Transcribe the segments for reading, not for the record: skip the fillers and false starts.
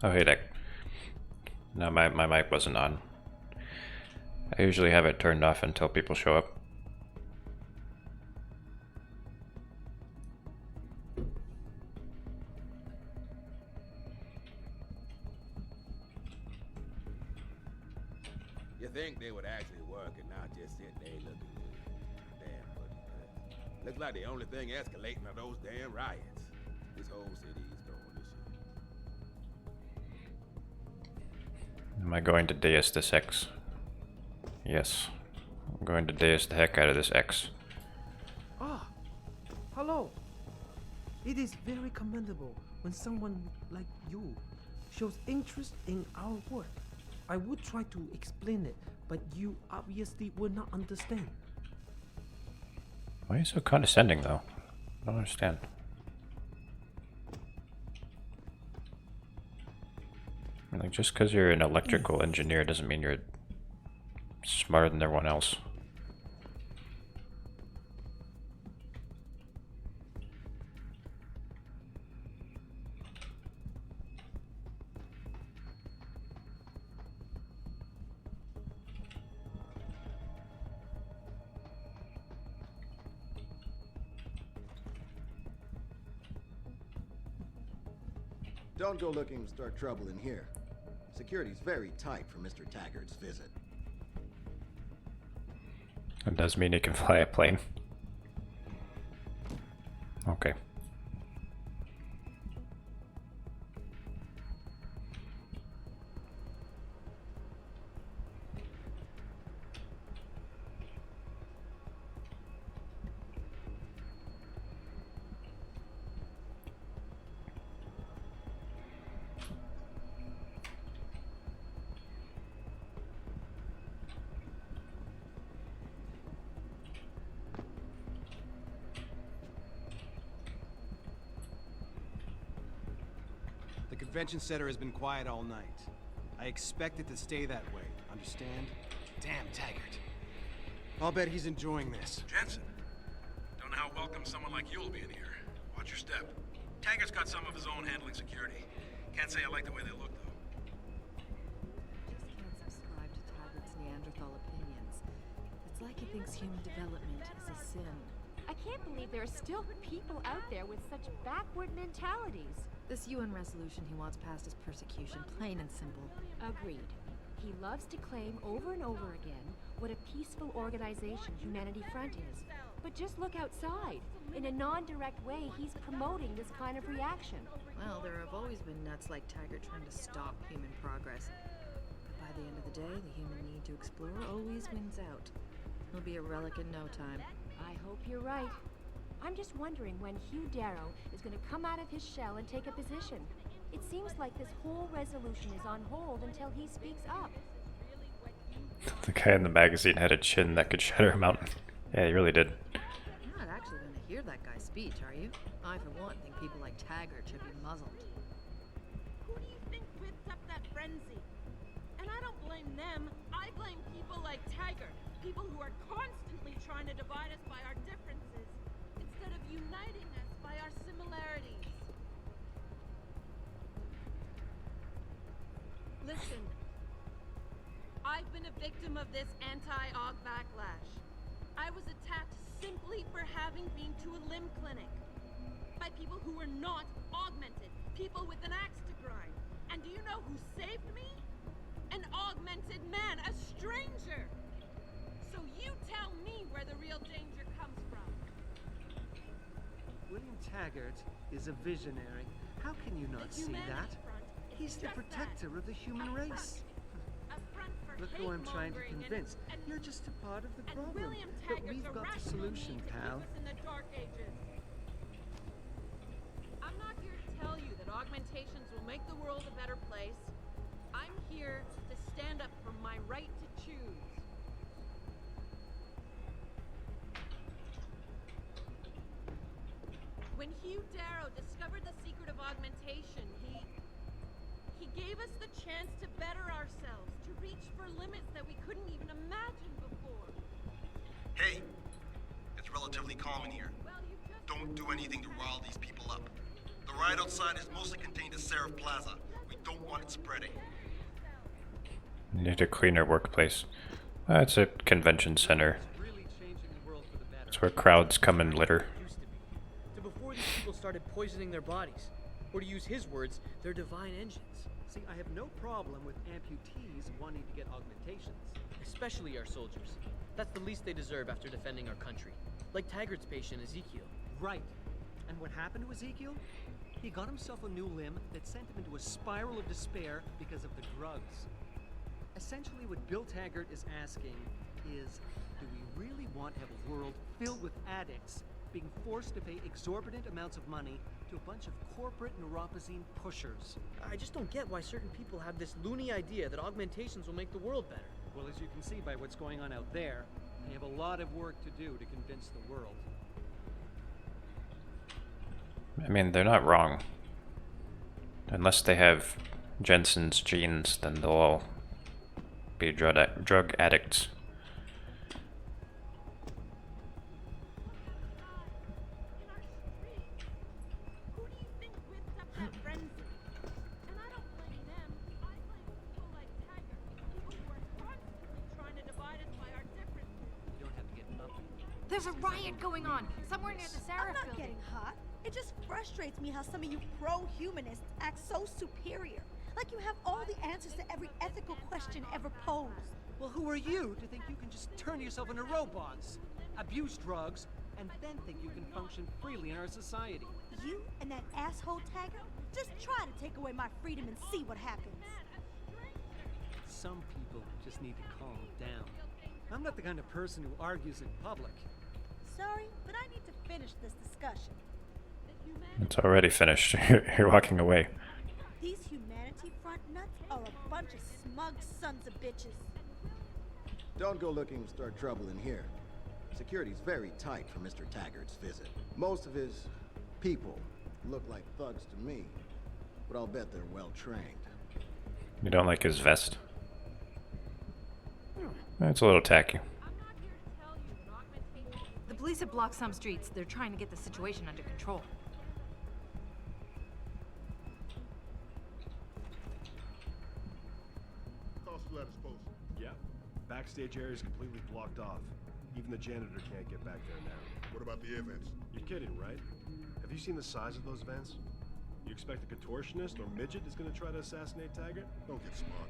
Oh, hey, Dick. No, my mic wasn't on. I usually have it turned off until people show up. You think they would actually work and not just sit there looking damn buddy. Looks like the only thing escalating are those damn riots. This whole city is going to shit. Am I going to Deus this X? Yes. I'm going to Deus the heck out of this X. Ah, hello. It is very commendable when someone like you shows interest in our work. I would try to explain it, but you obviously would not understand. Why are you so condescending, though? I don't understand. I mean, like, just because you're an electrical engineer doesn't mean you're smarter than everyone else. Don't go looking to start trouble in here. Security's very tight for Mr. Taggart's visit. It does mean you can fly a plane. Okay. The convention center has been quiet all night. I expect it to stay that way, understand? Damn Taggart. I'll bet he's enjoying this. Jensen, don't know how welcome someone like you will be in here. Watch your step. Taggart's got some of his own handling security. Can't say I like the way they look, though. Just can't subscribe to Taggart's Neanderthal opinions. It's like he thinks human development is a sin. I can't believe there are still people out there with such backward mentalities. This UN resolution he wants passed is persecution, plain and simple. Agreed. He loves to claim over and over again what a peaceful organization Humanity Front is. But just look outside. In a non-direct way, he's promoting this kind of reaction. Well, there have always been nuts like Taggart trying to stop human progress. But by the end of the day, the human need to explore always wins out. He'll be a relic in no time. I hope you're right. I'm just wondering when Hugh Darrow is going to come out of his shell and take a position. It seems like this whole resolution is on hold until he speaks up. The guy in the magazine had a chin that could shatter a mountain. Yeah, he really did. You're not actually going to hear that guy's speech, are you? I, for one, think people like Taggart should be muzzled. Who do you think whipped up that frenzy? And I don't blame them. I blame people like Taggart. People who are constantly trying to divide us by our differences instead of uniting us by our similarities. Listen, I've been a victim of this anti-aug backlash. I was attacked simply for having been to a limb clinic by people who were not augmented, people with an axe to grind. And do you know who saved me? An augmented man, a stranger. So you tell me where the real danger comes from. William Taggart is a visionary. How can you not see that? He's the protector of the human race. Look who I'm trying to convince. You're just a part of the problem. But we've got the solution, pal. In the Dark Ages. I'm not here to tell you that augmentations will make the world a better place. I'm here to stand up for my right to choose. When Hugh Darrow discovered the secret of augmentation, he gave us the chance to better ourselves, to reach for limits that we couldn't even imagine before. Hey, it's relatively calm in here. Well, you just Don't do anything to rile these people up. The riot outside is mostly contained at Seraph Plaza. We don't want it spreading. Need a cleaner workplace. It's a convention center. It's where crowds come and litter. To before these people started poisoning their bodies, or to use his words, their divine engines. See, I have no problem with amputees wanting to get augmentations. Especially our soldiers. That's the least they deserve after defending our country. Like Taggart's patient, Ezekiel. Right. And what happened to Ezekiel? He got himself a new limb that sent him into a spiral of despair because of the drugs. Essentially, what Bill Taggart is asking is, do we really want to have a world filled with addicts being forced to pay exorbitant amounts of money to a bunch of corporate neuropozyne pushers? I just don't get why certain people have this loony idea that augmentations will make the world better. Well, as you can see by what's going on out there, they have a lot of work to do to convince the world. I mean, they're not wrong. Unless they have Jensen's genes, then they'll all be drug addicts. Who do you think whipped up that frenzy? And I don't blame them. I blame people like Taggart. People who are constantly trying to divide us by our differences. You don't have to get up. There's a riot going on somewhere near the Sarah I'm not building. getting hot. It just frustrates me how some of you pro-humanists act so superior. Like you have all the answers to every ethical question ever posed. Well, who are you to think you can just turn yourself into robots, abuse drugs, and then think you can function freely in our society? You and that asshole Taggart just try to take away my freedom and see what happens. Some people just need to calm down. I'm not the kind of person who argues in public. Sorry, but I need to finish this discussion. It's already finished. You're walking away. These humanity front nuts are a bunch of smug sons of bitches. Don't go looking to start trouble in here. Security's very tight for Mr. Taggart's visit. Most of his people look like thugs to me, but I'll bet they're well trained. You don't like his vest? It's a little tacky. The police have blocked some streets. They're trying to get the situation under control. Yeah. Backstage area is completely blocked off. Even the janitor can't get back there now. What about the air vents? You're kidding, right? Have you seen the size of those vents? You expect a contortionist or midget is gonna try to assassinate Taggart? Don't get smart.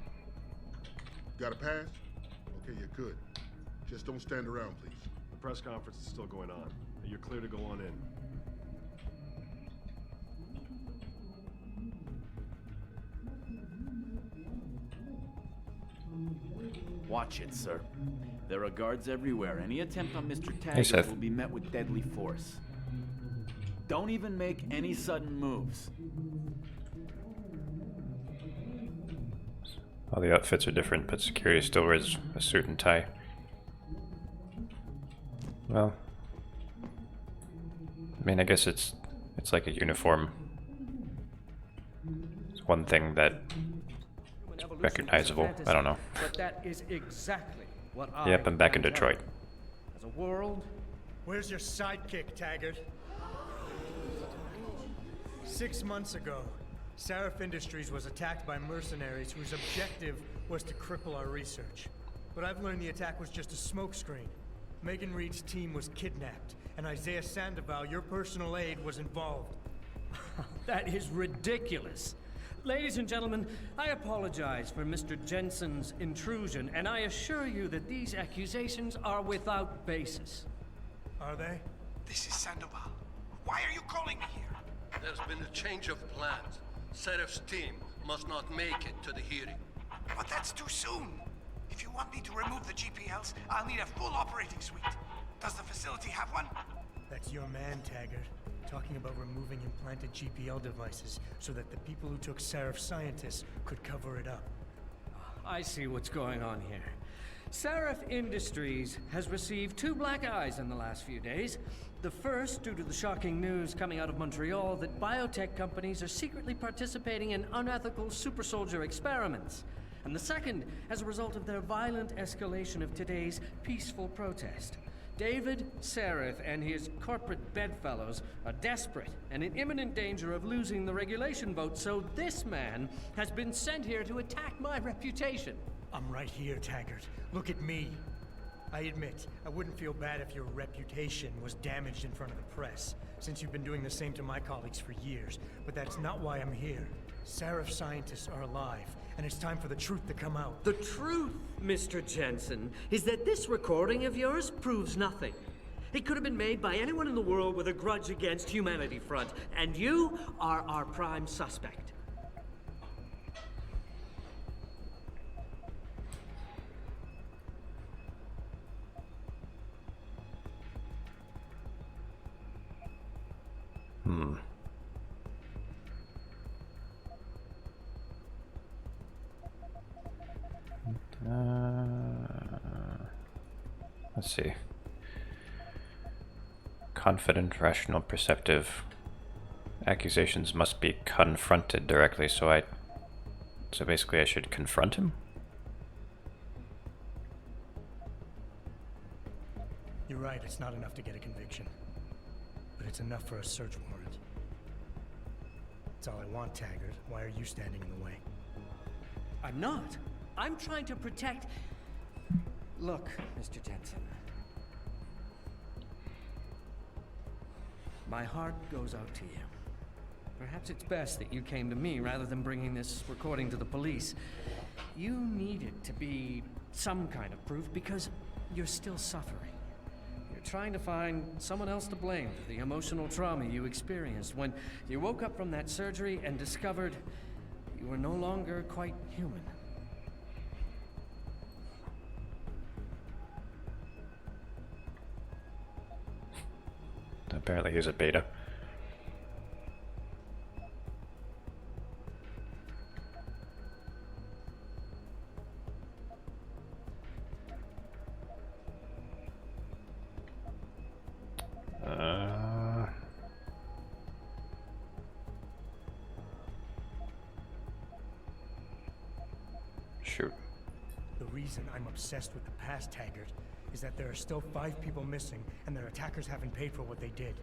Got a pass? Okay, you're good. Just don't stand around, please. The press conference is still going on. You're clear to go on in. Watch it, sir. There are guards everywhere. Any attempt on Mr. Hey, Seth. Taggart will be met with deadly force. Don't even make any sudden moves. All the outfits are different, but security still wears a suit and tie. Well, I mean, I guess it's like a uniform. It's one thing that is recognizable. I don't know. But that is exactly what Yep, I'm back in Detroit. As a world. Where's your sidekick, Taggart? 6 months ago, Sarif Industries was attacked by mercenaries whose objective was to cripple our research. But I've learned the attack was just a smokescreen. Megan Reed's team was kidnapped, and Isaiah Sandoval, your personal aide, was involved. That is ridiculous. Ladies and gentlemen, I apologize for Mr. Jensen's intrusion, and I assure you that these accusations are without basis. Are they? This is Sandoval. Why are you calling me here? There's been a change of plans. Serif's team must not make it to the hearing. But that's too soon. If you want me to remove the GPLs, I'll need a full operating suite. Does the facility have one? That's your man, Taggart. Talking about removing implanted GPL devices so that the people who took Sarif scientists could cover it up. I see what's going on here. Sarif Industries has received 2 black eyes in the last few days. The first, due to the shocking news coming out of Montreal that biotech companies are secretly participating in unethical super soldier experiments. And the second, as a result of their violent escalation of today's peaceful protest. David Seraph and his corporate bedfellows are desperate and in imminent danger of losing the regulation vote, so this man has been sent here to attack my reputation. I'm right here, Taggart. Look at me. I admit, I wouldn't feel bad if your reputation was damaged in front of the press, since you've been doing the same to my colleagues for years. But that's not why I'm here. Seraph scientists are alive, and it's time for the truth to come out. The truth, Mr. Jensen, is that this recording of yours proves nothing. It could have been made by anyone in the world with a grudge against Humanity Front, and you are our prime suspect. Let's see. Confident, rational, perceptive. Accusations must be confronted directly, so basically I should confront him? You're right, it's not enough to get a conviction. But it's enough for a search warrant. That's all I want, Taggart. Why are you standing in the way? I'm not. I'm trying to protect... Look, Mr. Jensen. My heart goes out to you. Perhaps it's best that you came to me rather than bringing this recording to the police. You need it to be some kind of proof because you're still suffering. You're trying to find someone else to blame for the emotional trauma you experienced when you woke up from that surgery and discovered you were no longer quite human. Apparently he's a beta. Shoot. The reason I'm obsessed with the past, Taggart, is that there are still 5 people missing, and their attackers haven't paid for what they did.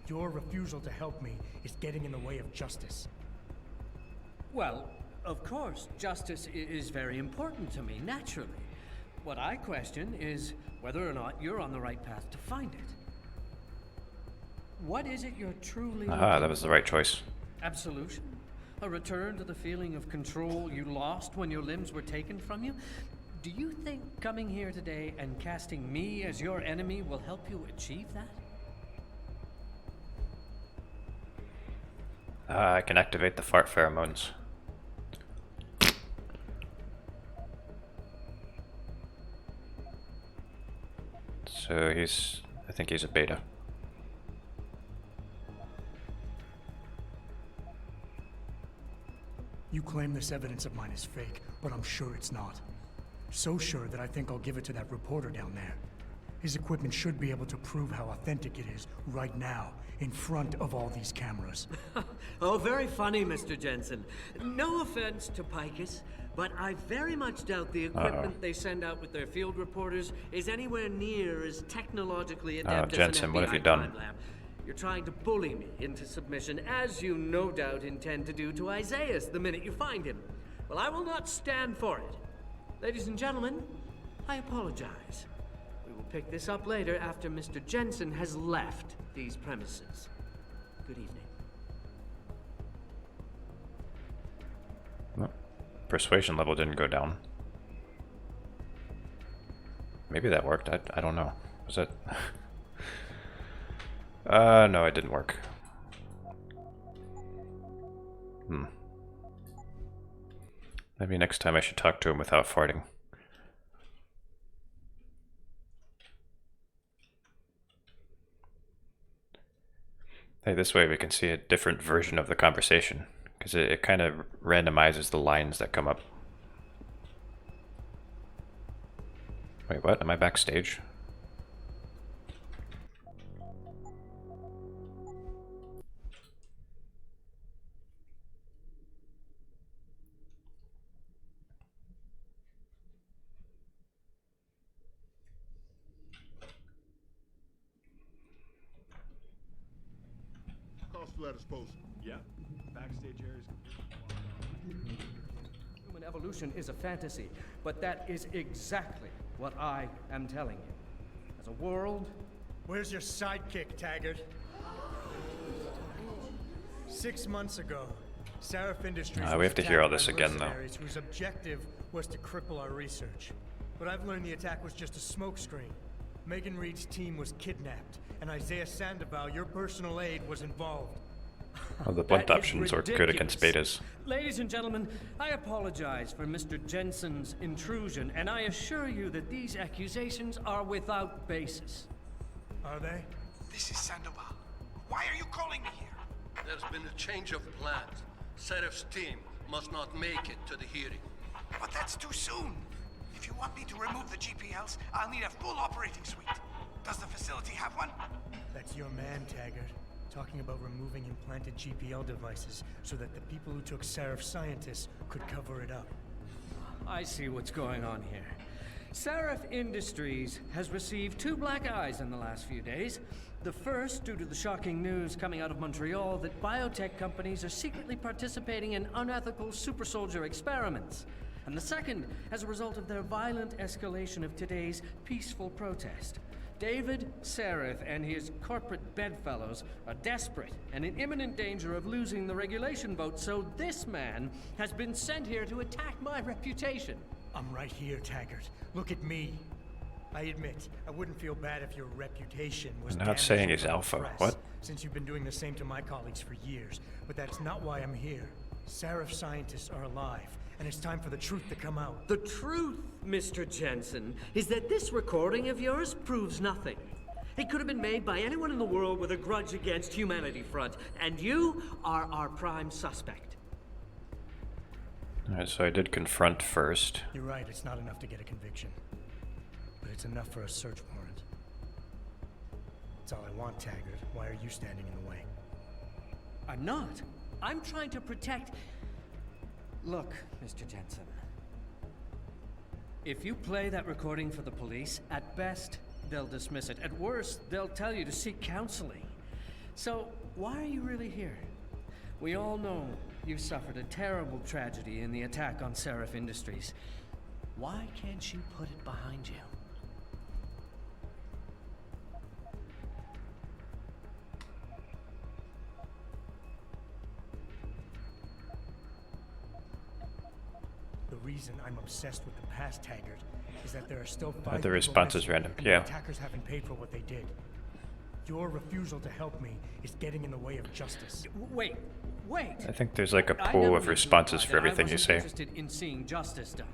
Your refusal to help me is getting in the way of justice. Well, of course, justice is very important to me, naturally. What I question is whether or not you're on the right path to find it. What is it you're truly Aha, that was the right choice. Absolution? A return to the feeling of control you lost when your limbs were taken from you? Do you think coming here today and casting me as your enemy will help you achieve that? I can activate the fart pheromones. So I think he's a beta. You claim this evidence of mine is fake, but I'm sure it's not. So sure that I think I'll give it to that reporter down there. His equipment should be able to prove how authentic it is right now, in front of all these cameras. Oh, very funny, Mr. Jensen. No offense to Picus, but I very much doubt the equipment they send out with their field reporters is anywhere near as technologically adept as Jensen, an FBI what have you done? crime lab. You're trying to bully me into submission, as you no doubt intend to do to Isaias the minute you find him. Well, I will not stand for it. Ladies and gentlemen, I apologize. We will pick this up later after Mr. Jensen has left these premises. Good evening. No. Persuasion level didn't go down. Maybe that worked. I don't know. Was it? No, it didn't work. Maybe next time I should talk to him without farting. Hey, this way we can see a different version of the conversation, because it kind of randomizes the lines that come up. Wait, what? Am I backstage? still at his post? Yeah. Backstage areas. Human evolution is a fantasy, but that is exactly what I am telling you. As a world... Where's your sidekick, Taggart? 6 months ago, Seraph Industries we have to hear all this again, though. Whose objective was to cripple our research. But I've learned the attack was just a smokescreen. Megan Reed's team was kidnapped, and Isaiah Sandoval, your personal aide, was involved. Oh, the blunt options are good against betas. Ladies and gentlemen, I apologize for Mr. Jensen's intrusion, and I assure you that these accusations are without basis. Are they? This is Sandoval. Why are you calling me here? There's been a change of plans. Seraph's team must not make it to the hearing. But that's too soon. If you want me to remove the GPLs, I'll need a full operating suite. Does the facility have one? That's your man, Taggart. Talking about removing implanted GPL devices so that the people who took Seraph scientists could cover it up. I see what's going on here. Seraph Industries has received 2 black eyes in the last few days. The first, due to the shocking news coming out of Montreal that biotech companies are secretly participating in unethical super soldier experiments. And the second, as a result of their violent escalation of today's peaceful protest. David Seraph and his corporate bedfellows are desperate and in imminent danger of losing the regulation vote, so this man has been sent here to attack my reputation. I'm right here, Taggart. Look at me. I admit, I wouldn't feel bad if your reputation was Not damaged saying he's by the alpha. press, What? Since you've been doing the same to my colleagues for years. But that's not why I'm here. Seraph scientists are alive, and it's time for the truth to come out. The truth, Mr. Jensen, is that this recording of yours proves nothing. It could have been made by anyone in the world with a grudge against Humanity Front, and you are our prime suspect. Alright, so I did confront first. You're right, it's not enough to get a conviction. But it's enough for a search warrant. That's all I want, Taggart. Why are you standing in the way? I'm not. I'm trying to protect... Look, Mr. Jensen. If you play that recording for the police, at best, they'll dismiss it. At worst, they'll tell you to seek counseling. So, why are you really here? We all know you suffered a terrible tragedy in the attack on Seraph Industries. Why can't you put it behind you? The reason I'm obsessed with the past, Taggart, is that there are still 5 the response is random. and Yeah. the attackers haven't paid for what they did. Your refusal to help me is getting in the way of justice. Wait. I think there's like a I pool never of meant to responses imply for that I everything you wasn't say. Interested in seeing justice done.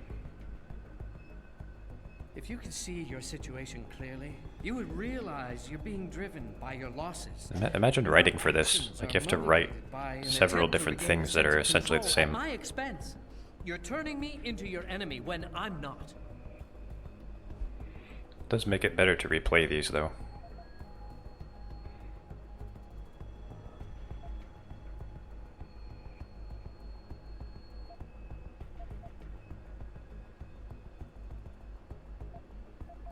If you could see your situation clearly, you would realize you're being driven by your losses. Imagine writing for this. Like you have to write By an several attempt to different regain things a that sense are of essentially the control same. At my expense. You're turning me into your enemy when I'm not. Does make it better to replay these though.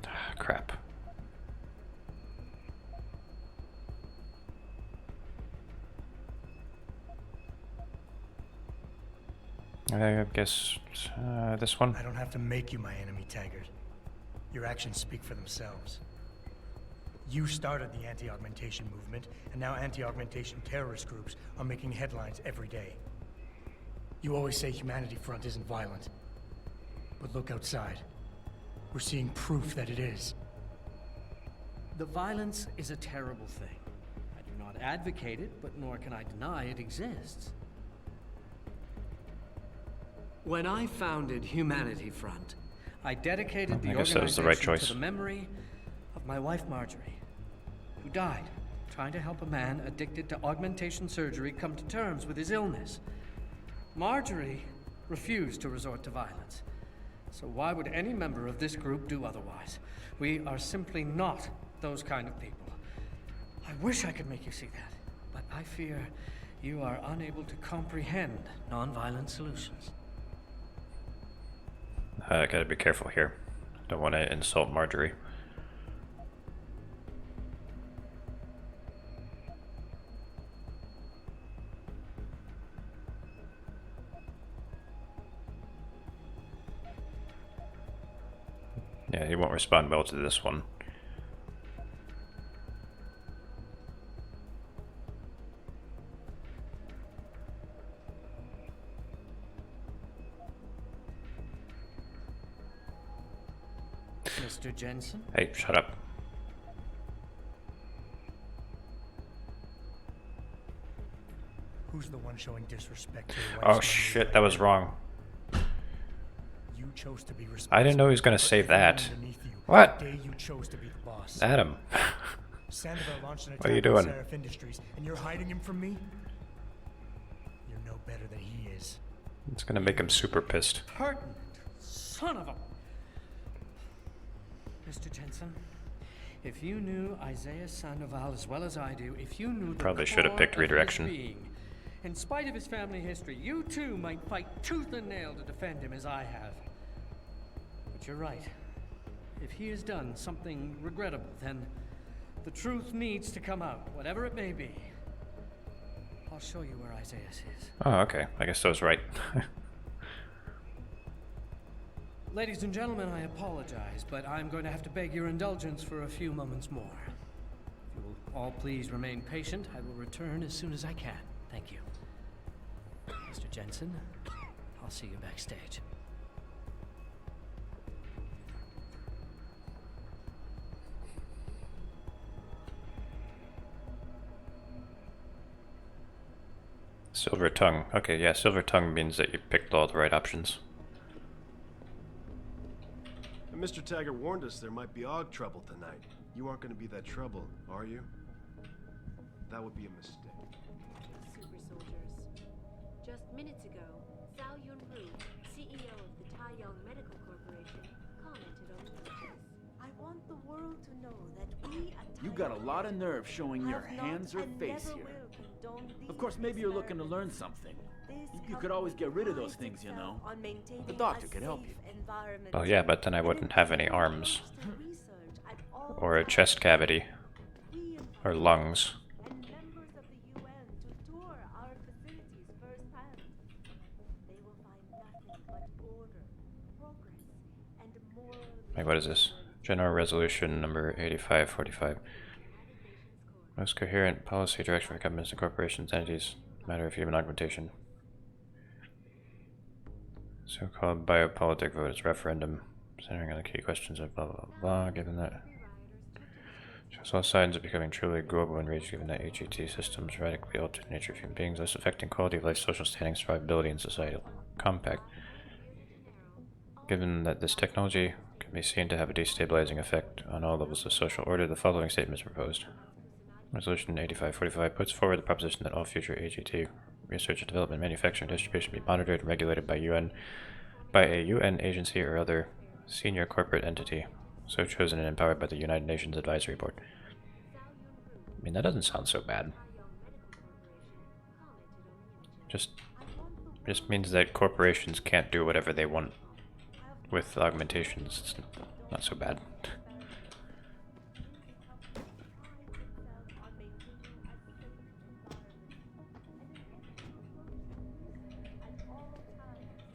Ah, crap. I guess this one. I don't have to make you my enemy, Taggart. Your actions speak for themselves. You started the anti-augmentation movement, and now anti-augmentation terrorist groups are making headlines every day. You always say Humanity Front isn't violent. But look outside. We're seeing proof that it is. The violence is a terrible thing. I do not advocate it, but nor can I deny it exists. When I founded Humanity Front, I dedicated the I guess that was the right organization choice. to the memory of my wife Marjorie, who died trying to help a man addicted to augmentation surgery come to terms with his illness. Marjorie refused to resort to violence. So why would any member of this group do otherwise? We are simply not those kind of people. I wish I could make you see that, but I fear you are unable to comprehend nonviolent solutions. I gotta be careful here. Don't want to insult Marjorie. Yeah, he won't respond well to this one. Mr. Jensen? Hey, shut up. Who's the one showing disrespect to your Oh wife's shit, that was wrong. You chose to be I didn't know he was gonna responsible say for everyone that. underneath you What? the day you chose to be the boss. Adam. Sandoval launched an What are you attack on doing? Seraph Industries, and you're hiding him from me? You're no better than he is. It's gonna make him super pissed. Pertinent. Son of a... Mr. Jensen, if you knew Isaiah Sandoval as well as I do, if you knew the Probably should have core picked of his redirection. being, in spite of his family history, you too might fight tooth and nail to defend him as I have. But you're right. If he has done something regrettable, then the truth needs to come out, whatever it may be. I'll show you where Isaiah is. Oh, okay. I guess I was right. Ladies and gentlemen, I apologize, but I'm going to have to beg your indulgence for a few moments more. If you will all please remain patient, I will return as soon as I can. Thank you. Mr. Jensen, I'll see you backstage. Silver tongue. Okay, yeah, silver tongue means that you picked all the right options. And Mr. Taggart warned us there might be Og trouble tonight. You aren't going to be that trouble, are you? That would be a mistake. Super soldiers. Just minutes ago, Zhao Yunru, CEO of the Taiyang Medical Corporation, commented on the images. I want the world to know that we at You got a lot of nerve showing your hands or face here. Of course, maybe you're looking to learn something. You could always get rid of those things, you know. The doctor could help you. Well, yeah, but then I wouldn't have any arms. Or a chest cavity. Or lungs. Wait, what is this? General Resolution number 8545. Most coherent policy direction for governments and corporations, entities, matter of human augmentation. So-called biopolitic vote is referendum, centering on the key questions of blah blah blah, given that shows all signs of becoming truly global and reach, given that HET systems radically alter the nature of human beings, thus affecting quality of life, social standing, survivability, and societal compact. Given that this technology can be seen to have a destabilizing effect on all levels of social order, the following statement is proposed. Resolution 8545 puts forward the proposition that all future HET research and development, manufacturing, and distribution be monitored and regulated by a UN agency or other senior corporate entity, so chosen and empowered by the United Nations Advisory Board. I mean, that doesn't sound so bad. Just means that corporations can't do whatever they want with augmentations. It's not so bad.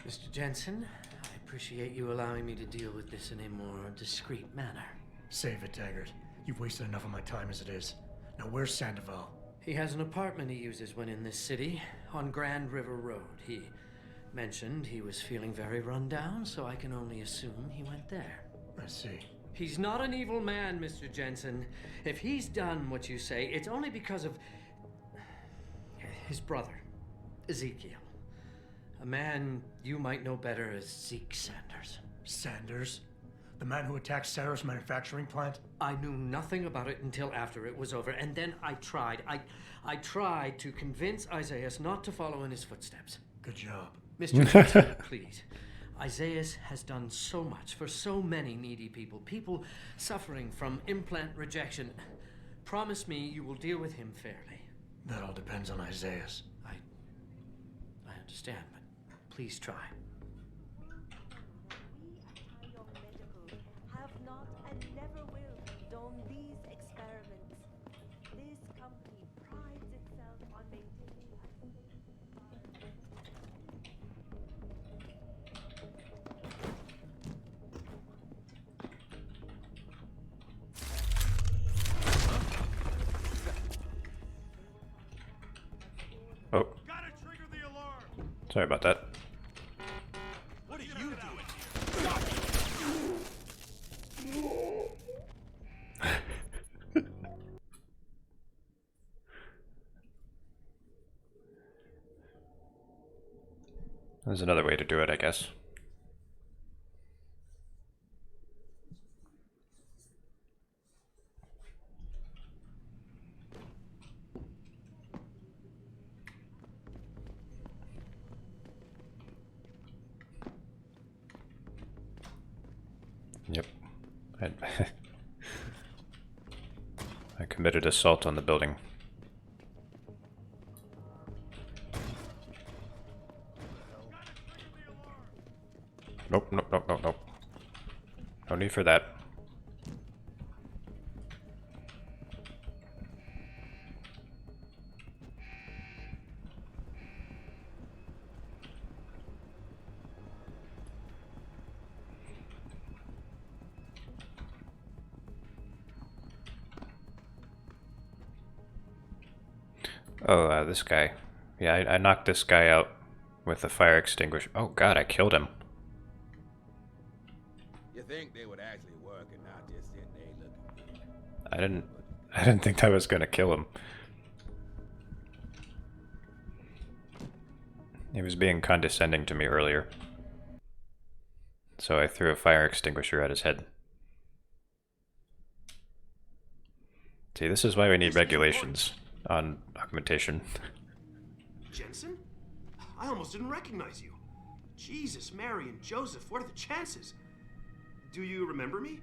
Mr. Jensen, I appreciate you allowing me to deal with this in a more discreet manner. Save it, Taggart. You've wasted enough of my time as it is. Now, where's Sandoval? He has an apartment he uses when in this city, on Grand River Road. He mentioned he was feeling very run down, so I can only assume he went there. I see. He's not an evil man, Mr. Jensen. If he's done what you say, it's only because of his brother, Ezekiel. A man you might know better as Zeke Sanders. Sanders? The man who attacked Sarah's manufacturing plant? I knew nothing about it until after it was over, and then I tried. I tried to convince Isaiah not to follow in his footsteps. Good job. Mr. Jensen, please. Isaiah has done so much for so many needy people, people suffering from implant rejection. Promise me you will deal with him fairly. That all depends on Isaiah. I understand, but please try. Have not and never will condone these experiments. This company prides itself on maintaining Sorry about that. What are you doing There's another way to do it, I guess. Yep. I committed assault on the building. Nope, nope, nope, nope, nope. No need for that. Oh, this guy. Yeah, I knocked this guy out with the fire extinguisher. Oh god, I killed him. You think they would actually work and not just sitting there looking? I didn't think I was gonna kill him. He was being condescending to me earlier. So I threw a fire extinguisher at his head. See, this is why we need regulations on augmentation. Jensen? I almost didn't recognize you. Jesus, Mary and Joseph, what are the chances? Do you remember me?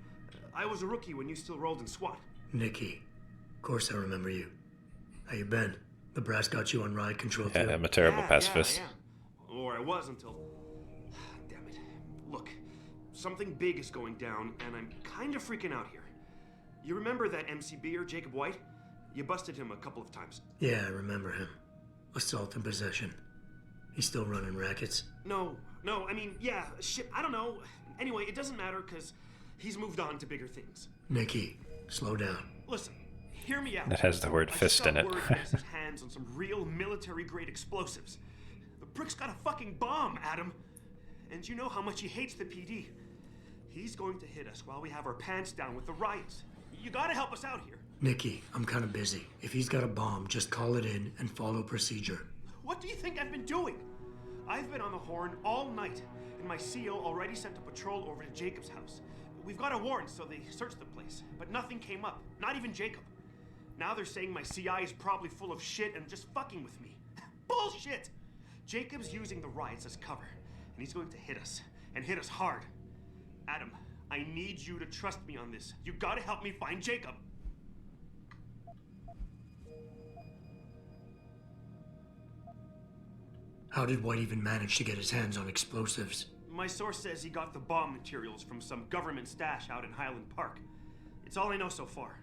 I was a rookie when you still rolled in SWAT. Nikki. Of course I remember you. How you been? The brass got you on ride control Yeah, too? I'm a terrible pacifist. Yeah. Or I was until... Damn it. Look, something big is going down, and I'm kind of freaking out here. You remember that MCBer, Jacob White? You busted him a couple of times. Yeah, I remember him. Assault and possession. He's still running rackets? No, I mean, yeah, shit, I don't know. Anyway, it doesn't matter, because he's moved on to bigger things. Nikki, slow down. Listen, hear me out. That has the word fist in it. I just got word he has his hands on some real military-grade explosives. The prick's got a fucking bomb, Adam. And you know how much he hates the PD. He's going to hit us while we have our pants down with the riots. You gotta help us out here. Nikki, I'm kind of busy. If he's got a bomb, just call it in and follow procedure. What do you think I've been doing? I've been on the horn all night, and my CO already sent a patrol over to Jacob's house. We've got a warrant, so they searched the place, but nothing came up. Not even Jacob. Now they're saying my CI is probably full of shit and just fucking with me. Bullshit! Jacob's using the riots as cover, and he's going to hit us, and hit us hard. Adam, I need you to trust me on this. You gotta help me find Jacob. How did White even manage to get his hands on explosives? My source says he got the bomb materials from some government stash out in Highland Park. It's all I know so far.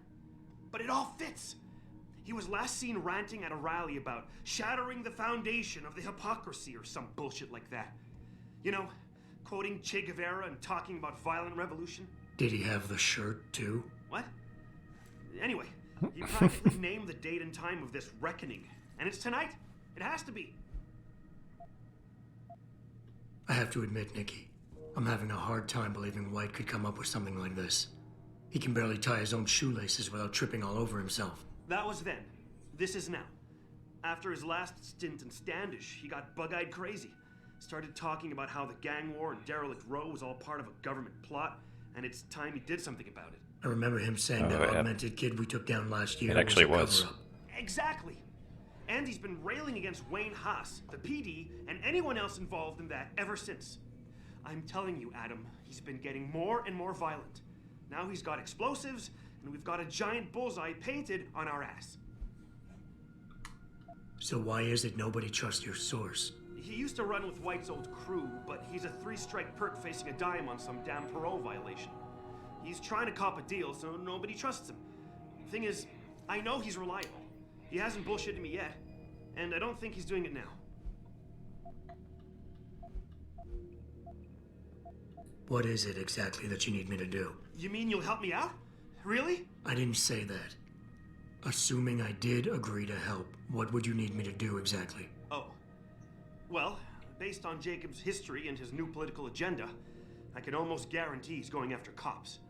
But it all fits. He was last seen ranting at a rally about shattering the foundation of the hypocrisy or some bullshit like that. You know, quoting Che Guevara and talking about violent revolution. Did he have the shirt, too? What? Anyway, he practically named the date and time of this reckoning. And it's tonight. It has to be. I have to admit, Nikki, I'm having a hard time believing White could come up with something like this. He can barely tie his own shoelaces without tripping all over himself. That was then. This is now. After his last stint in Standish, he got bug-eyed crazy. Started talking about how the gang war in Derelict Row was all part of a government plot, and it's time he did something about it. I remember him saying that yeah. augmented kid we took down last year It actually was a was. cover-up. Exactly. And he's been railing against Wayne Haas, the PD, and anyone else involved in that ever since. I'm telling you, Adam, he's been getting more and more violent. Now he's got explosives, and we've got a giant bullseye painted on our ass. So why is it nobody trusts your source? He used to run with White's old crew, but he's a 3-strike perk facing a dime on some damn parole violation. He's trying to cop a deal, so nobody trusts him. Thing is, I know he's reliable. He hasn't bullshitted me yet, and I don't think he's doing it now. What is it exactly that you need me to do? You mean you'll help me out? Really? I didn't say that. Assuming I did agree to help, what would you need me to do exactly? Oh. Well, based on Jacob's history and his new political agenda, I can almost guarantee he's going after cops.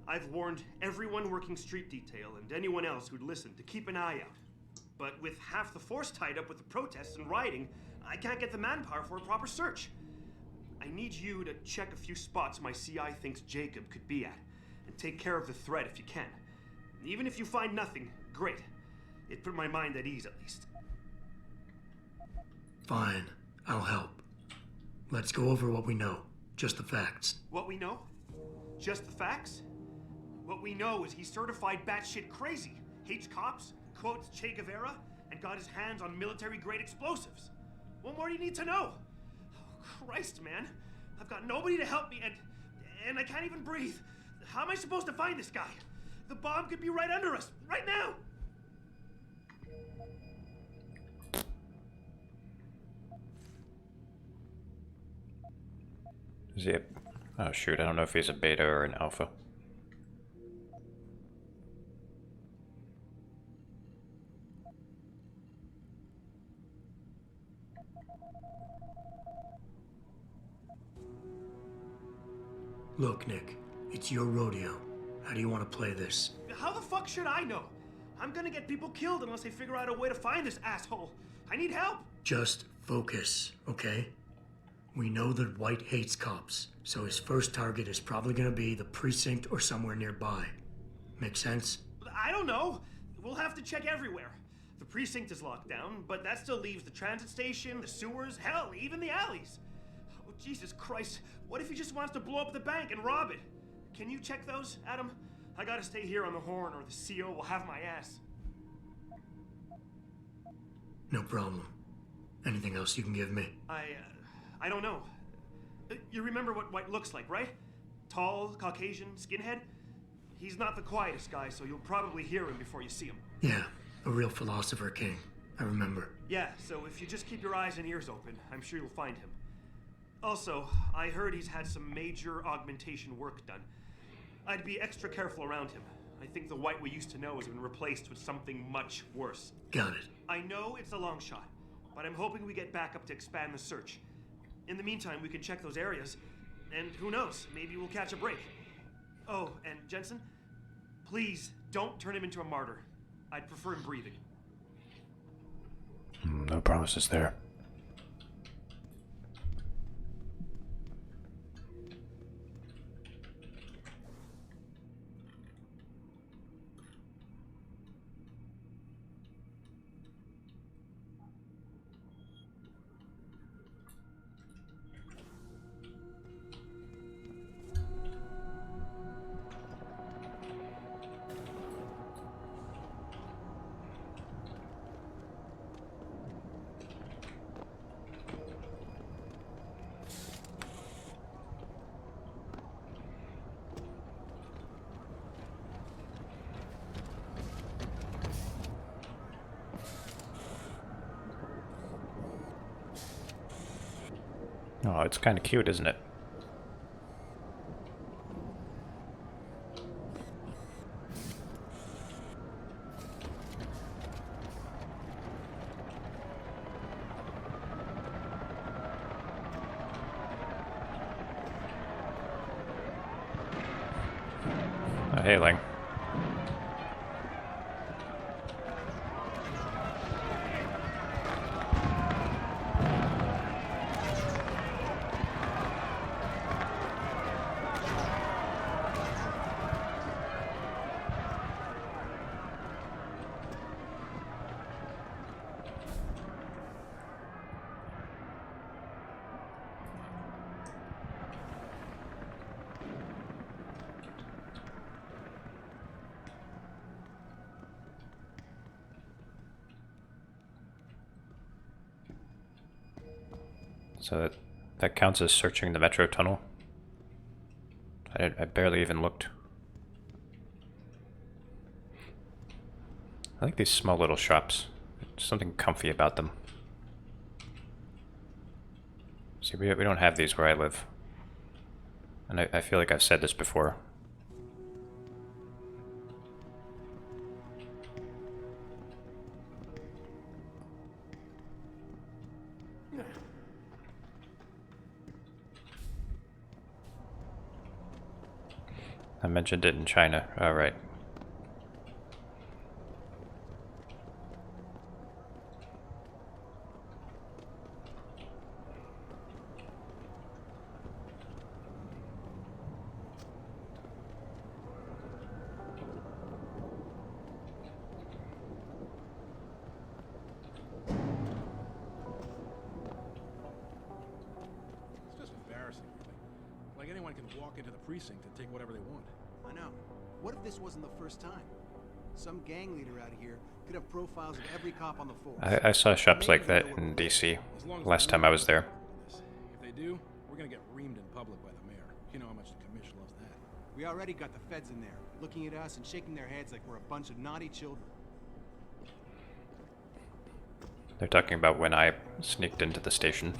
I've warned everyone working street detail and anyone else who'd listen to keep an eye out. But with half the force tied up with the protests and rioting, I can't get the manpower for a proper search. I need you to check a few spots my CI thinks Jacob could be at, and take care of the threat if you can. Even if you find nothing, great. It put my mind at ease, at least. Fine, I'll help. Let's go over what we know. Just the facts. What we know? Just the facts? What we know is he's certified batshit crazy, hates cops, quotes Che Guevara, and got his hands on military-grade explosives. What more do you need to know? Oh, Christ, man. I've got nobody to help me, and I can't even breathe. How am I supposed to find this guy? The bomb could be right under us, right now! Is he a... Oh shoot, I don't know if he's a beta or an alpha. Look, Nick, it's your rodeo. How do you want to play this? How the fuck should I know? I'm gonna get people killed unless they figure out a way to find this asshole. I need help! Just focus, okay? We know that White hates cops, so his first target is probably gonna be the precinct or somewhere nearby. Make sense? I don't know. We'll have to check everywhere. The precinct is locked down, but that still leaves the transit station, the sewers, hell, even the alleys. Oh, Jesus Christ. What if he just wants to blow up the bank and rob it? Can you check those, Adam? I gotta stay here on the horn or the CO will have my ass. No problem. Anything else you can give me? I don't know. You remember what White looks like, right? Tall, Caucasian, skinhead? He's not the quietest guy, so you'll probably hear him before you see him. Yeah, a real philosopher king. I remember. Yeah, so if you just keep your eyes and ears open, I'm sure you'll find him. Also, I heard he's had some major augmentation work done. I'd be extra careful around him. I think the White we used to know has been replaced with something much worse. Got it. I know it's a long shot, but I'm hoping we get backup to expand the search. In the meantime, we can check those areas, and who knows, maybe we'll catch a break. Oh, and Jensen, please don't turn him into a martyr. I'd prefer him breathing. No promises there. Oh, it's kind of cute, isn't it? Oh, hey, Ling. So that counts as searching the metro tunnel? I barely even looked. I like these small little shops. There's something comfy about them. See, we don't have these where I live. And I feel like I've said this before. I mentioned it in China. Alright. It's just embarrassing, really. Like anyone can walk into the precinct and take whatever they want. I know. What if this wasn't the first time? Some gang leader out here could have profiles of every cop on the force. I saw shops like that in DC last time I was there. If they do, we're gonna get reamed in public by the mayor. You know how much the commission loves that. We already got the feds in there, looking at us and shaking their heads like we're a bunch of naughty children. They're talking about when I sneaked into the station.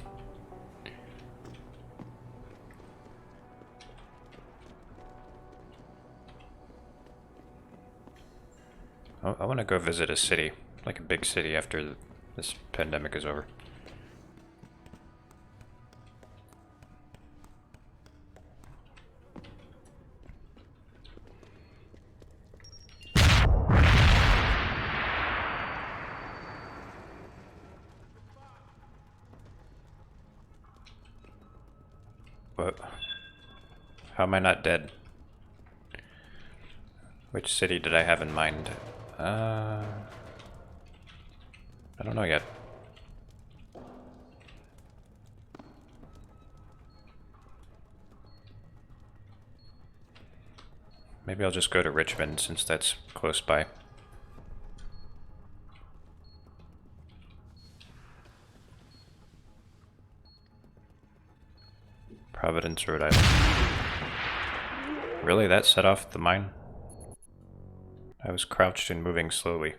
I want to go visit a city, like a big city after this pandemic is over. What? How am I not dead? Which city did I have in mind? I don't know yet. Maybe I'll just go to Richmond since that's close by. Providence, Rhode Island. Really? That set off the mine? I was crouched and moving slowly.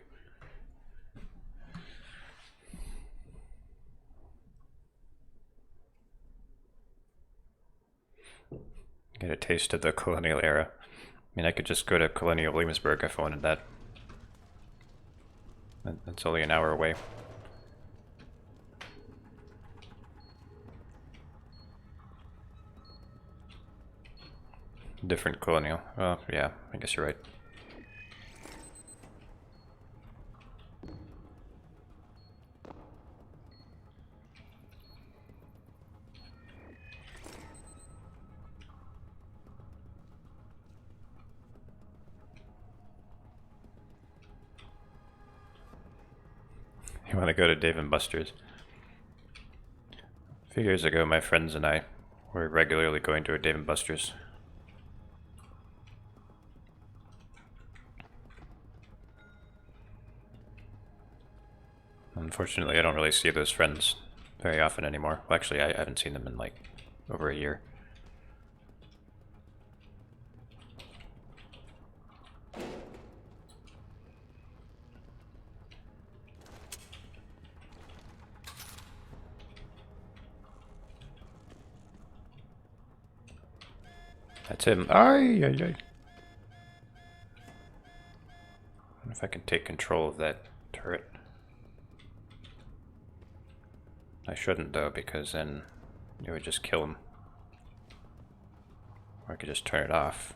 Get a taste of the colonial era. I mean, I could just go to Colonial Williamsburg if I wanted that. That's only an hour away. Different colonial. Well, yeah, I guess you're right. You want to go to Dave & Buster's? A few years ago, my friends and I were regularly going to a Dave & Buster's. Unfortunately, I don't really see those friends very often anymore. Well, actually, I haven't seen them in like over a year. That's him. Ay, ay, ay. I wonder if I can take control of that turret. I shouldn't though, because then it would just kill him. Or I could just turn it off.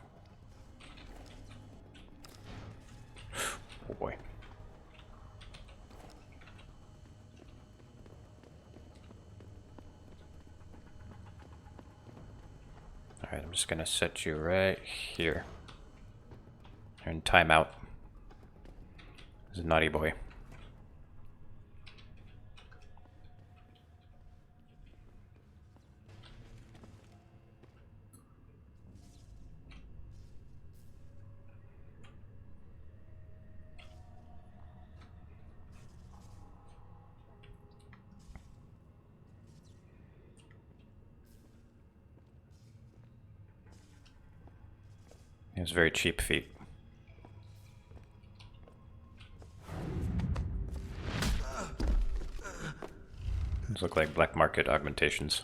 Oh boy. Alright, I'm just gonna set you right here. You're in timeout. This is a naughty boy. He has very cheap feet. These look like black market augmentations.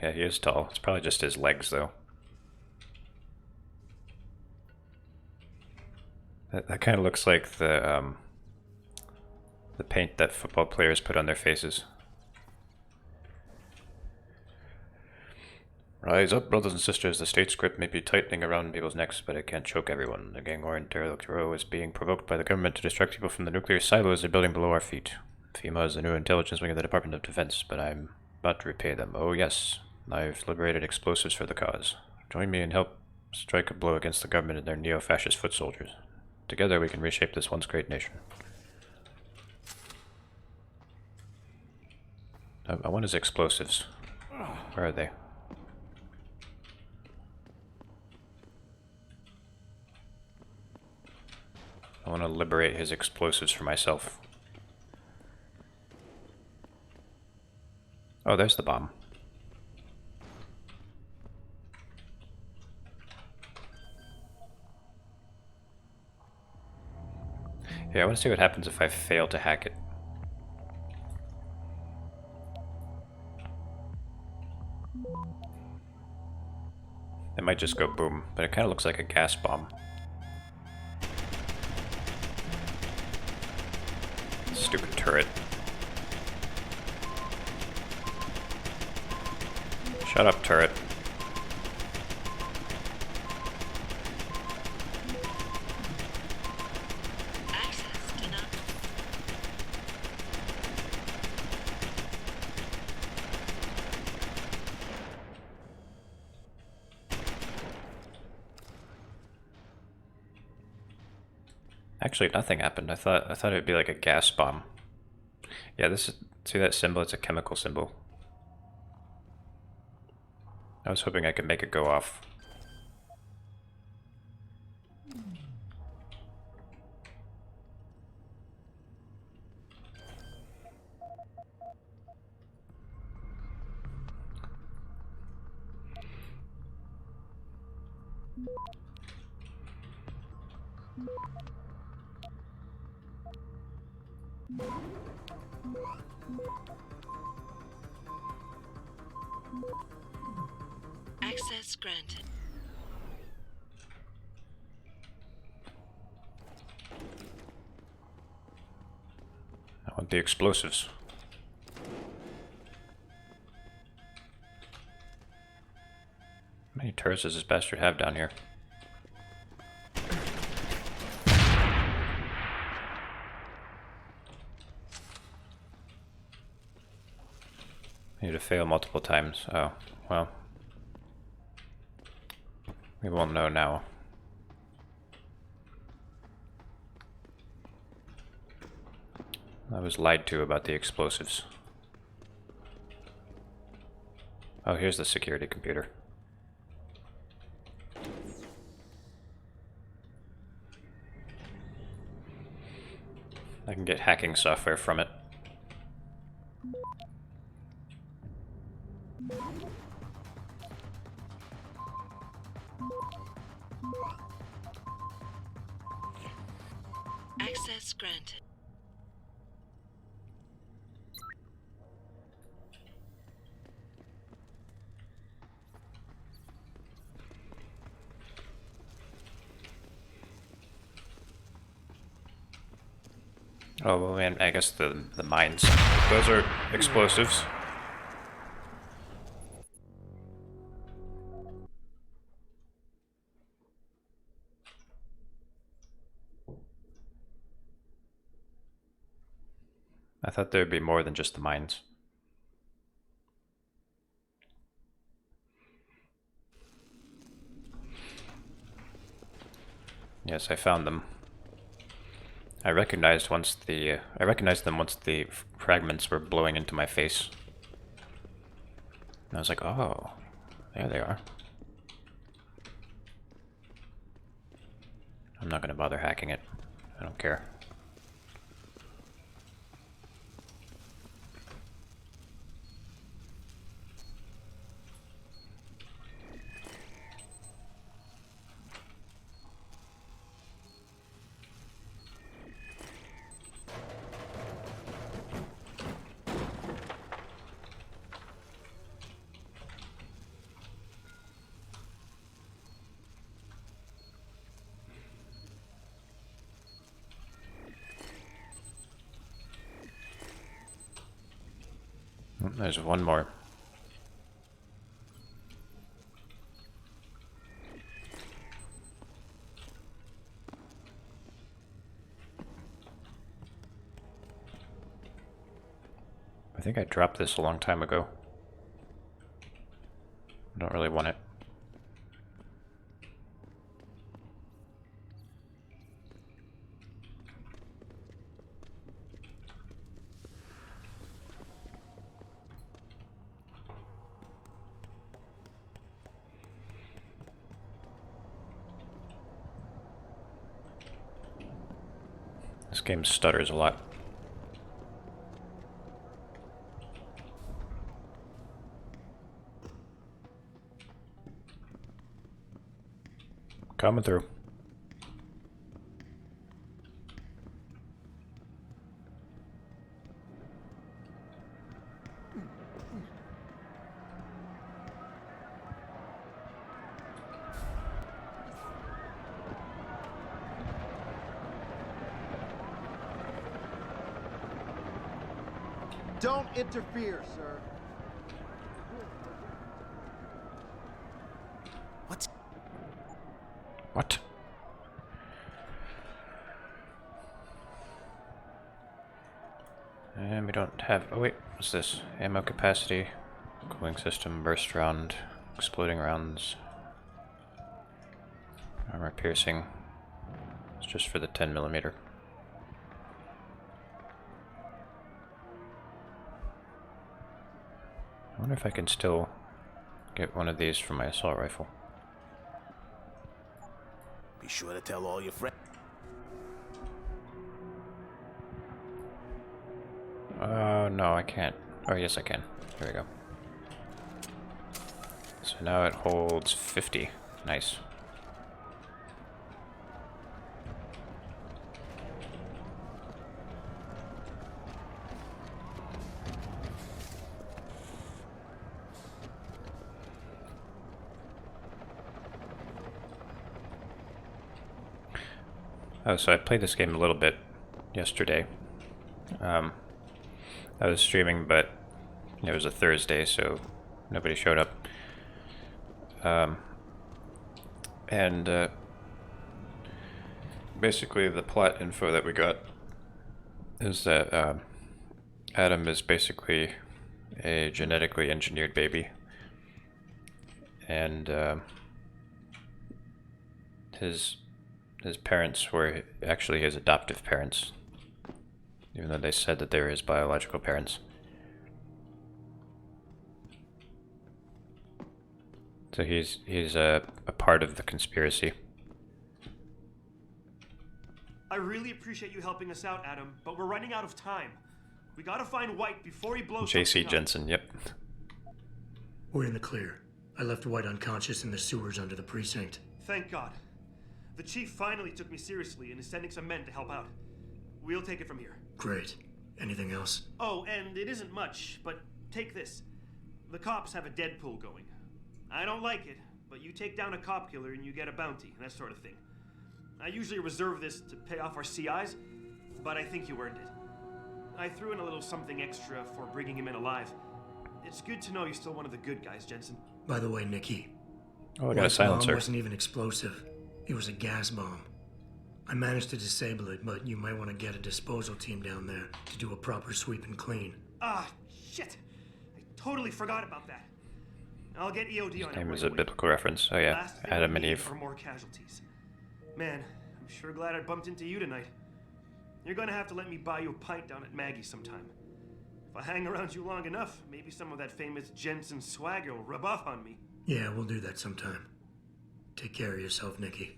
Yeah, he is tall. It's probably just his legs, though. That kind of looks like the paint that football players put on their faces. Rise up, brothers and sisters. The state's grip may be tightening around people's necks, but it can't choke everyone. The gang war in Terra is being provoked by the government to distract people from the nuclear silos they're building below our feet. FEMA is the new intelligence wing of the Department of Defense, but I'm about to repay them. Oh yes, I've liberated explosives for the cause. Join me and help strike a blow against the government and their neo-fascist foot soldiers. Together we can reshape this once great nation. I want his explosives. Where are they? I want to liberate his explosives for myself. Oh, there's the bomb. Yeah, I want to see what happens if I fail to hack it. It might just go boom, but it kind of looks like a gas bomb. Stupid turret. Shut up, turret. Actually, nothing happened. I thought it'd be like a gas bomb. Yeah, this is, see that symbol? It's a chemical symbol. I was hoping I could make it go off. Access granted. I want the explosives. How many turrets does this bastard have down here? I need to fail multiple times. Oh, well. We won't know now. I was lied to about the explosives. Oh, here's the security computer. I can get hacking software from it. Access granted. Oh, well, man, I guess the mines. Those are explosives. I thought there would be more than just the mines. Yes, I found them. I recognized them once the fragments were blowing into my face. And I was like, oh, there they are. I'm not gonna bother hacking it. I don't care. There's one more. I think I dropped this a long time ago. I don't really want it. This game stutters a lot. Coming through. Don't interfere, sir. What? And we don't have... Oh wait, what's this? Ammo capacity, cooling system, burst round, exploding rounds, armor piercing. It's just for the 10mm. I wonder if I can still get one of these for my assault rifle. Be sure to tell all your friends. No, I can't. Oh, yes, I can. There we go. So now it holds 50. Nice. Oh, so I played this game a little bit yesterday. I was streaming, but it was a Thursday, so nobody showed up. Basically the plot info that we got is that Adam is basically a genetically engineered baby, and his parents were actually his adoptive parents, even though they said that they were his biological parents. So he's a part of the conspiracy. I really appreciate you helping us out, Adam, but we're running out of time. We gotta find White before he blows J.C. something up. Jensen, yep. We're in the clear. I left White unconscious in the sewers under the precinct. Thank God. The chief finally took me seriously and is sending some men to help out. We'll take it from here. Great. Anything else? Oh, and it isn't much, but take this. The cops have a Deadpool going. I don't like it, but you take down a cop killer and you get a bounty, that sort of thing. I usually reserve this to pay off our CIs, but I think you earned it. I threw in a little something extra for bringing him in alive. It's good to know you're still one of the good guys, Jensen. By the way, Nikki. Oh, I got a silencer. Bomb wasn't even explosive. It was a gas bomb. I managed to disable it, but you might want to get a disposal team down there to do a proper sweep and clean. Ah, shit! I totally forgot about that. I'll get EOD on it. His name is a biblical reference. Oh yeah, Adam and Eve. For more casualties. Man, I'm sure glad I bumped into you tonight. You're gonna have to let me buy you a pint down at Maggie's sometime. If I hang around you long enough, maybe some of that famous Jensen swagger will rub off on me. Yeah, we'll do that sometime. Take care of yourself, Nikki.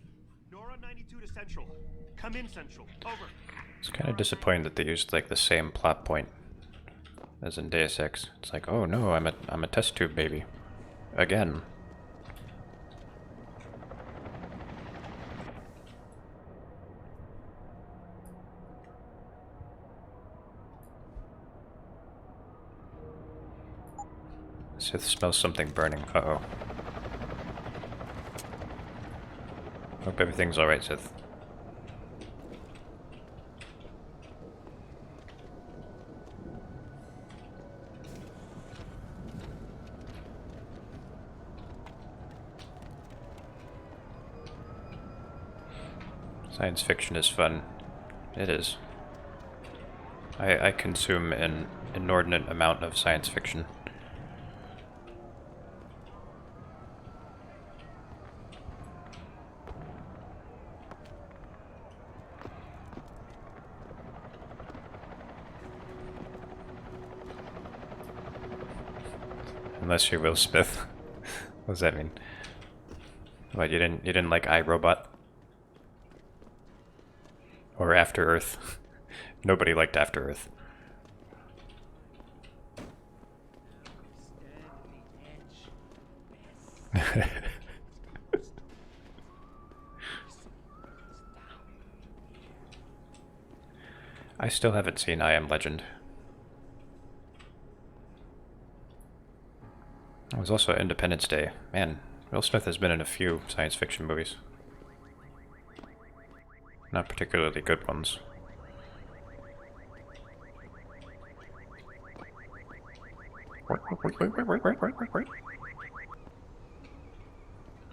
Nora 92 to Central. Come in, Central. Over. It's kind of disappointing that they used like the same plot point as in Deus Ex. It's like, oh no, I'm a test tube baby. Again. Sith smells something burning. Uh-oh. Hope everything's alright, Sith. Science fiction is fun. It is. I consume an inordinate amount of science fiction. Unless you're Will Smith. What does that mean? What, you didn't like iRobot? Or After Earth? Nobody liked After Earth. I still haven't seen I Am Legend. It was also Independence Day. Man, Will Smith has been in a few science fiction movies. Not particularly good ones.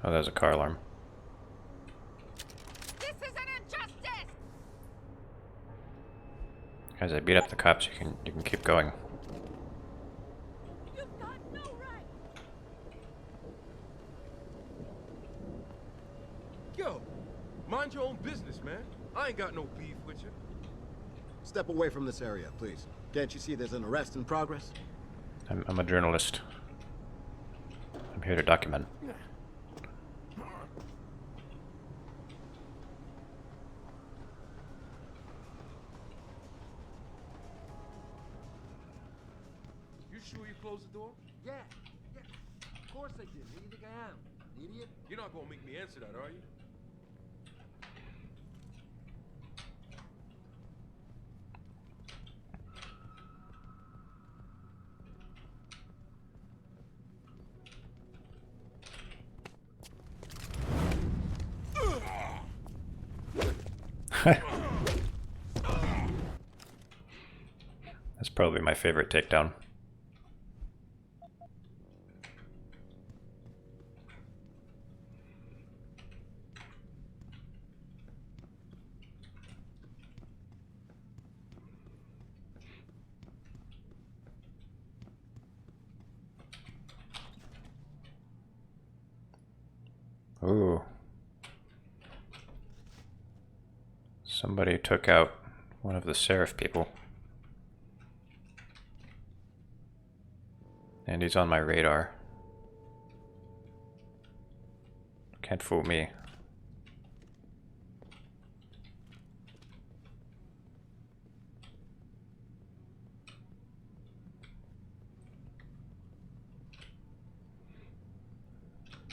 Oh, there's a car alarm. This is an injustice! As I beat up the cops, you can keep going. You've got no right! Yo, mind your own business, man. I ain't got no beef with you. Step away from this area, please. Can't you see there's an arrest in progress? I'm a journalist. I'm here to document. You sure you closed the door? Yeah, of course I did. Who do you think I am? An idiot? You're not gonna make me answer that, are you? That's probably my favorite takedown. Ooh. Somebody took out one of the Seraph people. And he's on my radar. Can't fool me.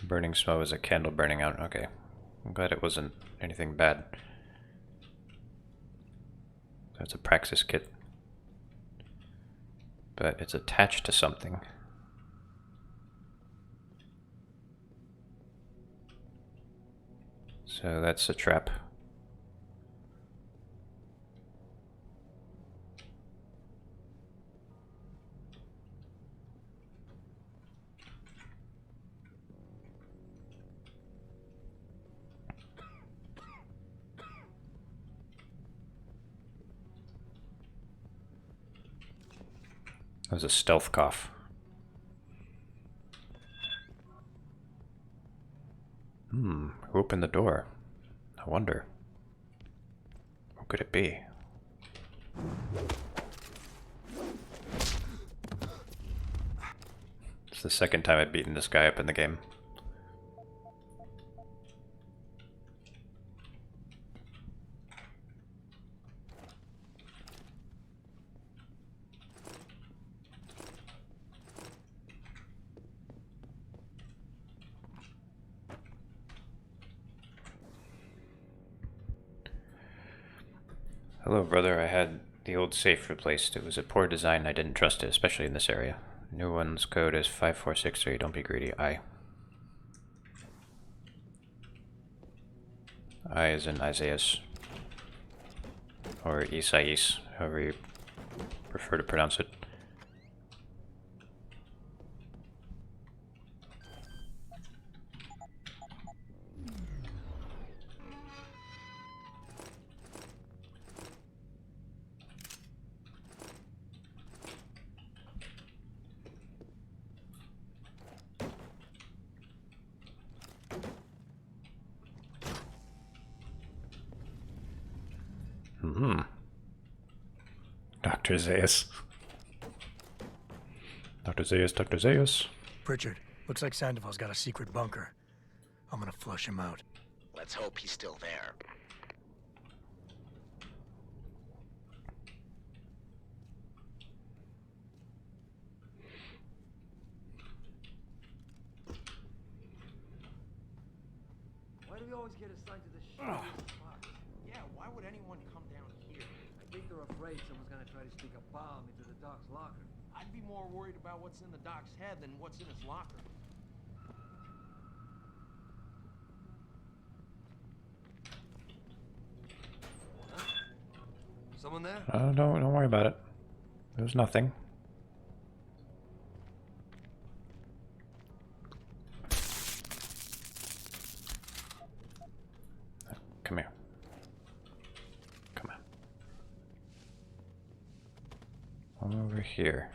Burning smell is a candle burning out. Okay. I'm glad it wasn't anything bad. That's a Praxis kit. But it's attached to something. So that's a trap. That was a stealth cough. Who opened the door? I wonder. Who could it be? It's the second time I've beaten this guy up in the game. Hello, brother. I had the old safe replaced. It was a poor design. I didn't trust it, especially in this area. New one's code is 5463. Don't be greedy. I is in Isaias. Or Isais, however you prefer to pronounce it. Dr. Zaius. Dr. Zaius, Dr. Zaius. Pritchard, looks like Sandoval's got a secret bunker. I'm gonna flush him out. Let's hope he's still there. Why do we always get assigned to the shittiest spots? Yeah, why would anyone come down here? I think they're afraid someone's gonna try to sneak a bomb into the doc's locker. I'd be more worried about what's in the doc's head than what's in his locker. Someone there? Don't worry about it. There's nothing. Come here. Come on. Over here.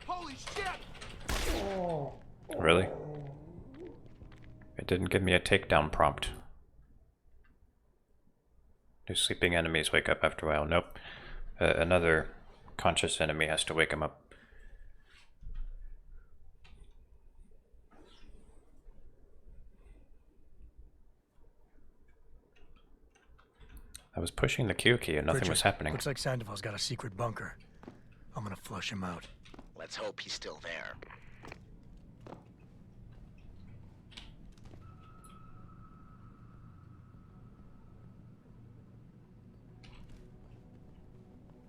Holy shit! Really? It didn't give me a takedown prompt. Do sleeping enemies wake up after a while? Nope. Another conscious enemy has to wake him up. I was pushing the Q key and nothing was happening. Looks like Sandoval's got a secret bunker. I'm gonna flush him out. Let's hope he's still there.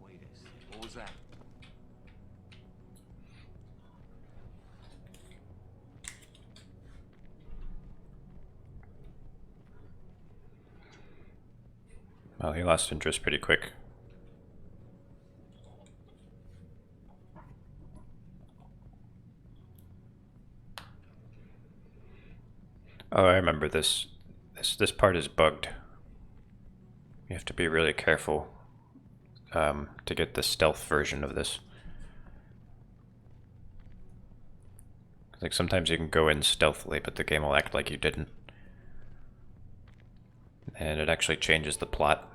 Wait a second. What was that? Well, he lost interest pretty quick. Oh, I remember this. This part is bugged. You have to be really careful to get the stealth version of this. Like sometimes you can go in stealthily, but the game will act like you didn't. And it actually changes the plot.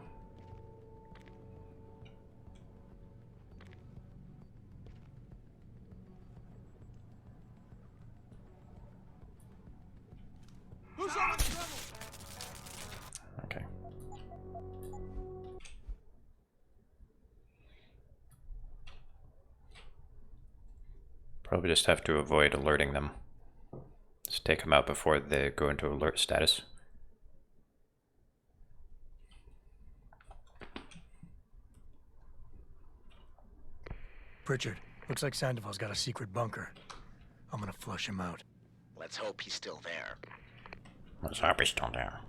Who's on trouble? Okay. Probably just have to avoid alerting them. Just take them out before they go into alert status. Pritchard, looks like Sandoval's got a secret bunker. I'm gonna flush him out. Let's hope he's still there. Let's hope he's still there.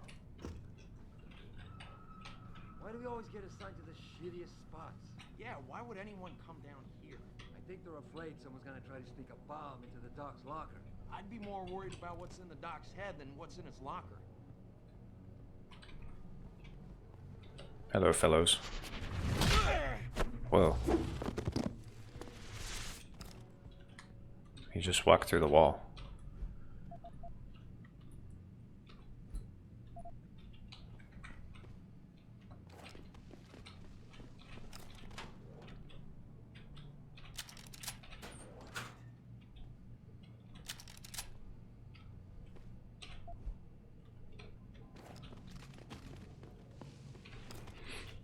Why do we always get assigned to the shittiest spots? Yeah, why would anyone come down here? I think they're afraid someone's gonna try to sneak a bomb into the doc's locker. I'd be more worried about what's in the doc's head than what's in his locker. Hello, fellows. Whoa. He just walked through the wall.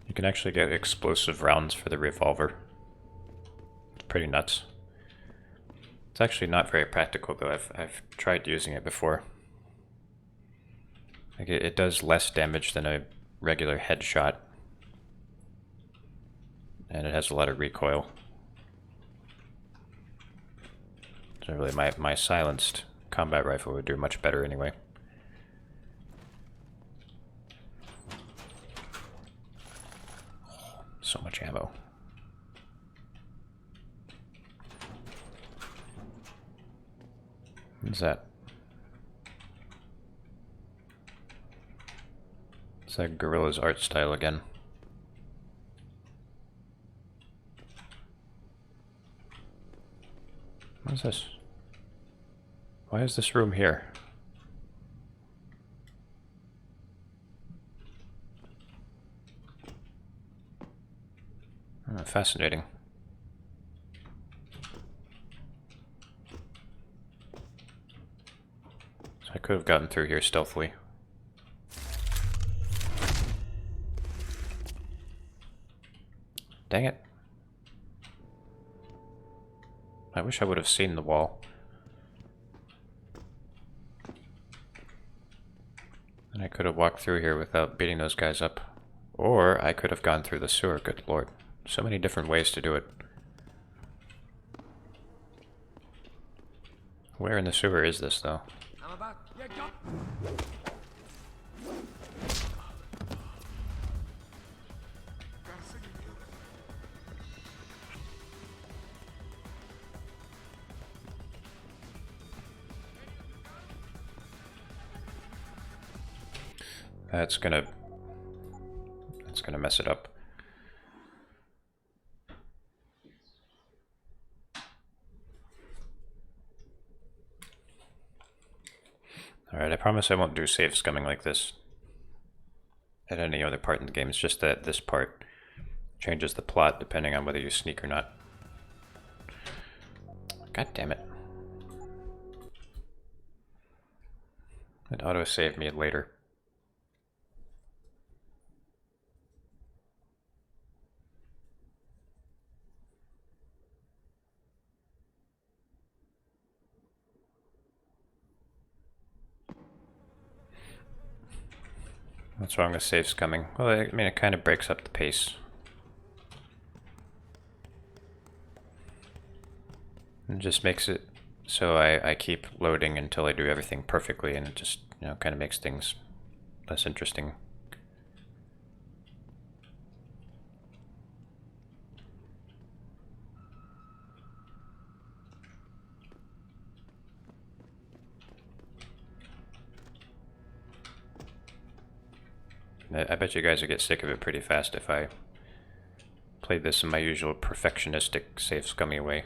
You can actually get explosive rounds for the revolver. It's pretty nuts. It's actually not very practical though. I've tried using it before. Like it does less damage than a regular headshot. And it has a lot of recoil. So really my silenced combat rifle would do much better anyway. So much ammo. What's that? It's like Gorilla's art style again. What is this? Why is this room here? Oh, fascinating. So I could have gotten through here stealthily. Dang it. I wish I would have seen the wall. And I could have walked through here without beating those guys up. Or I could have gone through the sewer, good lord. So many different ways to do it. Where in the sewer is this, though? I'm about. Yeah, go. That's gonna mess it up. Alright, I promise I won't do safe scumming like this at any other part in the game. It's just that this part changes the plot depending on whether you sneak or not. God damn it. It auto-saved me later. What's wrong with safe scumming? Well, I mean, it kind of breaks up the pace. It just makes it so I keep loading until I do everything perfectly, and it just, you know, kind of makes things less interesting. I bet you guys would get sick of it pretty fast if I played this in my usual perfectionistic, safe, scummy way.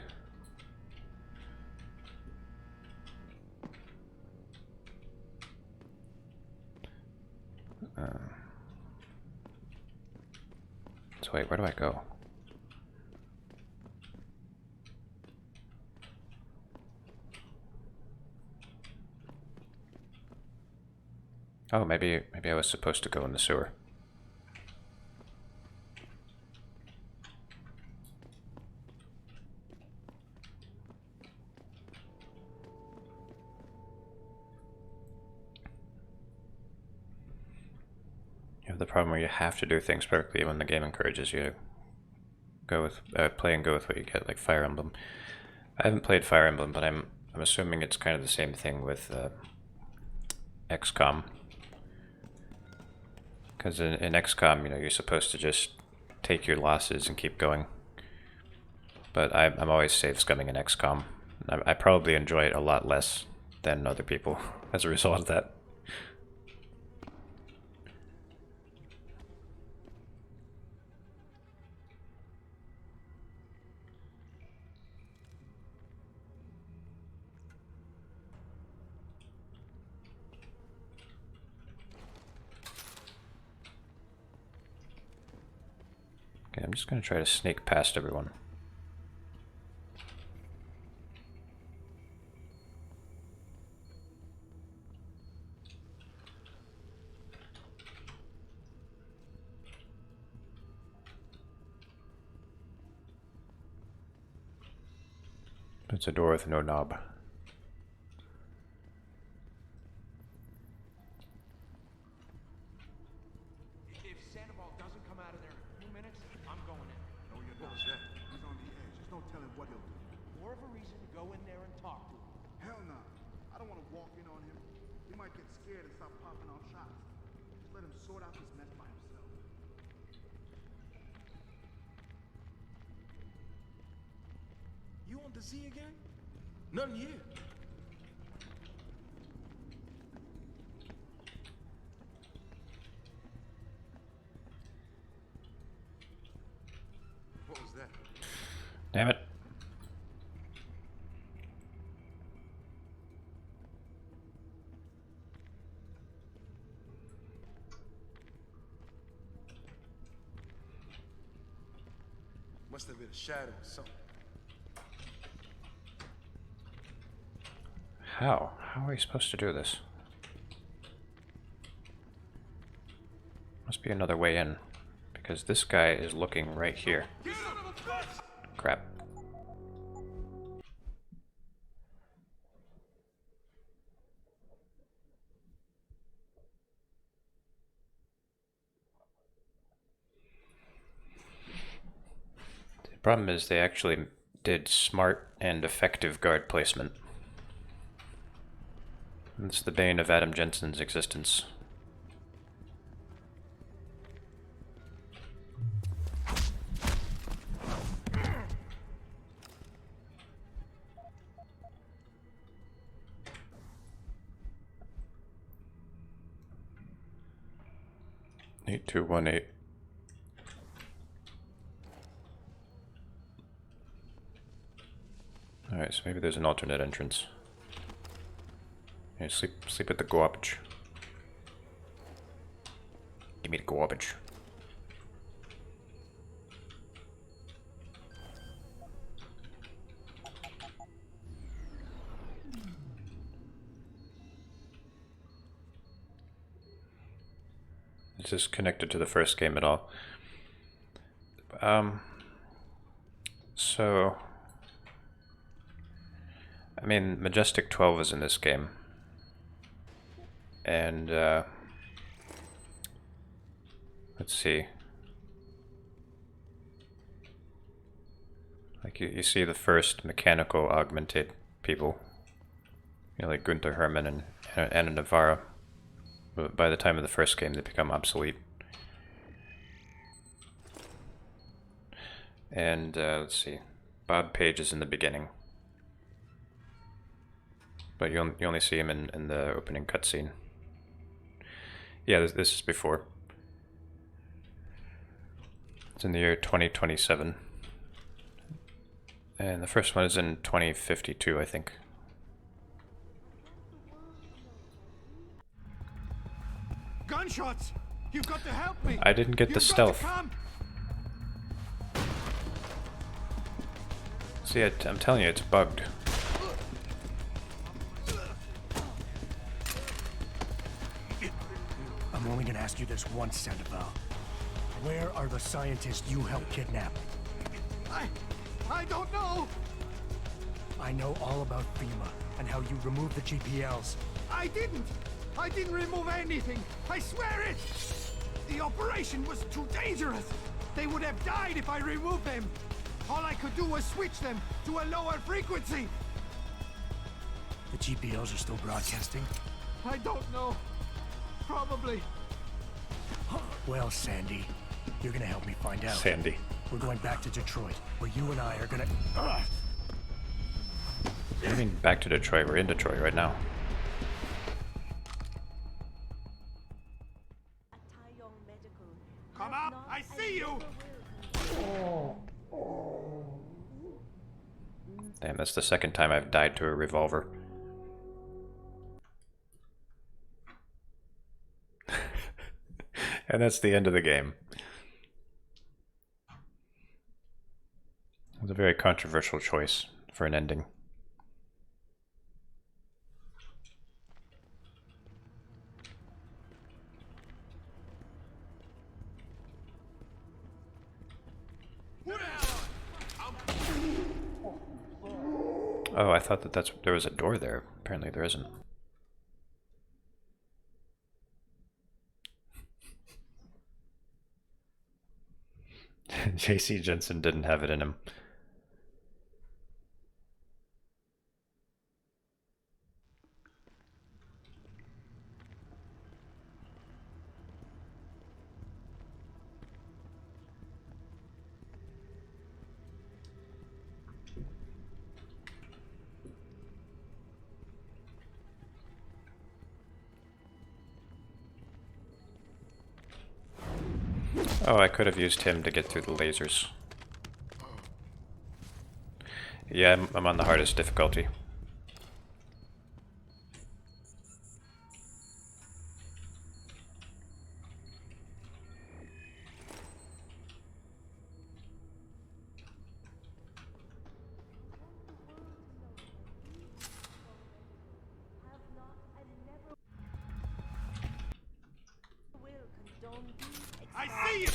So wait, where do I go? Oh, maybe I was supposed to go in the sewer. You have the problem where you have to do things perfectly when the game encourages you to go with play and go with what you get, like Fire Emblem. I haven't played Fire Emblem, but I'm assuming it's kind of the same thing with XCOM. Because in XCOM, you know, you're supposed to just take your losses and keep going. But I'm always safe scumming in XCOM. I probably enjoy it a lot less than other people as a result of that. Okay, I'm just going to try to sneak past everyone. It's a door with no knob. You on the Z again? Nothing here. Damn it. Must have been a shadow or something. How? How are we supposed to do this? Must be another way in. Because this guy is looking right here. Crap. The problem is they actually did smart and effective guard placement. It's the bane of Adam Jensen's existence. Eight 218. Alright, so maybe there's an alternate entrance. Yeah, sleep at the garbage. Give me the garbage. Is this connected to the first game at all? So I mean, Majestic 12 is in this game. And, let's see. Like, you see the first mechanical augmented people. You know, like Gunther Hermann and Anna Navarra. But by the time of the first game, they become obsolete. And, let's see. Bob Page is in the beginning. But you only see him in the opening cutscene. Yeah, this is before. It's in the year 2027. And the first one is in 2052, I think. Gunshots! You've got to help me! I didn't get the stealth. See, I'm telling you, it's bugged. I'm only gonna ask you this once, Sandoval. Where are the scientists you helped kidnap? I don't know! I know all about FEMA and how you removed the GPLs. I didn't remove anything! I swear it! The operation was too dangerous! They would have died if I removed them! All I could do was switch them to a lower frequency! The GPLs are still broadcasting? I don't know. Probably. Well, Sandy, you're gonna help me find out. Sandy. We're going back to Detroit, where you and I are gonna... What do you mean back to Detroit? We're in Detroit right now. Come up! I see you! Damn, that's the second time I've died to a revolver. And that's the end of the game. It was a very controversial choice for an ending. Oh, I thought that there was a door there. Apparently there isn't. J.C. Jensen didn't have it in him. Oh, I could have used him to get through the lasers. Yeah, I'm on the hardest difficulty. I see you!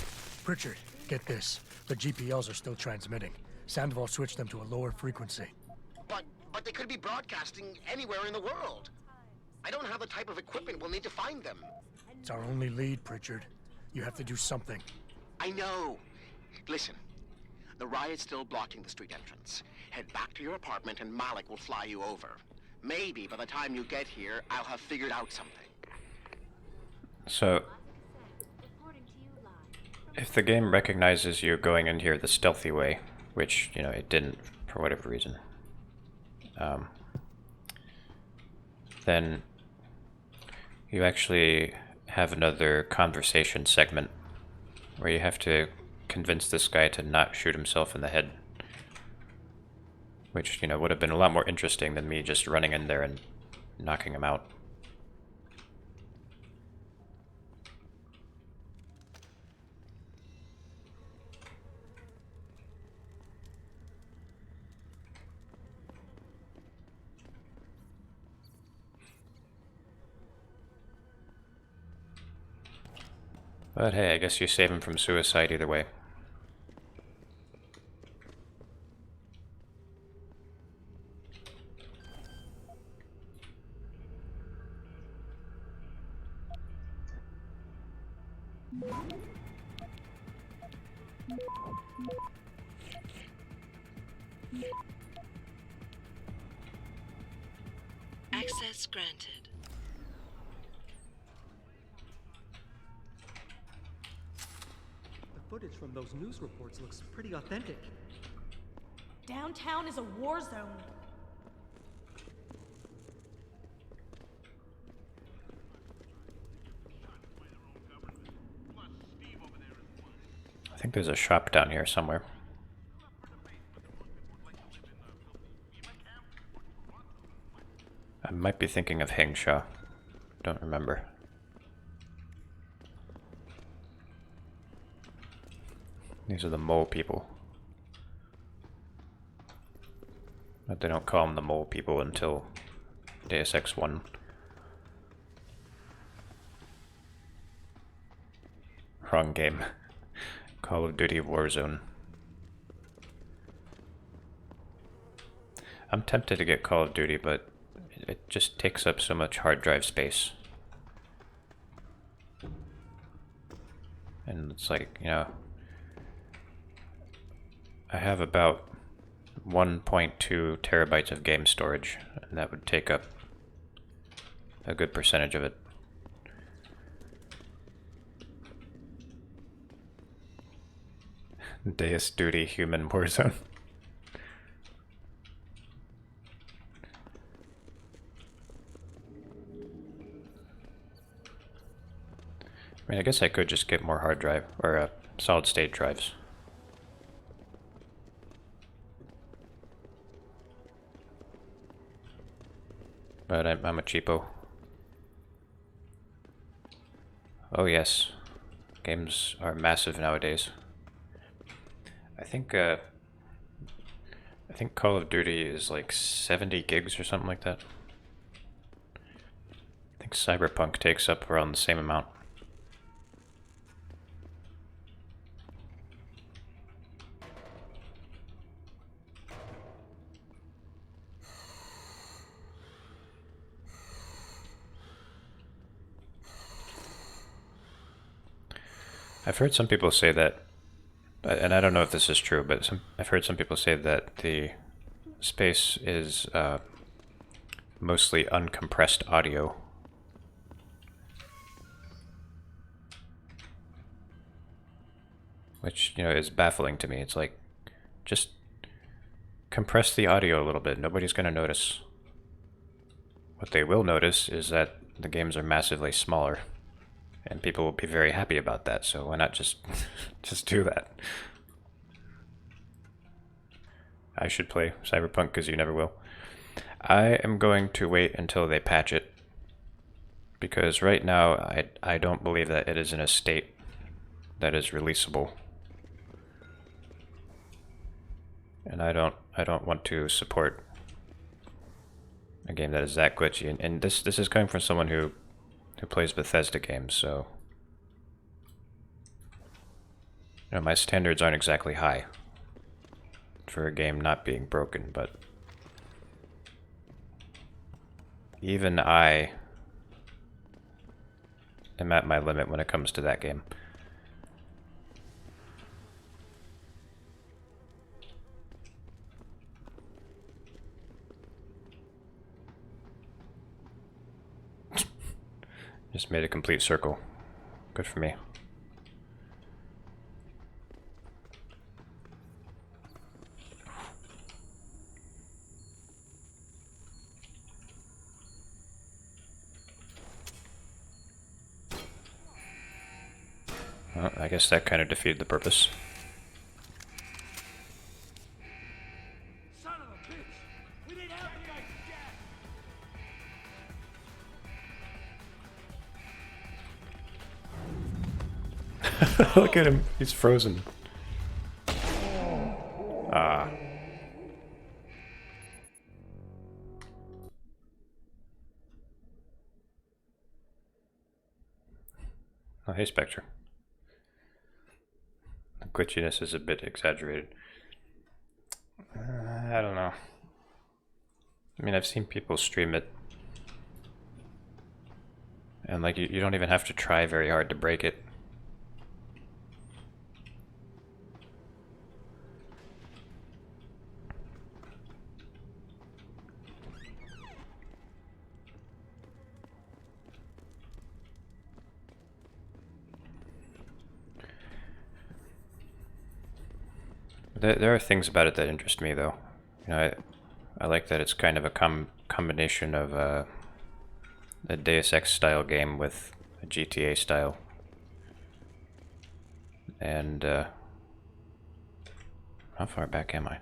Pritchard, get this. The GPLs are still transmitting. Sandoval switched them to a lower frequency. But they could be broadcasting anywhere in the world. I don't have the type of equipment we'll need to find them. It's our only lead, Pritchard. You have to do something. I know. Listen, the riot's still blocking the street entrance. Head back to your apartment and Malik will fly you over. Maybe by the time you get here, I'll have figured out something. So, if the game recognizes you going in here the stealthy way, which, you know, it didn't for whatever reason, then you actually have another conversation segment where you have to convince this guy to not shoot himself in the head. Which, you know, would have been a lot more interesting than me just running in there and knocking him out. But hey, I guess you save him from suicide either way. Access granted. The footage from those news reports looks pretty authentic. Downtown is a war zone. I think there's a shop down here somewhere. I might be thinking of Hengsha. Don't remember. These are the mole people. But they don't call them the mole people until Deus Ex 1. Wrong game. Call of Duty Warzone. I'm tempted to get Call of Duty, but it just takes up so much hard drive space. And it's like, you know, I have about 1.2 terabytes of game storage, and that would take up a good percentage of it. Deus Duty Human Warzone. I mean, I guess I could just get more hard drive, or solid state drives. But I'm a cheapo. Oh yes, games are massive nowadays. I think Call of Duty is like 70 gigs or something like that. I think Cyberpunk takes up around the same amount. I've heard some people say that, and I don't know if this is true, but I've heard some people say that the space is mostly uncompressed audio. Which, you know, is baffling to me. It's like, just compress the audio a little bit. Nobody's going to notice. What they will notice is that the games are massively smaller. And people will be very happy about that, so why not just do that? I should play Cyberpunk because you never will. I am going to wait until they patch it, because right now I don't believe that it is in a state that is releasable. And I don't want to support a game that is that glitchy, and this is coming from someone who plays Bethesda games, so you know, my standards aren't exactly high for a game not being broken, but even I am at my limit when it comes to that game. Just made a complete circle. Good for me. Well, I guess that kind of defeated the purpose. Son of a bitch! We need help, you guys! Look at him, he's frozen. Ah. Oh, hey, Spectre. The glitchiness is a bit exaggerated. I don't know. I mean, I've seen people stream it, and like you don't even have to try very hard to break it. There are things about it that interest me, though. You know, I like that it's kind of a combination of a Deus Ex style game with a GTA style, and how far back am I?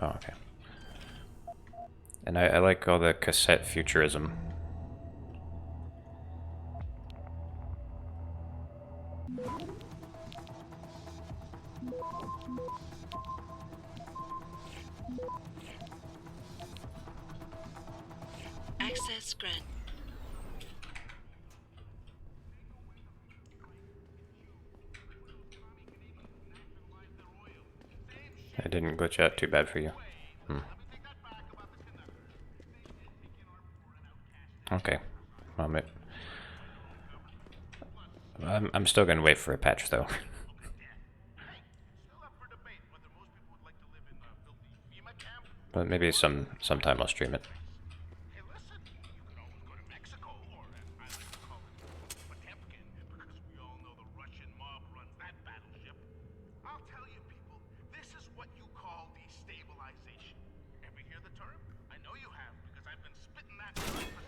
Oh, okay. And I like all the cassette futurism. Access granted. I didn't glitch out too bad for you. Okay. Well, I'm still gonna wait for a patch, though. But maybe sometime I'll stream it.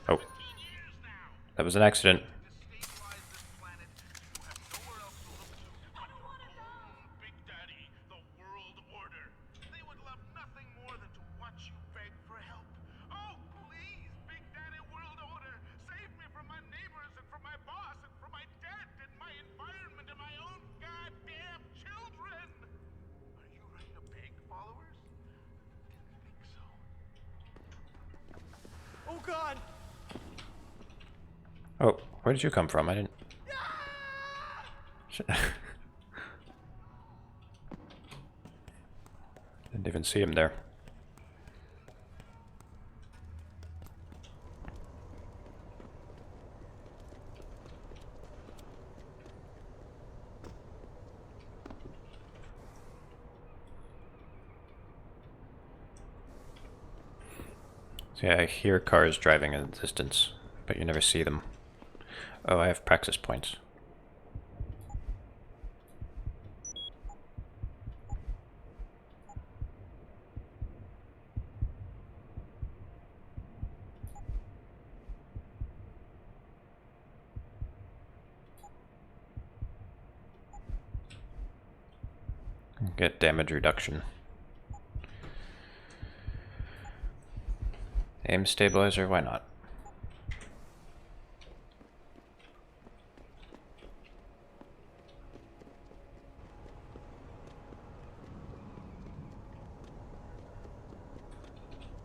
Oh. That was an accident. Oh God! Oh, where did you come from? I didn't... Didn't even see him there. So yeah, I hear cars driving in the distance, but you never see them. Oh, I have praxis points. Get damage reduction. Aim stabilizer, why not?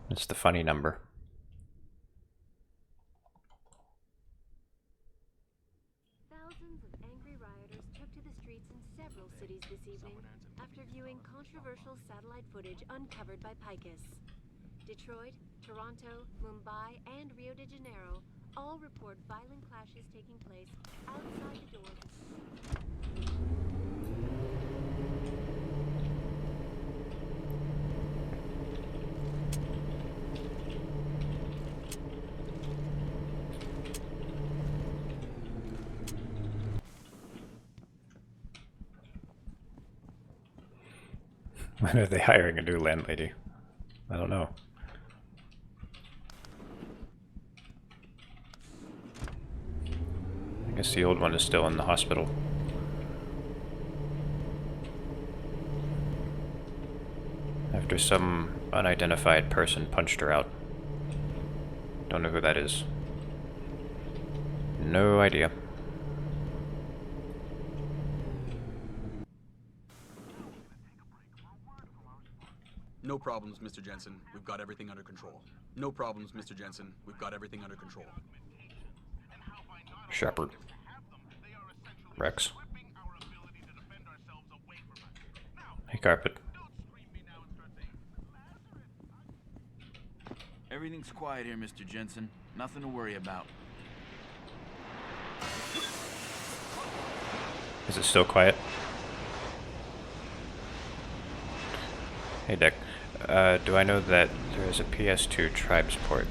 It's the funny number. Thousands of angry rioters took to the streets in several cities this evening after viewing controversial satellite footage uncovered by Picus. Detroit, Toronto, Mumbai, and Rio de Janeiro all report violent clashes taking place outside the doors. When are they hiring a new landlady? I don't know. I guess the old one is still in the hospital. After some unidentified person punched her out. Don't know who that is. No idea. No problems, Mr. Jensen. We've got everything under control. No problems, Mr. Jensen. We've got everything under control. Shepard. Rex. Hey, Carpet. Everything's quiet here, Mr. Jensen. Nothing to worry about. Is it still quiet? Hey, Dick. Do I know that there is a PS2 Tribes port?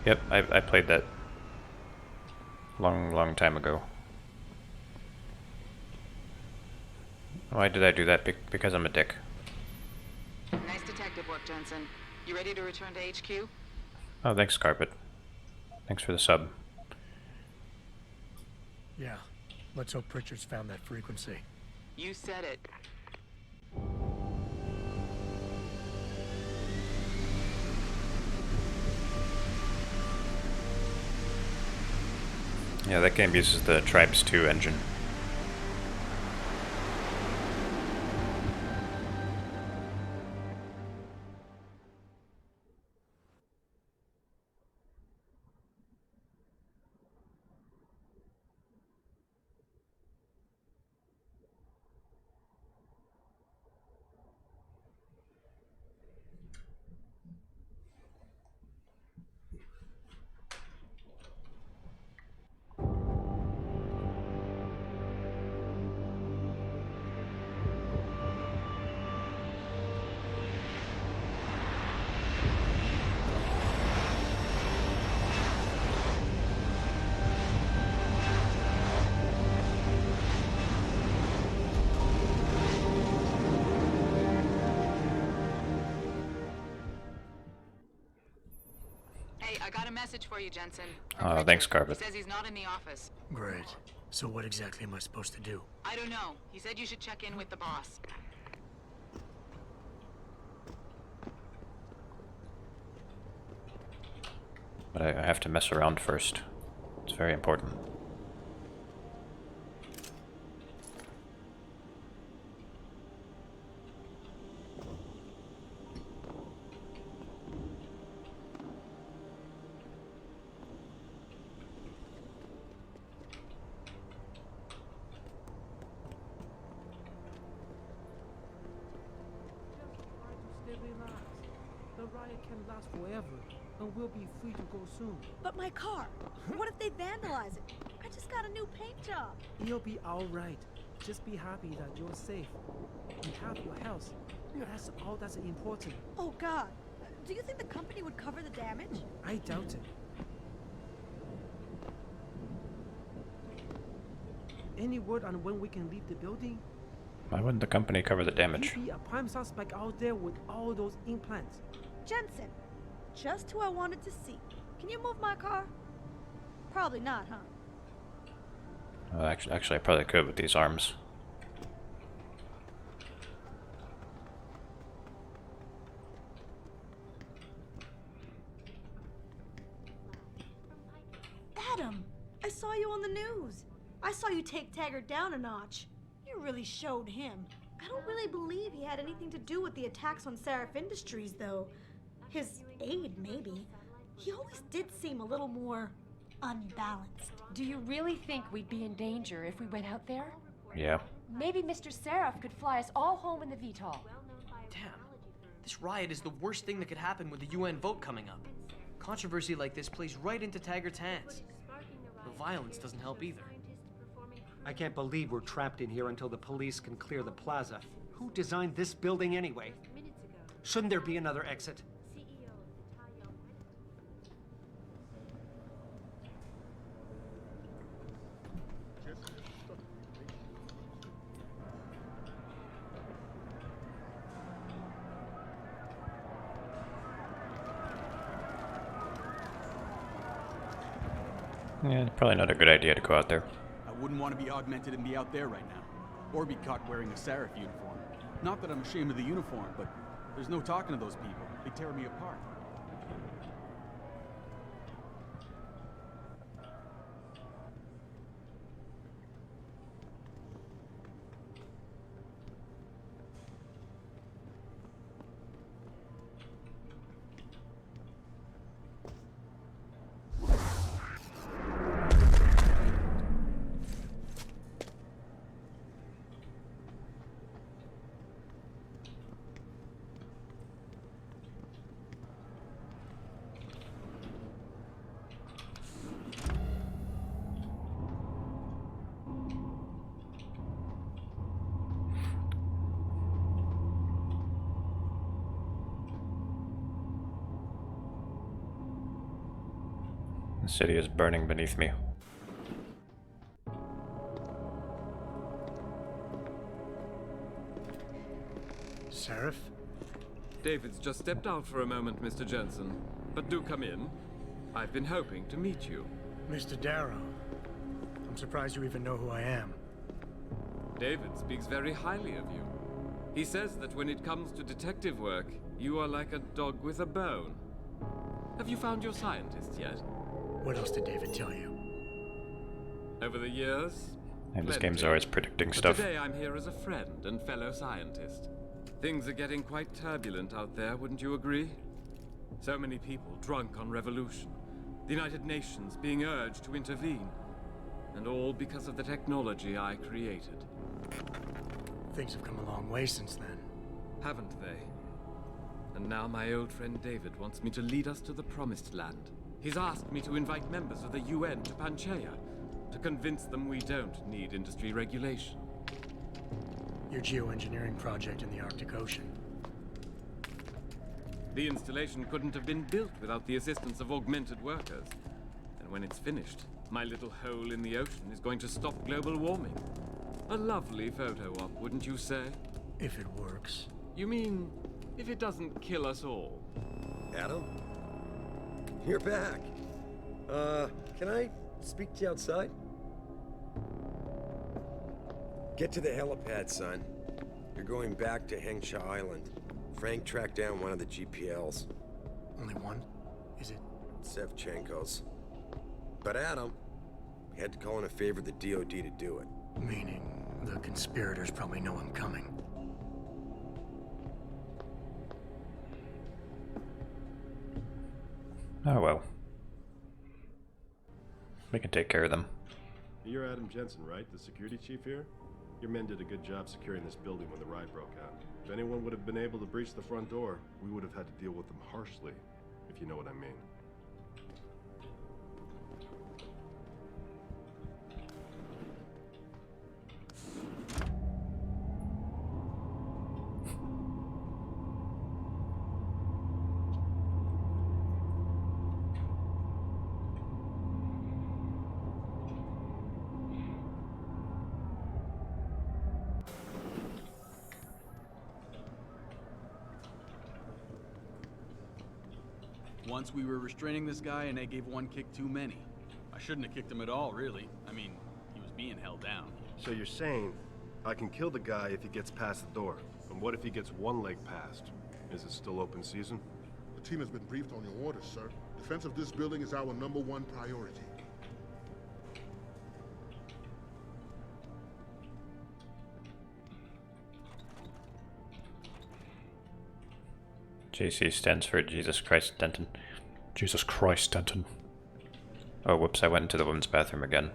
Yep, I played that long time ago. Why did I do that? Because I'm a dick. Nice detective work, Jensen. You ready to return to HQ? Oh, thanks, Carpet. Thanks for the sub. Yeah. Let's hope Pritchard's found that frequency. You said it. Yeah, that game uses the Tribes 2 engine. I got a message for you, Jensen. Oh, thanks, Carpet. He says he's not in the office. Great. So what exactly am I supposed to do? I don't know. He said you should check in with the boss. But I have to mess around first. It's very important. The riot can last forever, and we'll be free to go soon. But my car, what if they vandalize it? I just got a new paint job. You'll be all right. Just be happy that you're safe. You have your house. That's all that's important. Oh God, do you think the company would cover the damage? I doubt it. Any word on when we can leave the building? Why wouldn't the company cover the damage? You'd be a prime suspect out there with all those implants. Jensen, just who I wanted to see. Can you move my car? Probably not, huh? Actually, I probably could with these arms. saw you on the news. I saw you take Taggart down a notch. You really showed him. I don't really believe he had anything to do with the attacks on Seraph Industries, though. His aide, maybe. He always did seem a little more unbalanced. Do you really think we'd be in danger if we went out there? Yeah. Maybe Mr. Seraph could fly us all home in the VTOL. Damn. This riot is the worst thing that could happen with the UN vote coming up. Controversy like this plays right into Taggart's hands. The violence doesn't help either. I can't believe we're trapped in here until the police can clear the plaza. Who designed this building anyway? Shouldn't there be another exit? Yeah, probably not a good idea to go out there. I wouldn't want to be augmented and be out there right now. Or be caught wearing a Seraph uniform. Not that I'm ashamed of the uniform, but there's no talking to those people. They tear me apart. The city is burning beneath me. Seraph? David's just stepped out for a moment, Mr. Jensen. But do come in. I've been hoping to meet you. Mr. Darrow. I'm surprised you even know who I am. David speaks very highly of you. He says that when it comes to detective work, you are like a dog with a bone. Have you found your scientist yet? What else did David tell you? Over the years? And this plenty. game's always predicting But stuff. Today I'm here as a friend and fellow scientist. Things are getting quite turbulent out there, wouldn't you agree? So many people drunk on revolution. The United Nations being urged to intervene. And all because of the technology I created. Things have come a long way since then. Haven't they? And now my old friend David wants me to lead us to the Promised Land. He's asked me to invite members of the UN to Panchaea, to convince them we don't need industry regulation. Your geoengineering project in the Arctic Ocean. The installation couldn't have been built without the assistance of augmented workers. And when it's finished, my little hole in the ocean is going to stop global warming. A lovely photo op, wouldn't you say? If it works. You mean, if it doesn't kill us all? Adam? You're back. Can I speak to you outside? Get to the helipad, son. You're going back to Hengsha Island. Frank tracked down one of the GPLs. Only one? Is it? Sevchenko's. But Adam, we had to call in a favor of the DOD to do it. Meaning the conspirators probably know I'm coming. Oh well. We can take care of them. You're Adam Jensen, right? The security chief here? Your men did a good job securing this building when the riot broke out. If anyone would have been able to breach the front door, we would have had to deal with them harshly, if you know what I mean. Once we were restraining this guy and I gave one kick too many. I shouldn't have kicked him at all, really. I mean, he was being held down. So you're saying I can kill the guy if he gets past the door. And what if he gets one leg past? Is it still open season? The team has been briefed on your orders, sir. Defense of this building is our #1 priority. JC stands for Jesus Christ Denton. Jesus Christ Denton. Oh, whoops, I went into the women's bathroom again.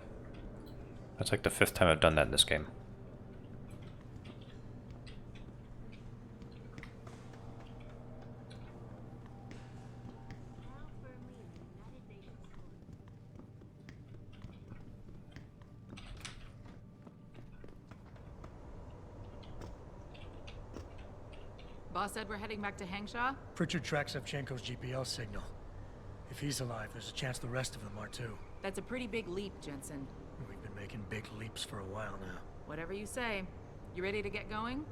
That's like the 5th time I've done that in this game. Boss said we're heading back to Hangshaw? Pritchard tracks Shevchenko's GPL signal. If he's alive, there's a chance the rest of them are too. That's a pretty big leap, Jensen. We've been making big leaps for a while now. Whatever you say. You ready to get going?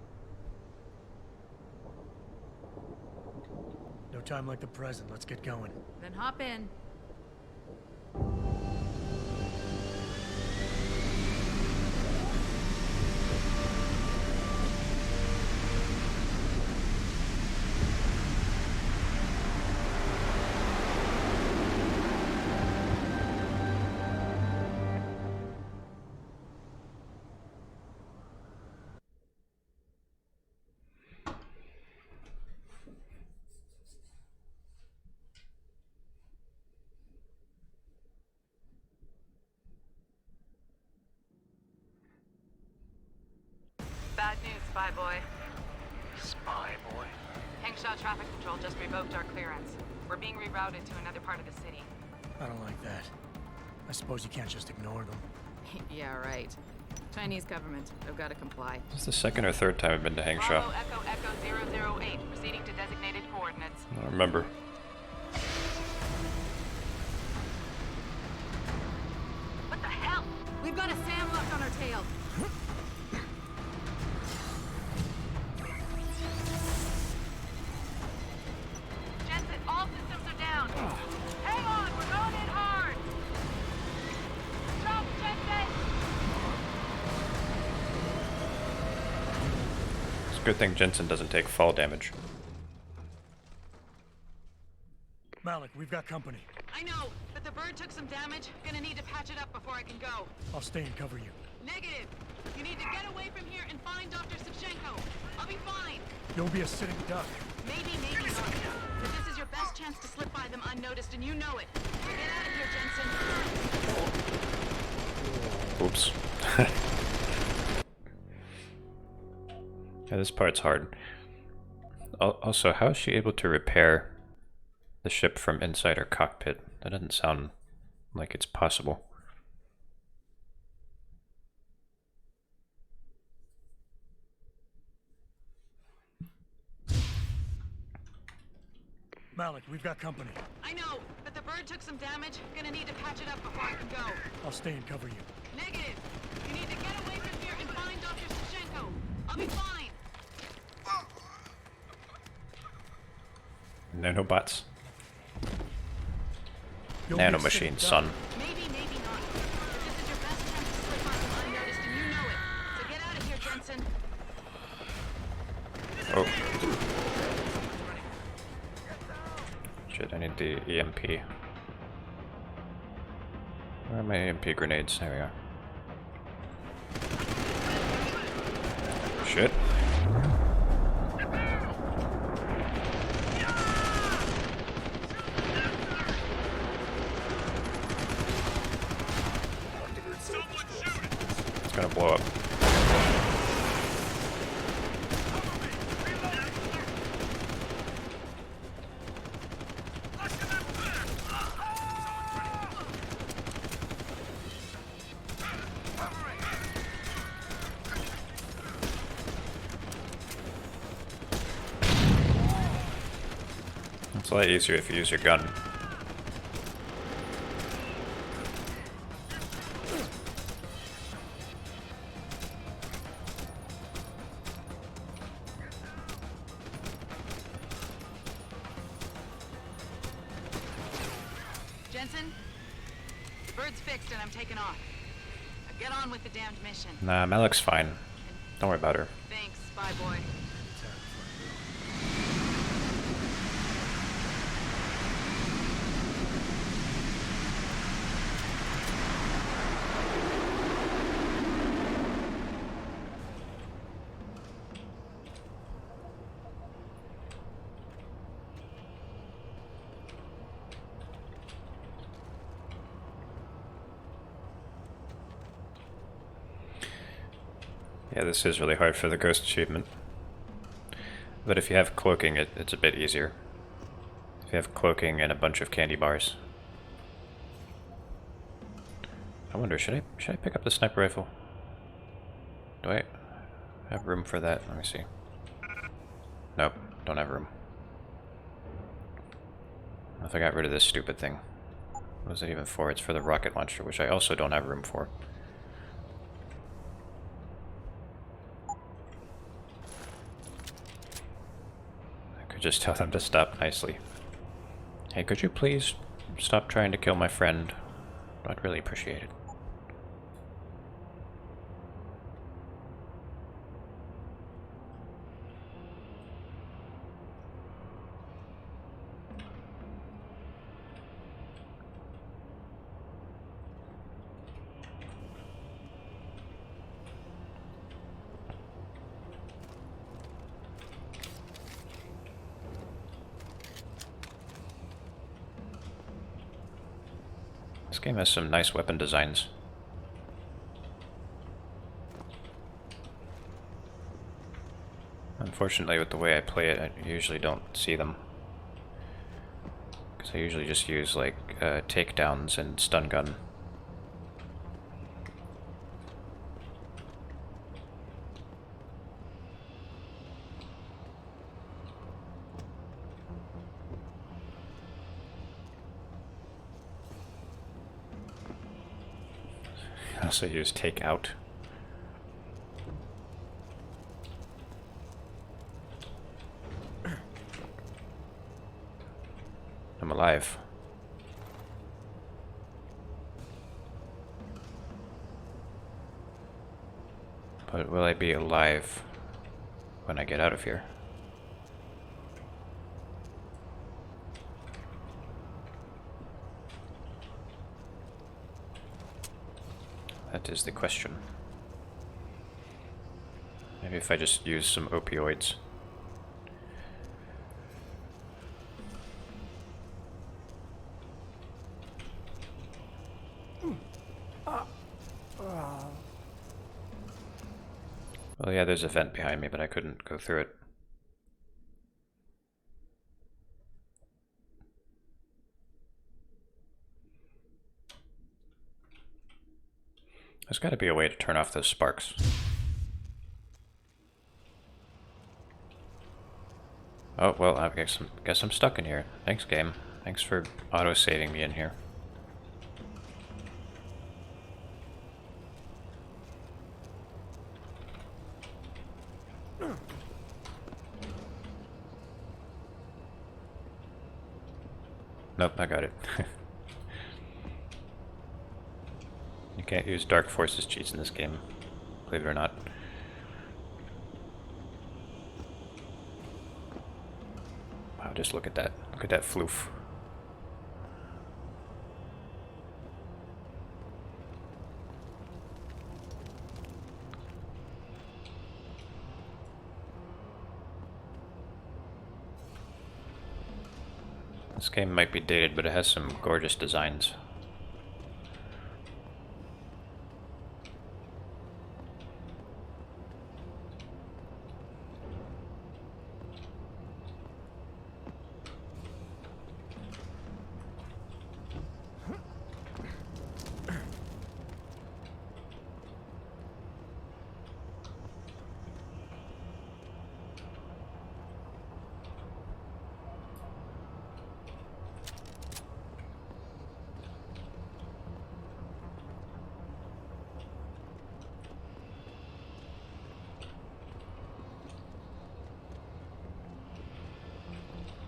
No time like the present. Let's get going. Then hop in. Bad news, Spy Boy. Spy Boy? Hangshaw Traffic Control just revoked our clearance. We're being rerouted to another part of the city. I don't like that. I suppose you can't just ignore them. Yeah, right. Chinese government. They've got to comply. This is the 2nd or 3rd time I've been to Hangshaw. Bravo Echo Echo 008, proceeding to designated coordinates. I don't remember. What the hell? We've got a SAM lock on our tail. Jensen, all systems are down. Hang on, we're going in hard. Drop, Jensen! It's a good thing Jensen doesn't take fall damage. Malik, we've got company. I know, but the bird took some damage. Gonna need to patch it up before I can go. I'll stay and cover you. Negative. You need to get away from here and find Dr. Shevchenko. I'll be fine. You'll be a sitting duck. Maybe not. But this is your best chance to slip by them unnoticed, and you know it. So get out of here, Jensen. Oops. Yeah, this part's hard. Also, how is she able to repair the ship from inside her cockpit? That doesn't sound like it's possible. Malik, we've got company. I know, but the bird took some damage. Gonna need to patch it up before I can go. I'll stay and cover you. Negative. You need to get away from here and find Dr. Shevchenko. I'll be fine. Nanobots. You'll Nanomachines, son. Maybe not. But this is your best chance to slip by them unnoticed, and you know it. So get out of here, Jensen. Oh. Shit, I need the EMP. Where are my EMP grenades? There we are. Shit. It's gonna blow up. It's a lot easier if you use your gun. Jensen? The bird's fixed and I'm taking off. Now get on with the damned mission. Nah, Malik's fine. Don't worry about her. Thanks, Spy Boy. Yeah, this is really hard for the ghost achievement. But if you have cloaking, it's a bit easier. If you have cloaking and a bunch of candy bars. I wonder, should I pick up the sniper rifle? Do I have room for that? Let me see. Nope, don't have room. If I got rid of this stupid thing. What is it even for? It's for the rocket launcher, which I also don't have room for. I could just tell them to stop nicely. Hey, could you please stop trying to kill my friend? I'd really appreciate it. This game has some nice weapon designs. Unfortunately, with the way I play it, I usually don't see them. Because I usually just use, like, takedowns and stun gun. I also use take out. I'm alive. But will I be alive when I get out of here? That is the question. Maybe if I just use some opioids. Well, yeah, there's a vent behind me, but I couldn't go through it. There's got to be a way to turn off those sparks. Oh, well, I guess I'm stuck in here. Thanks, game. Thanks for auto-saving me in here. Nope, I got it. You can't use Dark Forces cheats in this game, believe it or not. Wow, just look at that. Look at that floof. This game might be dated, but it has some gorgeous designs.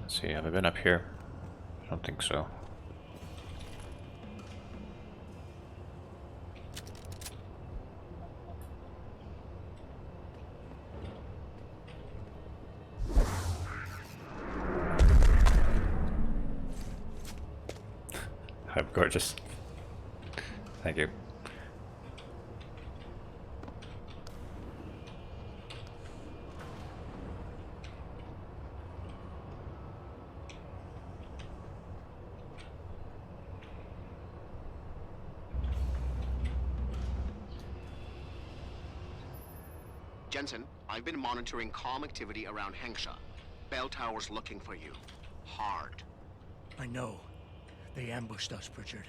Let's see, have I been up here? I don't think so. I'm gorgeous. Thank you. Jensen, I've been monitoring comm activity around Hengsha. Bell Tower's looking for you. Hard. I know. They ambushed us, Pritchard.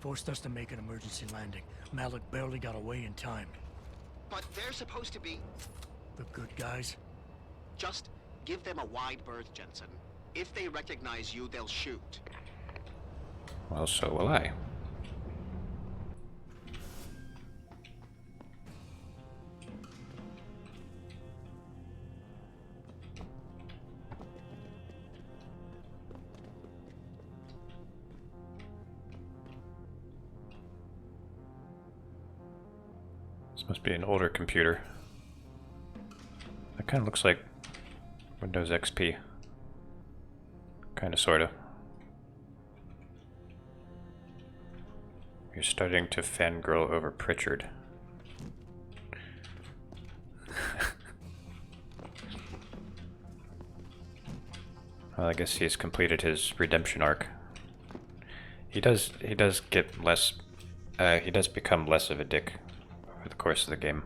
Forced us to make an emergency landing. Malik barely got away in time. But they're supposed to be... The good guys? Just give them a wide berth, Jensen. If they recognize you, they'll shoot. Well, so will I. This must be an older computer. That kind of looks like Windows XP. Kinda, sorta. You're starting to fangirl over Pritchard. Well, I guess he's completed his redemption arc. He does get less, he does become less of a dick over the course of the game.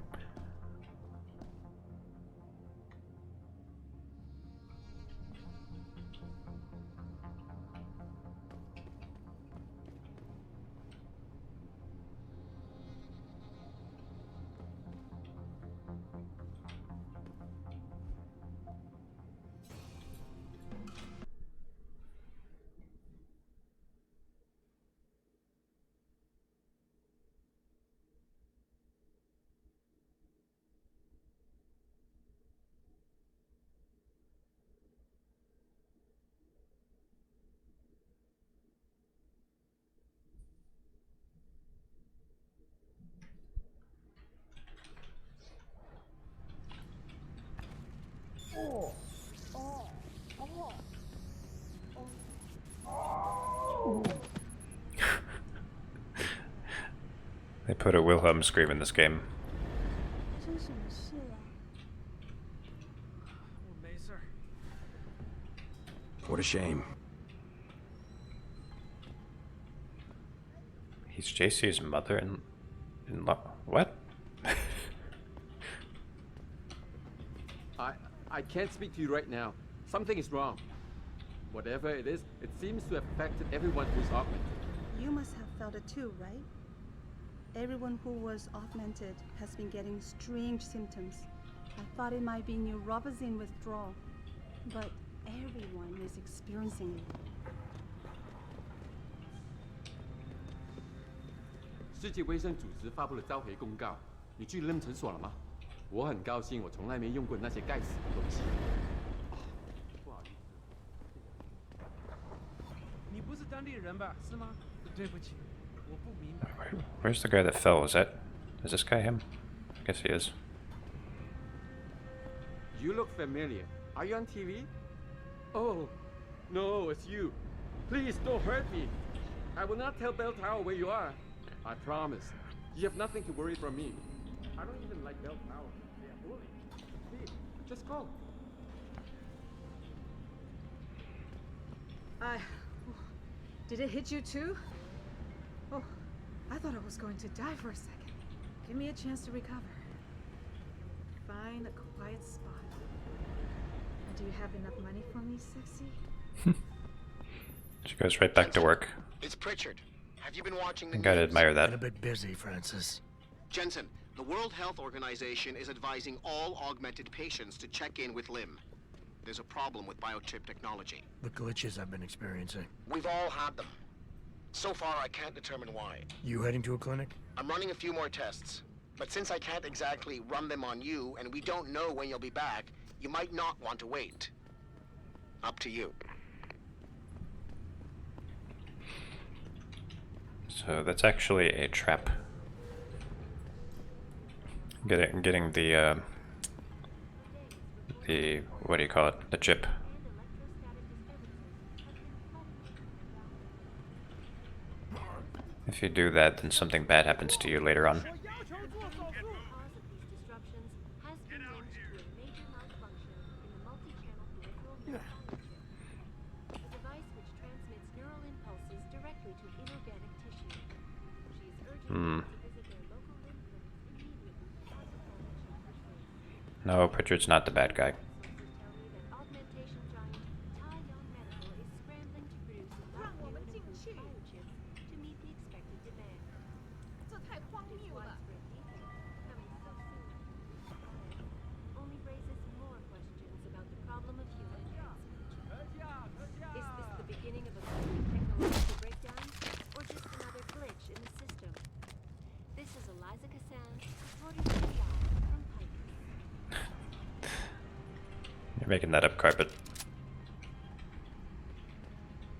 They put a Wilhelm scream in this game. What a shame. He's JC's mother in law. What? I can't speak to you right now. Something is wrong. Whatever it is, it seems to have affected everyone who's augmented. You must have felt it too, right? Everyone who was augmented has been getting strange symptoms. I thought it might be neuropozyne withdrawal, but everyone is experiencing it. 世界卫生组织发布了召回公告，你去认诊所了吗？我很高兴，我从来没用过那些该死的东西。不好意思。你不是当地人吧？是吗？对不起，我不明白。 Where's the guy that fell? Is this guy him? I guess he is. You look familiar. Are you on TV? Oh, no, it's you. Please don't hurt me. I will not tell Bell Tower where you are. I promise. You have nothing to worry from me. I don't even like Bell Tower. They are bullying. Please, just go. Did it hit you too? Oh, I thought I was going to die for a second. Give me a chance to recover. Find a quiet spot. Do you have enough money for me, sexy? She goes right back to work. It's Pritchard. Have you been watching the I gotta news? admire that. Been a bit busy, Francis. Jensen, the World Health Organization is advising all augmented patients to check in with Lim. There's a problem with biochip technology. The glitches I've been experiencing. We've all had them. So far, I can't determine why. You heading to a clinic? I'm running a few more tests. But since I can't exactly run them on you, and we don't know when you'll be back, you might not want to wait. Up to you. So that's actually a trap. Getting the what do you call it? The chip. If you do that, then something bad happens to you later on. No, Pritchard's not the bad guy. You're making that up, Carpet.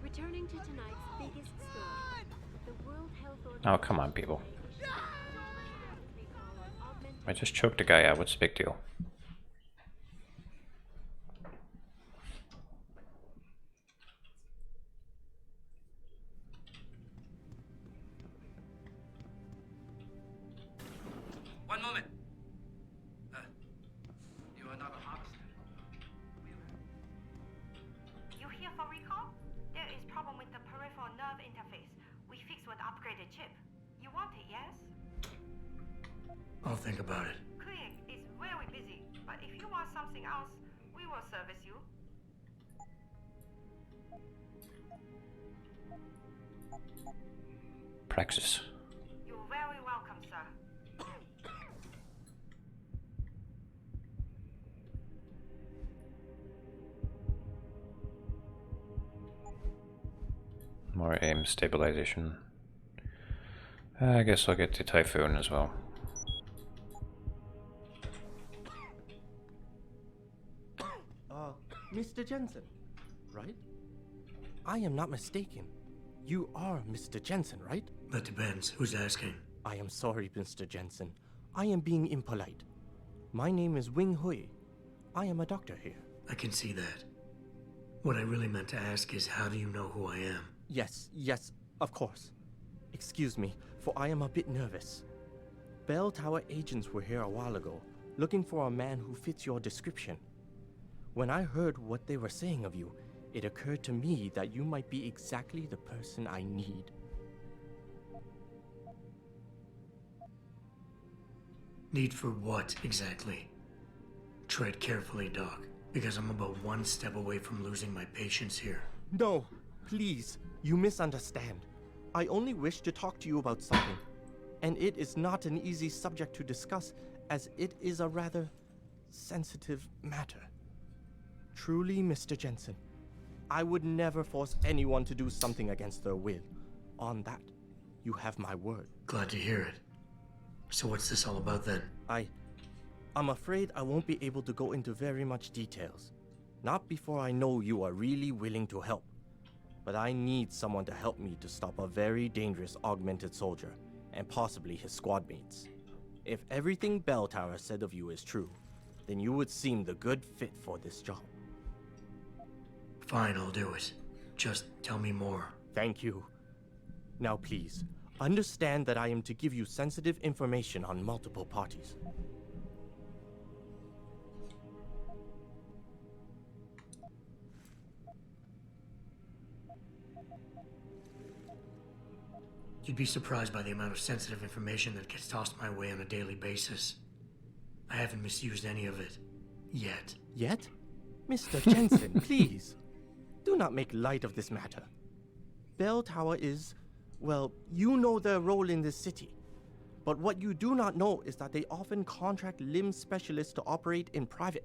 Returning to tonight's biggest story, the World Health Oh, come on, people. I just choked a guy out. What's the big deal? One moment. You are not a harvester. You here for recall? There is problem with the peripheral nerve interface. We fixed with upgraded chip. You want it, yes? I'll think about it. Clinic is very busy, but if you want something else, we will service you. Praxis. You're very welcome, sir. More aim stabilization. I guess I'll get the Typhoon as well. Mr. Jensen, right? I am not mistaken. You are Mr. Jensen, right? That depends. Who's asking? I am sorry, Mr. Jensen. I am being impolite. My name is Wing Hui. I am a doctor here. I can see that. What I really meant to ask is, how do you know who I am? Yes, of course. Excuse me, for I am a bit nervous. Bell Tower agents were here a while ago, looking for a man who fits your description. When I heard what they were saying of you, it occurred to me that you might be exactly the person I need. Need for what, exactly? Tread carefully, Doc, because I'm about one step away from losing my patience here. No, please, you misunderstand. I only wish to talk to you about something, and it is not an easy subject to discuss, as it is a rather sensitive matter. Truly, Mr. Jensen, I would never force anyone to do something against their will. On that, you have my word. Glad to hear it. So what's this all about then? I'm afraid I won't be able to go into very much details. Not before I know you are really willing to help. But I need someone to help me to stop a very dangerous augmented soldier, and possibly his squad mates. If everything Bell Tower said of you is true, then you would seem the good fit for this job. Fine, I'll do it. Just tell me more. Thank you. Now please, understand that I am to give you sensitive information on multiple parties. You'd be surprised by the amount of sensitive information that gets tossed my way on a daily basis. I haven't misused any of it. Yet. Yet? Mr. Jensen, please. Do not make light of this matter. Bell Tower is, well, you know their role in this city. But what you do not know is that they often contract limb specialists to operate in private,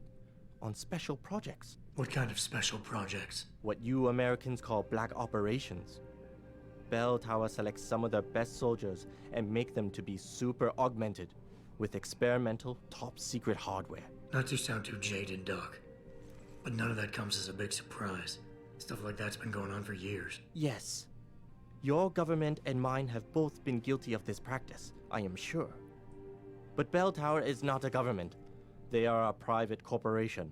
on special projects. What kind of special projects? What you Americans call black operations. Bell Tower selects some of their best soldiers and make them to be super augmented with experimental, top-secret hardware. Not to sound too jaded, Doc, but none of that comes as a big surprise. Stuff like that's been going on for years. Yes. Your government and mine have both been guilty of this practice, I am sure. But Bell Tower is not a government. They are a private corporation.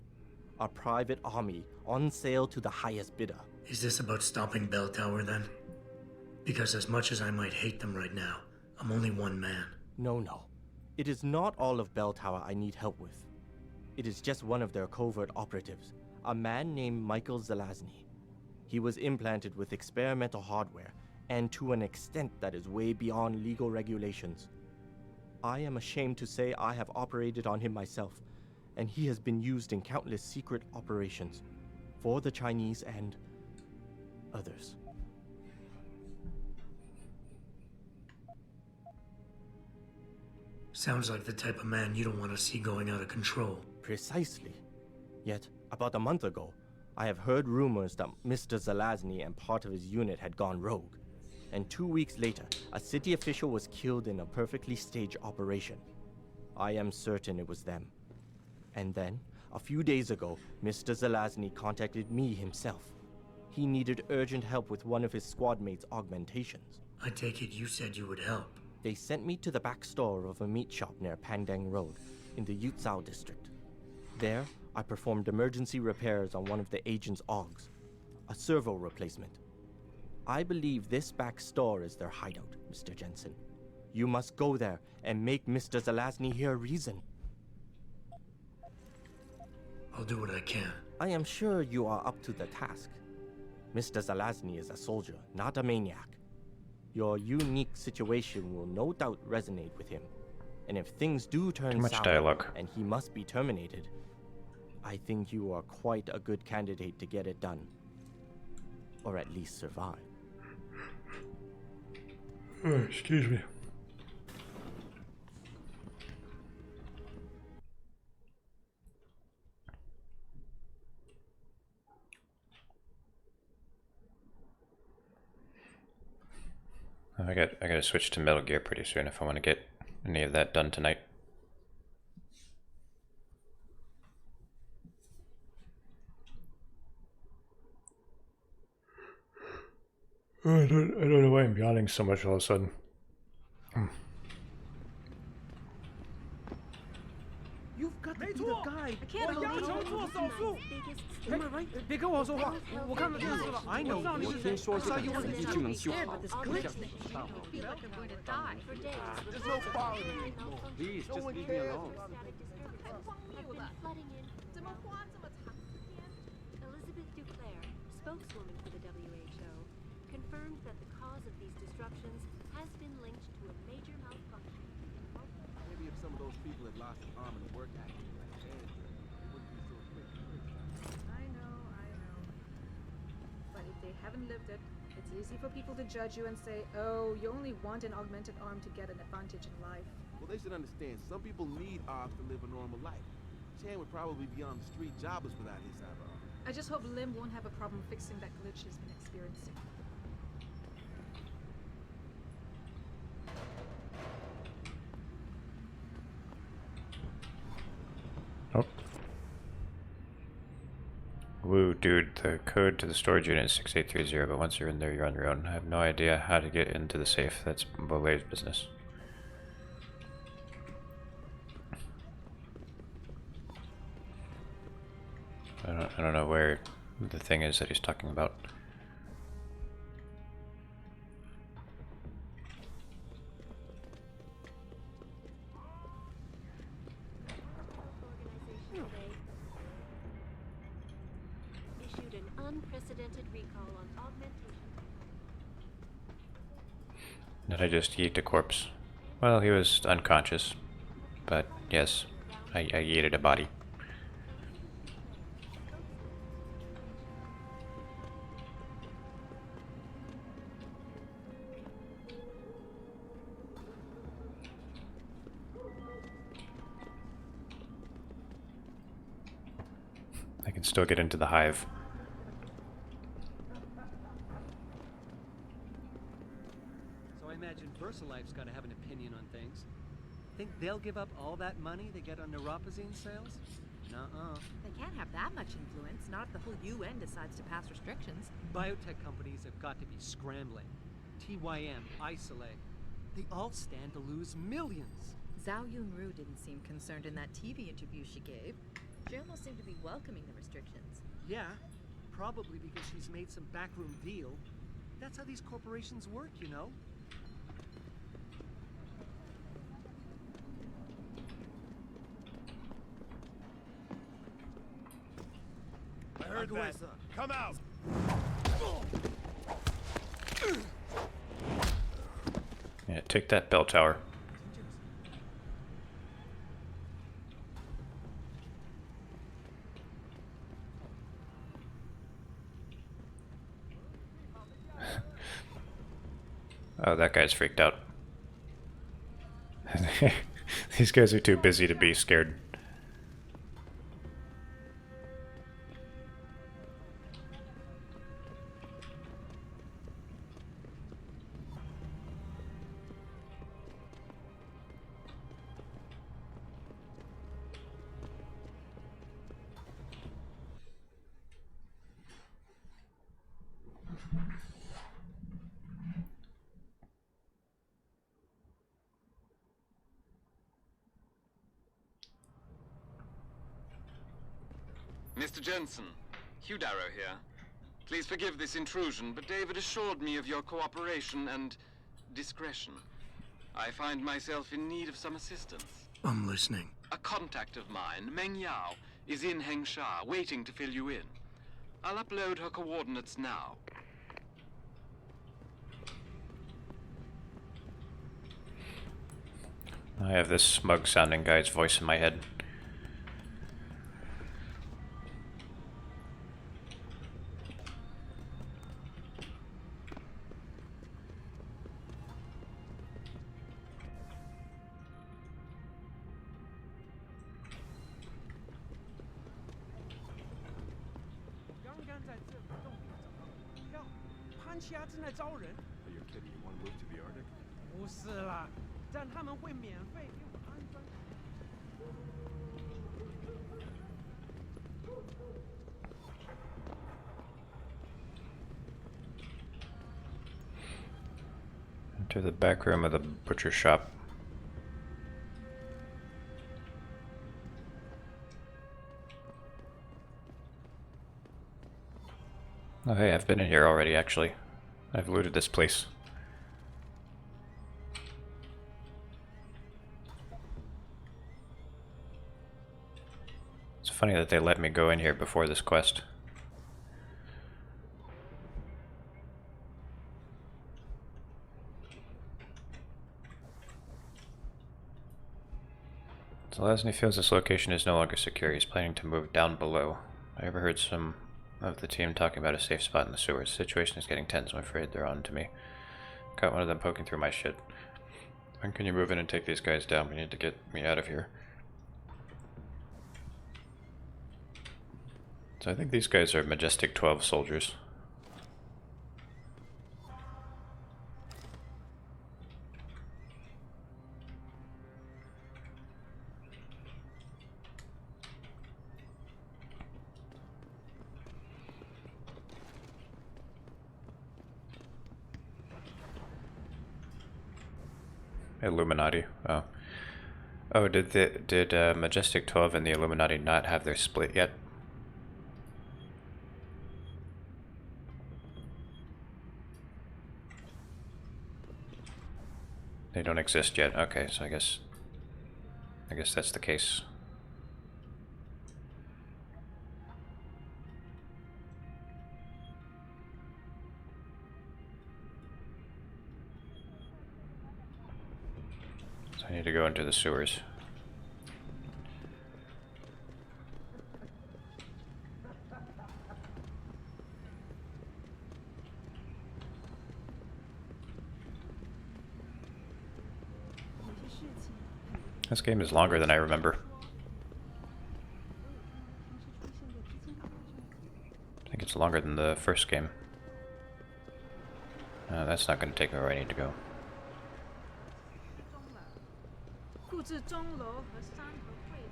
A private army on sale to the highest bidder. Is this about stopping Bell Tower then? Because as much as I might hate them right now, I'm only one man. No. It is not all of Bell Tower I need help with. It is just one of their covert operatives, a man named Michael Zelazny. He was implanted with experimental hardware, and to an extent that is way beyond legal regulations. I am ashamed to say I have operated on him myself, and he has been used in countless secret operations for the Chinese and others. Sounds like the type of man you don't want to see going out of control. Precisely. Yet, about a month ago, I have heard rumors that Mr. Zelazny and part of his unit had gone rogue. And 2 weeks later, a city official was killed in a perfectly staged operation. I am certain it was them. And then, a few days ago, Mr. Zelazny contacted me himself. He needed urgent help with one of his squad mates' augmentations. I take it you said you would help. They sent me to the back store of a meat shop near Pangdang Road, in the Yutzao district. There, I performed emergency repairs on one of the agent's AUGs, a servo replacement. I believe this back store is their hideout, Mr. Jensen. You must go there and make Mr. Zelazny hear reason. I'll do what I can. I am sure you are up to the task. Mr. Zelazny is a soldier, not a maniac. Your unique situation will no doubt resonate with him. And if things do turn Too much sour dialogue. and he must be terminated, I think you are quite a good candidate to get it done. Or at least survive. Oh, excuse me. I gotta switch to Metal Gear pretty soon if I want to get any of that done tonight. I don't know why I'm yawning so much all of a sudden. You've got to be the guy. I can't believe Am I right? 别跟我说话，我看到电视了。I know，我听说这个飞机就能修好。 Feel like I'm going to die for days. There's no quality anymore. Please, just leave me alone. Elizabeth Duclair, spokeswoman for the WHO, confirmed that the cause of these disruptions has been linked to a major malfunction. Maybe if some of those people had lost an arm in the work accident like Andrew, it wouldn't be so quick. I know. But if they haven't lived it, it's easy for people to judge you and say, oh, you only want an augmented arm to get an advantage in life. Well, they should understand, some people need arms to live a normal life. Chan would probably be on the street jobless without his cyber arm. I just hope Lim won't have a problem fixing that glitch he's been experiencing. Oh. Woo, dude, the code to the storage unit is 6830, but once you're in there, you're on your own. I have no idea how to get into the safe. That's Bolet's business. I don't know where the thing is that he's talking about. Issued an unprecedented recall on augmentation. Did I just yeet a corpse? Well, he was unconscious, but yes, I yeeted a body. I can still get into the hive. So I imagine VersaLife's got to have an opinion on things. Think they'll give up all that money they get on neuropozyne sales? Nuh-uh. They can't have that much influence, not if the whole UN decides to pass restrictions. Biotech companies have got to be scrambling. TYM, Isolate, they all stand to lose millions. Zhao Yunru didn't seem concerned in that TV interview she gave. She almost seemed to be welcoming the restrictions. Yeah, probably because she's made some backroom deal. That's how these corporations work, you know? I heard that. Come out! Yeah, take that, bell tower. Oh, that guy's freaked out. These guys are too busy to be scared. Mr. Jensen, Hugh Darrow here. Please forgive this intrusion, but David assured me of your cooperation and discretion. I find myself in need of some assistance. I'm listening. A contact of mine, Meng Yao, is in Hengsha, waiting to fill you in. I'll upload her coordinates now. I have this smug-sounding guy's voice in my head. Are you kidding? You want to move to the Arctic? 不是啦，这样他们会免费给我安装。 Enter the back room of the butcher shop. Oh hey, I've been in here already actually. I've looted this place. It's funny that they let me go in here before this quest. Zelazny feels this location is no longer secure. He's planning to move down below. I overheard some of the team talking about a safe spot in the sewers. The situation is getting tense. I'm afraid they're on to me. Got one of them poking through my shit. When can you move in and take these guys down? We need to get me out of here. So I think these guys are Majestic 12 soldiers. Illuminati. Oh. Oh, did Majestic 12 and the Illuminati not have their split yet? They don't exist yet. Okay, so I guess that's the case. I need to go into the sewers. This game is longer than I remember. I think it's longer than the first game. That's not going to take me where I need to go. 布置钟楼和山头会的。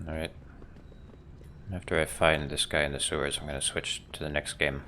Alright. After I find this guy in the sewers, I'm going to switch to the next game.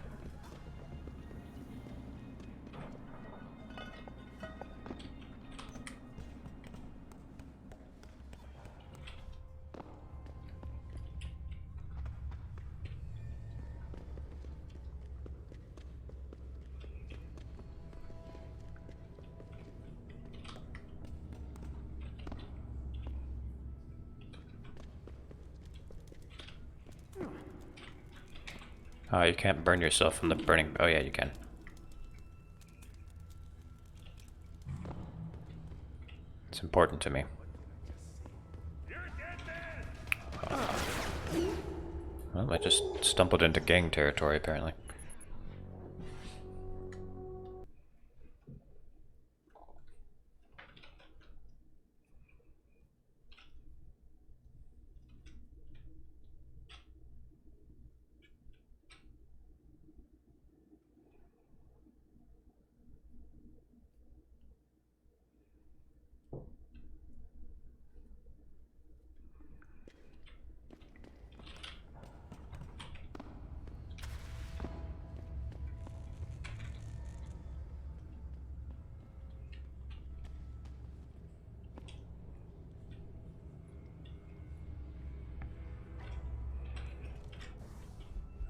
Oh, you can't burn yourself from the burning... Oh yeah, you can. It's important to me. Well, I just stumbled into gang territory, apparently.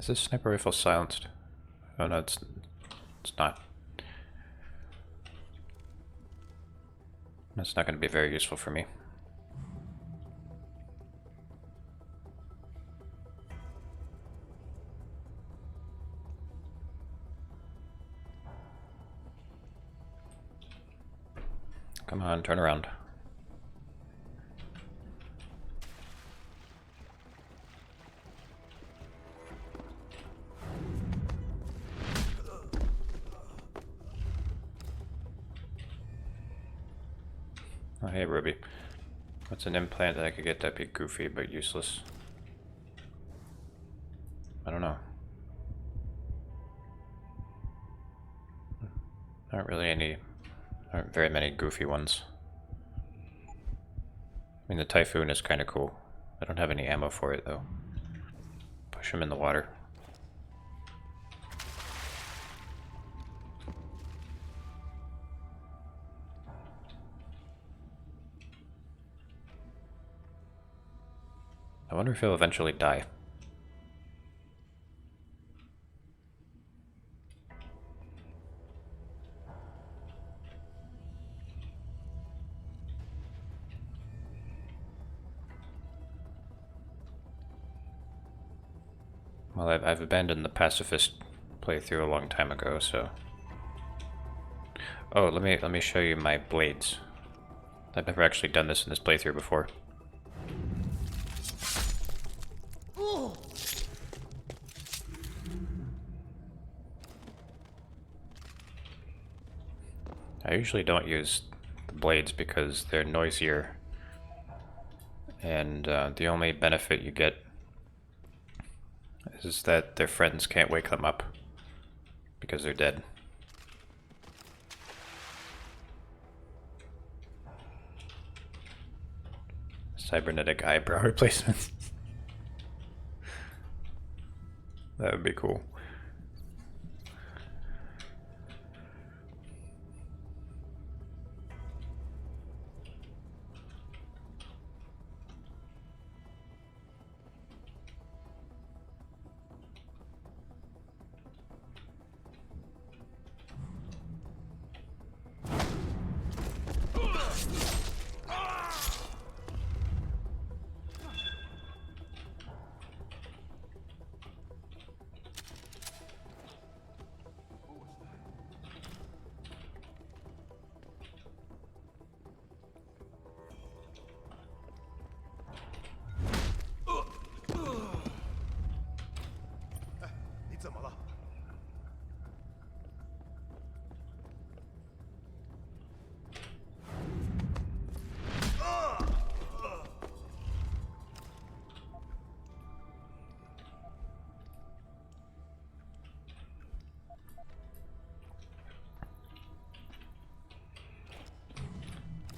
Is this sniper rifle silenced? Oh no, it's not. That's not going to be very useful for me. Come on, turn around. Oh, hey, Ruby. What's an implant that I could get that'd be goofy but useless? I don't know. Aren't very many goofy ones. I mean, the Typhoon is kind of cool. I don't have any ammo for it, though. Push him in the water. I wonder if he'll eventually die. Well, I've abandoned the pacifist playthrough a long time ago, so... Oh, let me show you my blades. I've never actually done this in this playthrough before. I usually don't use the blades because they're noisier, and the only benefit you get is that their friends can't wake them up because they're dead. Cybernetic eyebrow replacements. That would be cool.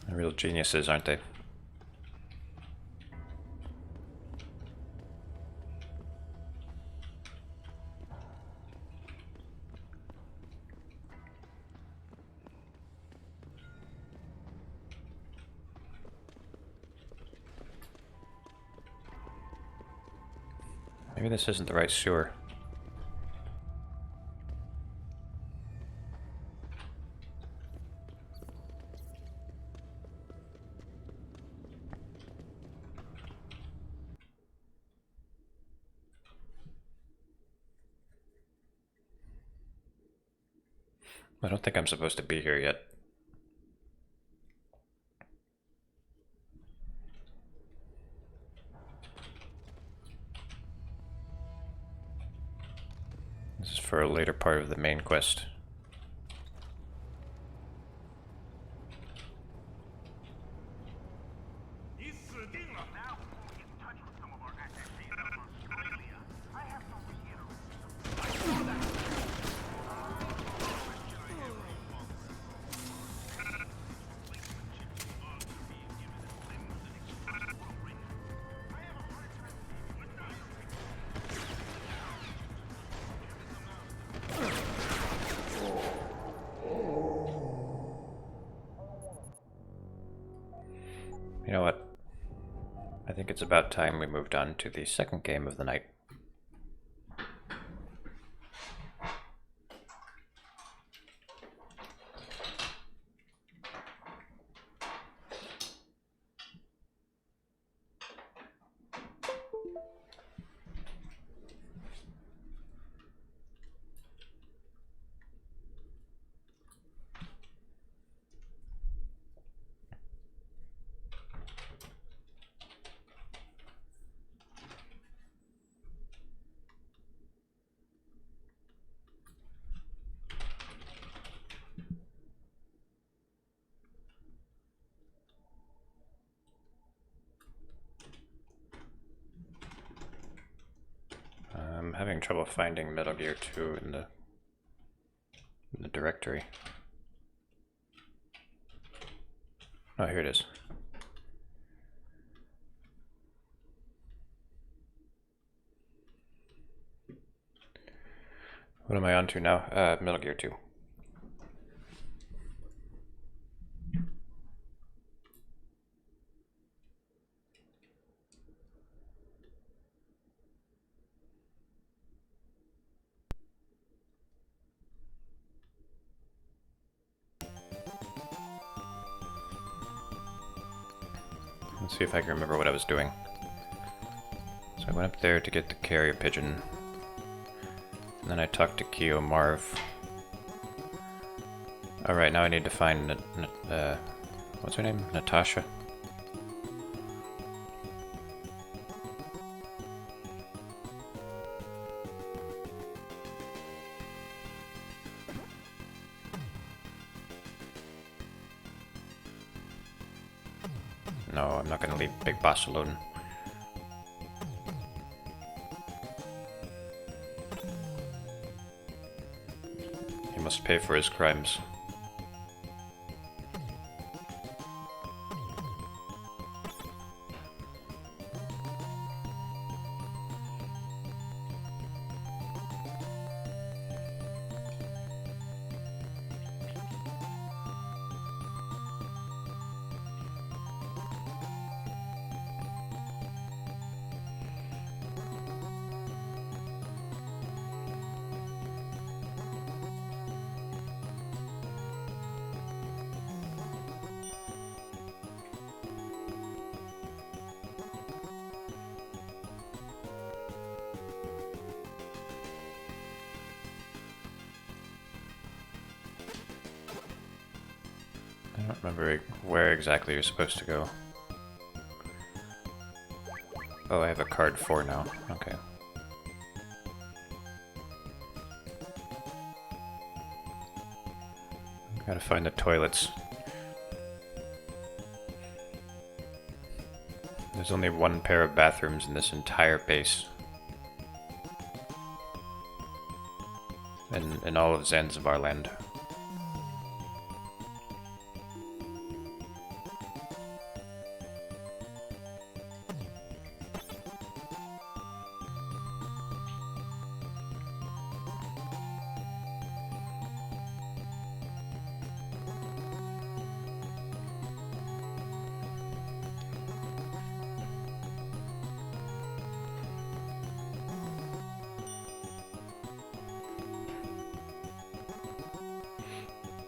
They're real geniuses, aren't they? Maybe this isn't the right sewer. I don't think I'm supposed to be here yet. for a later part of the main quest. You know what? I think it's about time we moved on to the second game of the night. I'm having trouble finding Metal Gear 2 in the directory. Oh, here it is. What am I on to now? Metal Gear 2. Let's see if I can remember what I was doing. So I went up there to get the carrier pigeon. And then I talked to Kyo Marv. Alright, now I need to find, what's her name? Natasha? No, I'm not gonna leave Big Boss alone. He must pay for his crimes. I don't remember where exactly you're supposed to go. Oh, I have a card 4 now. Okay. Gotta find the toilets. There's only one pair of bathrooms in this entire base. In all of Zanzibar land.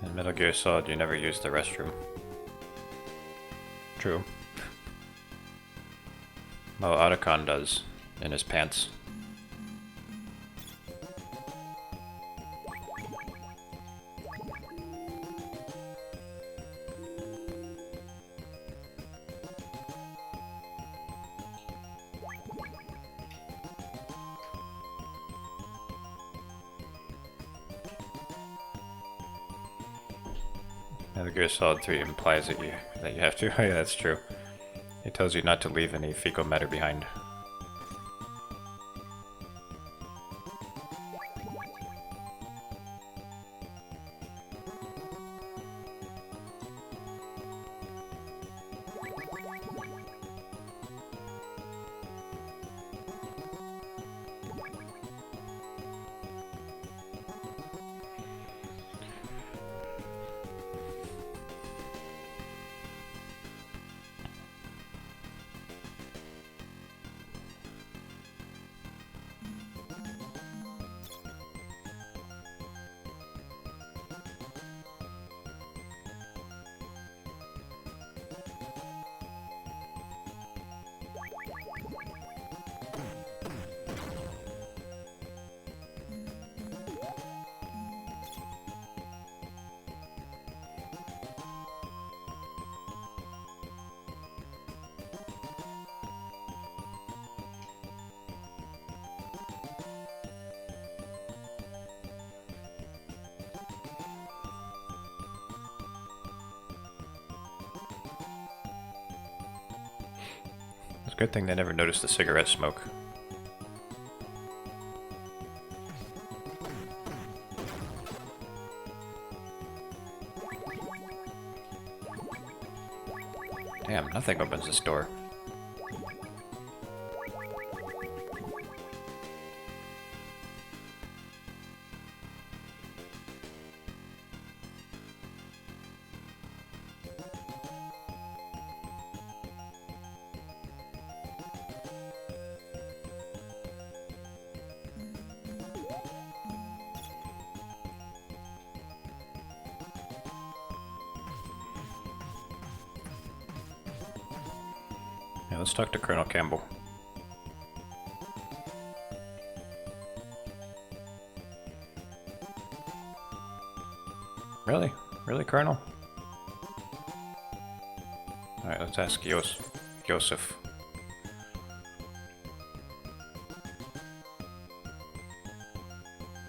In Metal Gear Solid, you never use the restroom. True. Well, Otacon does, in his pants. Metal Gear Solid 3 implies that you have to. Oh, yeah, that's true. It tells you not to leave any fecal matter behind. It's a good thing they never noticed the cigarette smoke. Damn, nothing opens this door. Yeah, let's talk to Colonel Campbell. Really? Really, Colonel? Alright, let's ask Joseph.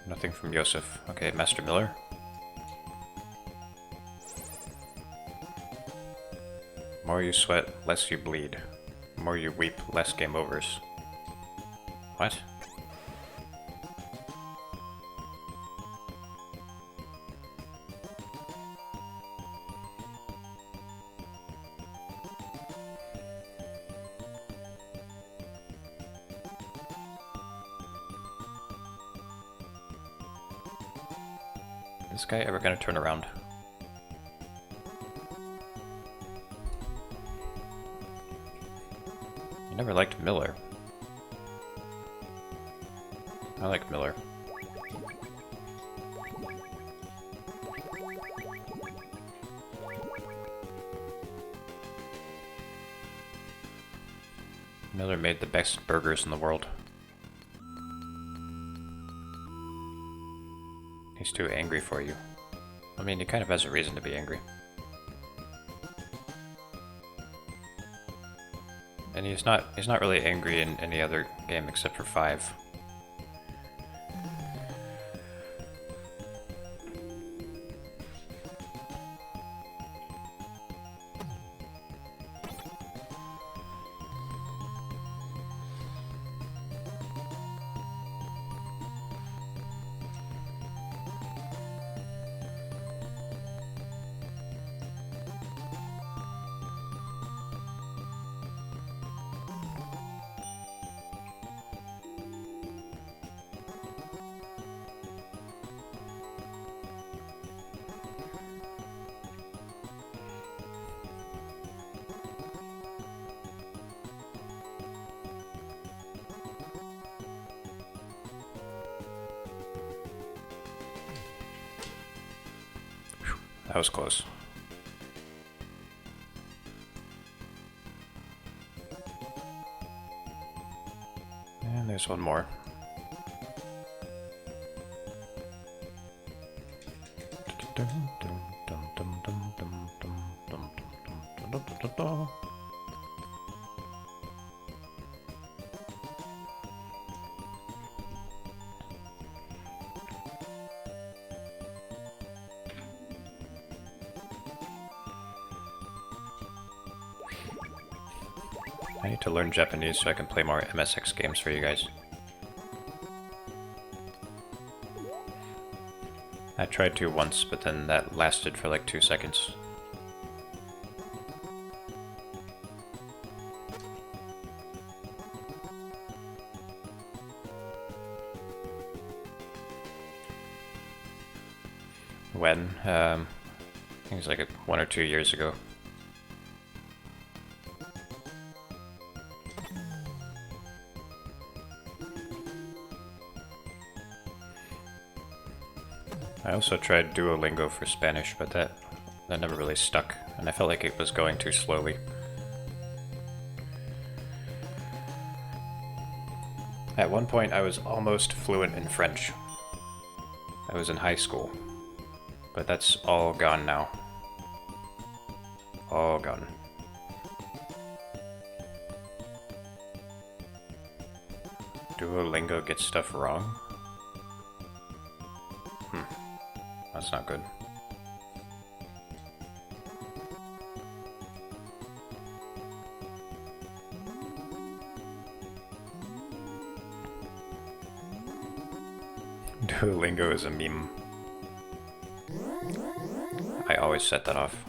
Nothing from Joseph. Okay, Master Miller. More you sweat, less you bleed. More you weep, less game overs. What? Is this guy ever gonna turn around? Never liked Miller. I like Miller. Miller made the best burgers in the world. He's too angry for you. I mean, he kind of has a reason to be angry. And he's not really angry in any other game except for 5. That was close. And there's one more. I need to learn Japanese so I can play more MSX games for you guys. I tried to once, but then that lasted for like 2 seconds. When? I think it was like 1 or 2 years ago. I also tried Duolingo for Spanish, but that never really stuck, and I felt like it was going too slowly. At one point, I was almost fluent in French. I was in high school, but that's all gone now. All gone. Duolingo gets stuff wrong? That's not good. Duolingo is a meme. I always set that off.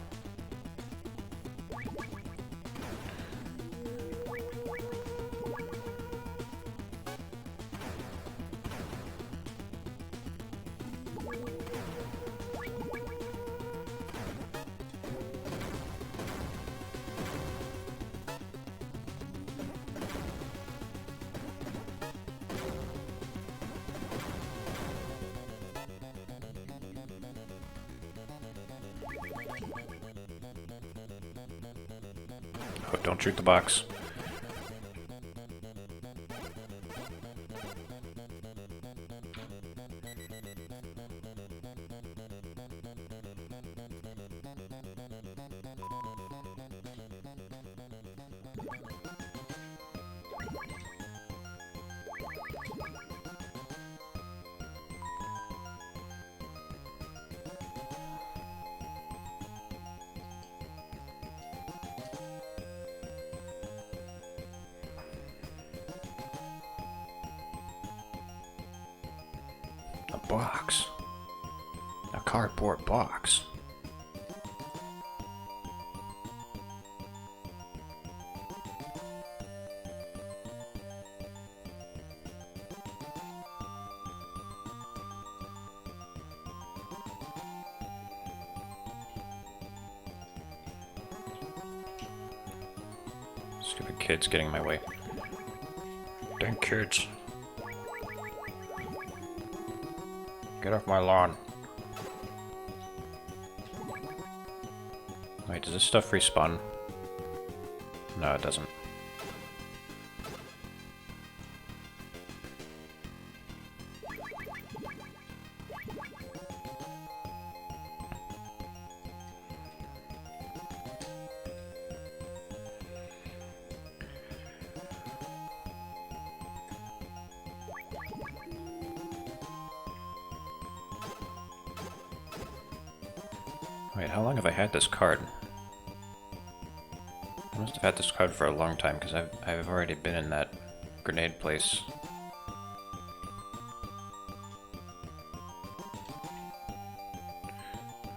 Oh, don't shoot the box. A box. A cardboard box. Stupid kids getting in my way. Dang kids. Get off my lawn. Wait, does this stuff respawn? No, it doesn't. Wait, how long have I had this card? I must have had this card for a long time, because I've already been in that grenade place.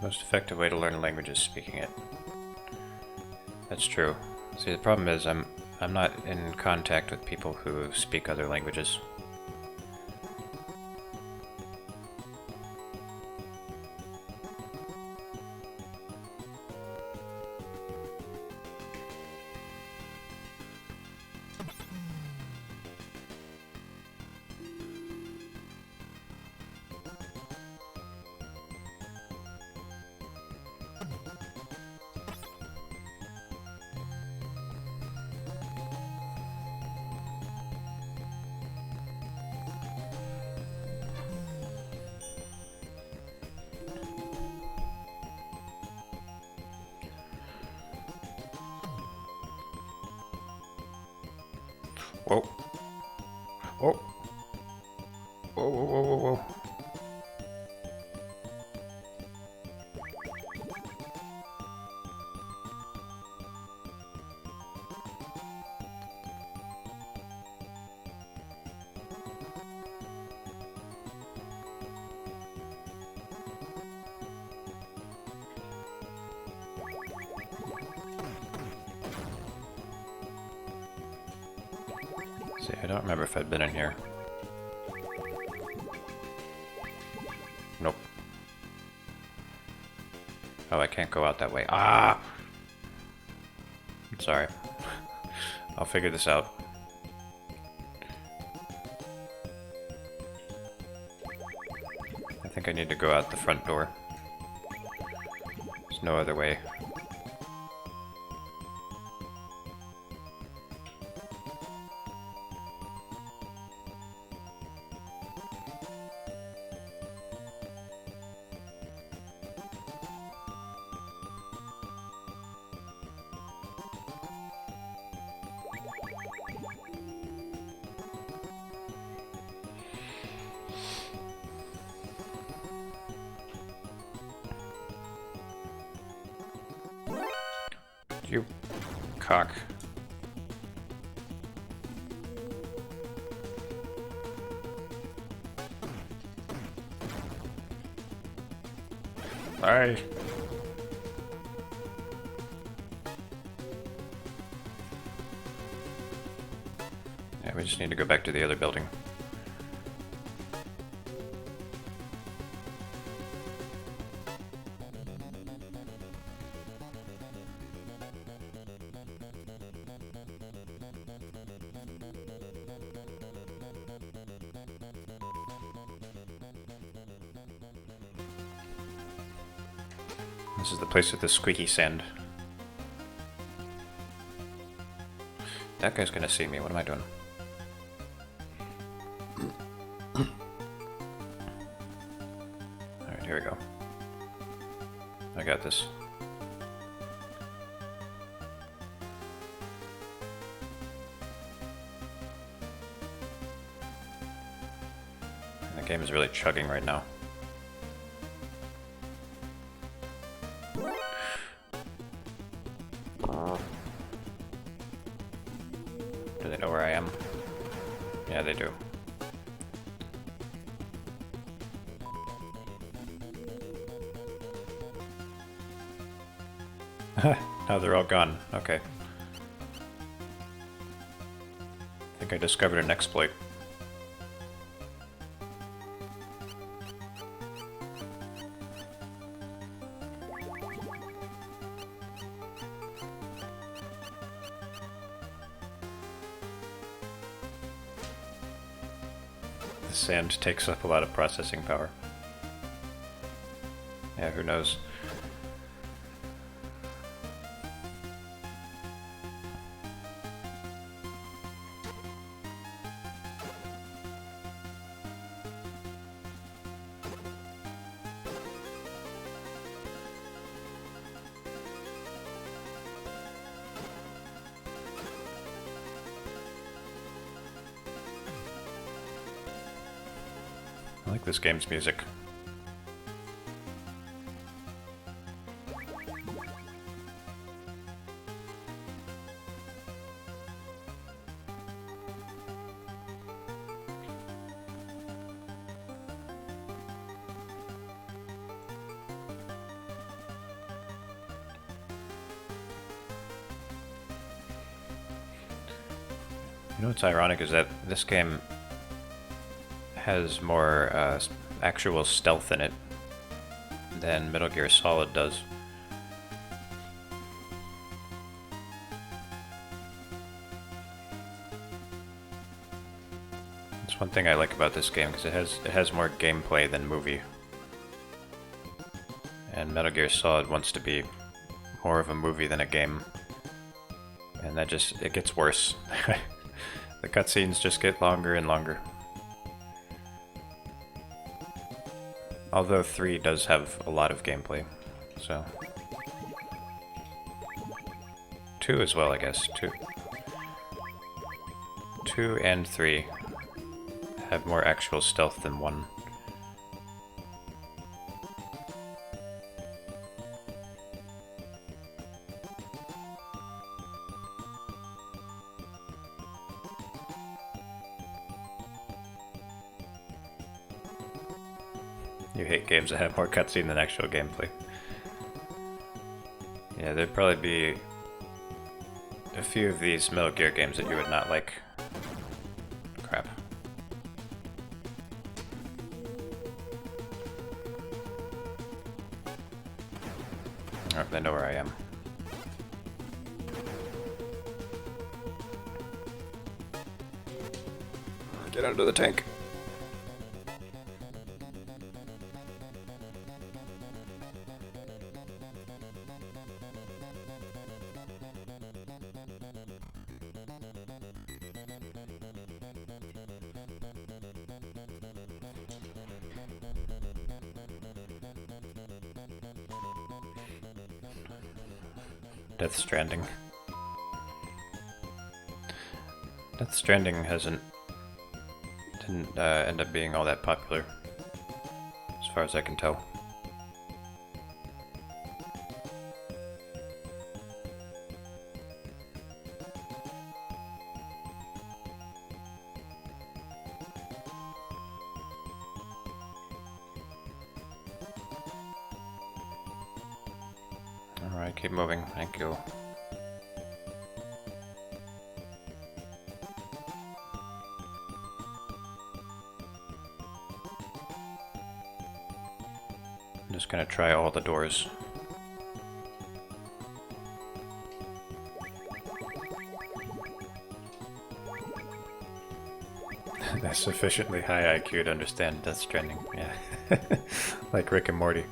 Most effective way to learn a language is speaking it. That's true. See, the problem is I'm not in contact with people who speak other languages. Whoa. Whoa. Whoa, whoa, whoa, whoa, whoa. See, I don't remember if I'd been in here. Nope. Oh, I can't go out that way. Ah! I'm sorry. I'll figure this out. I think I need to go out the front door. There's no other way. You cock. Bye. Yeah, we just need to go back to the other building. This is the place with the squeaky sand. That guy's gonna see me. What am I doing? Alright, here we go. I got this. And the game is really chugging right now. Do they know where I am? Yeah, they do. Now they're all gone. Okay. I think I discovered an exploit. The sand takes up a lot of processing power. Yeah, who knows? I like this game's music. You know what's ironic is that this game has more actual stealth in it than Metal Gear Solid does. That's one thing I like about this game, because it has more gameplay than movie. And Metal Gear Solid wants to be more of a movie than a game. And that just, it gets worse. The cutscenes just get longer and longer. Although 3 does have a lot of gameplay, so... 2 as well, I guess. 2 and 3 have more actual stealth than 1. You hate games that have more cutscene than actual gameplay. Yeah, there'd probably be a few of these Metal Gear games that you would not like. they know where I am. Get under the tank. Death Stranding. Death Stranding didn't end up being all that popular, as far as I can tell. Alright, keep moving, thank you. I'm just gonna try all the doors. That's sufficiently high IQ to understand Death Stranding, yeah. Like Rick and Morty.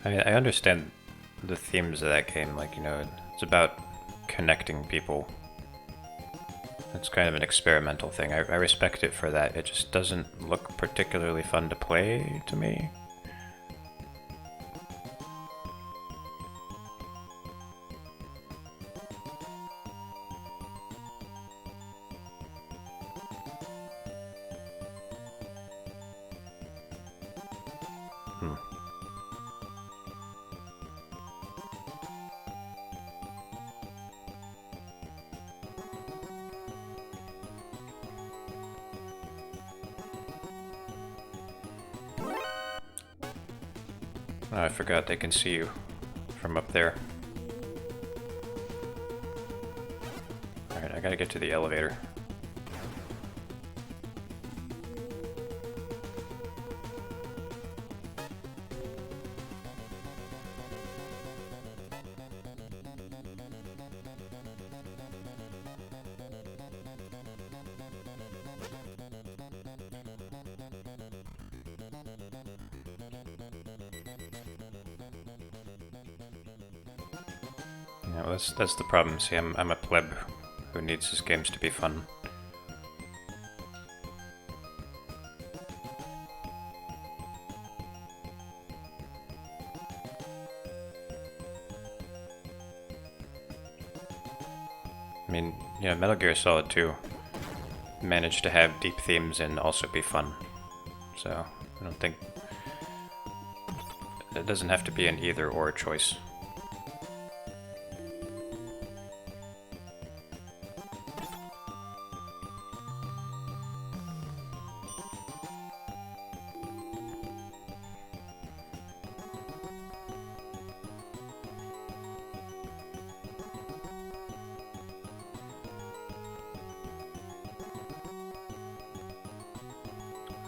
I understand the themes of that game, like, you know, it's about connecting people. It's kind of an experimental thing. I respect it for that. It just doesn't look particularly fun to play to me. Oh, I forgot they can see you from up there. Alright, I gotta get to the elevator. Yeah, well, that's the problem. See, I'm a pleb who needs his games to be fun. I mean, you know, Metal Gear Solid 2 managed to have deep themes and also be fun. So, I don't think... It doesn't have to be an either-or choice.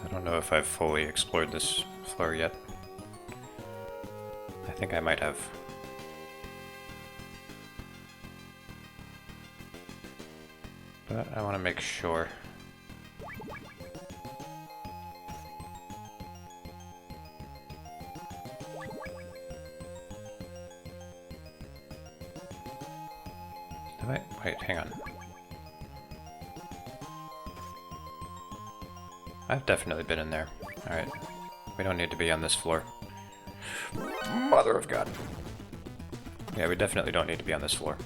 I don't know if I've fully explored this floor yet. I think I might have. But I want to make sure. Wait, hang on. I've definitely been in there. Alright. We don't need to be on this floor. Mother of God. Yeah, we definitely don't need to be on this floor.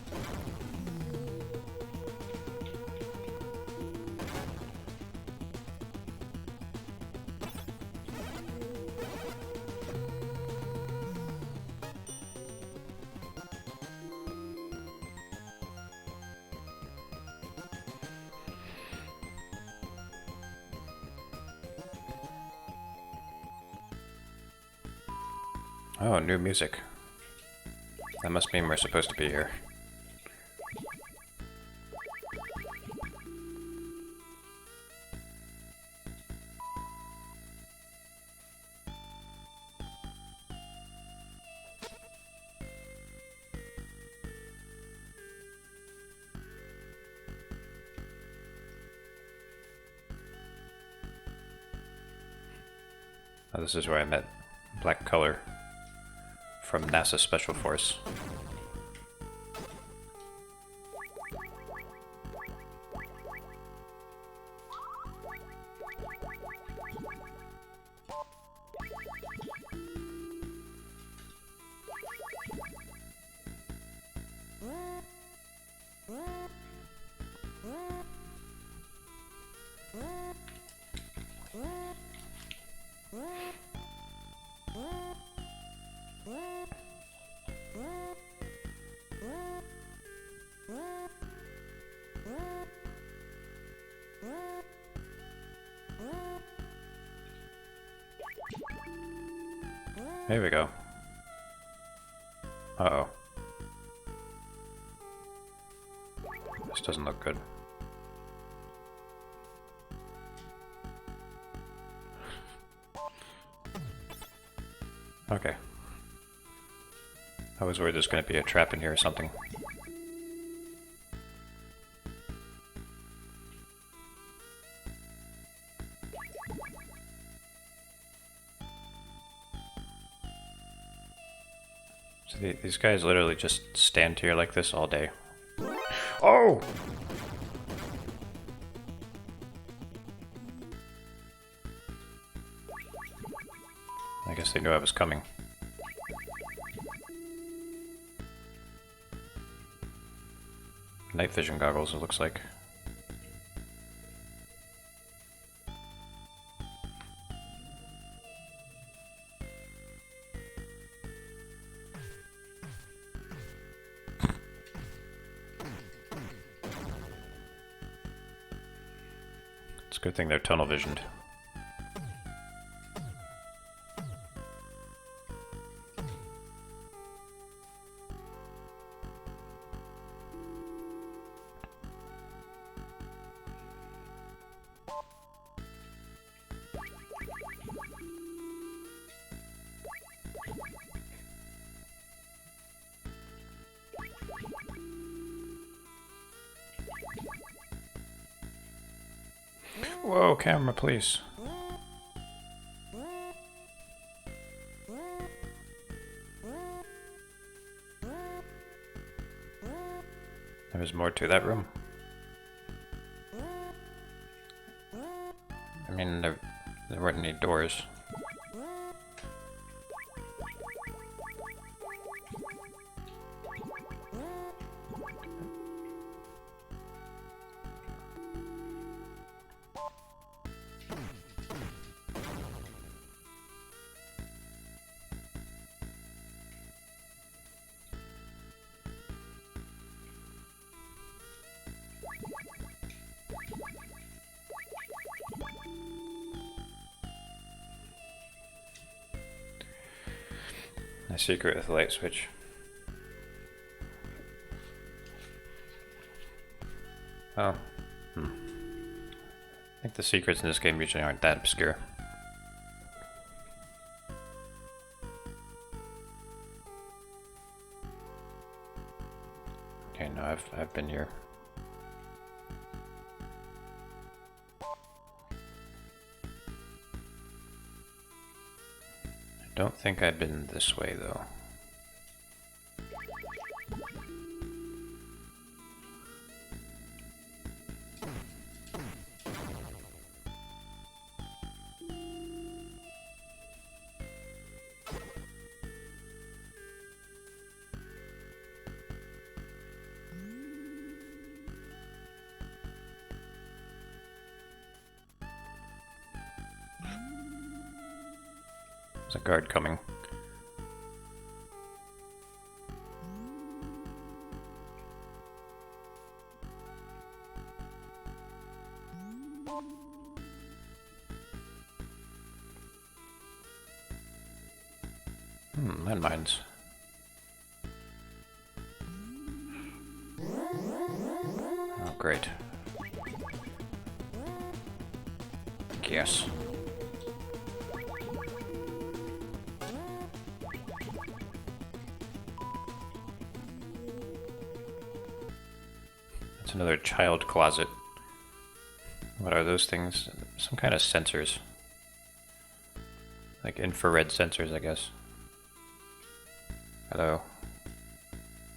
Oh, new music. That must mean we're supposed to be here. Oh, this is where I met Black Color from NASA Special Force. There we go. Uh-oh. This doesn't look good. Okay. I was worried there's going to be a trap in here or something. So these guys literally just stand here like this all day. Oh! I guess they knew I was coming. Night vision goggles, it looks like. It's a good thing they're tunnel visioned. Whoa, camera, please. There's more to that room. I mean, there weren't any doors. A secret with a light switch. Oh. I think the secrets in this game usually aren't that obscure. Okay, no, I've been here. I don't think I've been this way though. There's a guard coming. Landmines. Oh, great. Yes. It's another child closet. What are those things? Some kind of sensors. Like infrared sensors, I guess. Hello.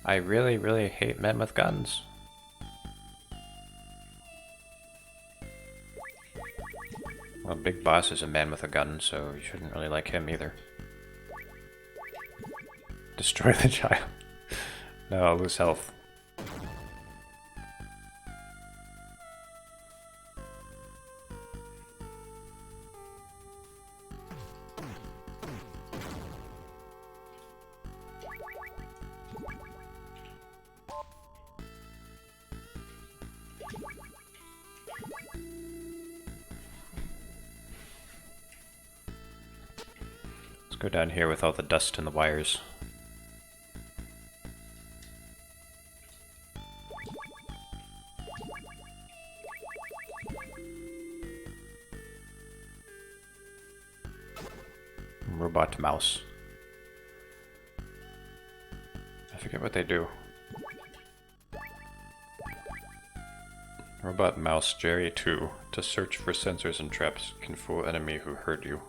I really, really hate men with guns. Well, Big Boss is a man with a gun, so you shouldn't really like him either. Destroy the child. No, I'll lose health. Let's go down here with all the dust and the wires. Robot mouse. I forget what they do. Robot mouse Jerry 2. To search for sensors and traps can fool enemy who heard you.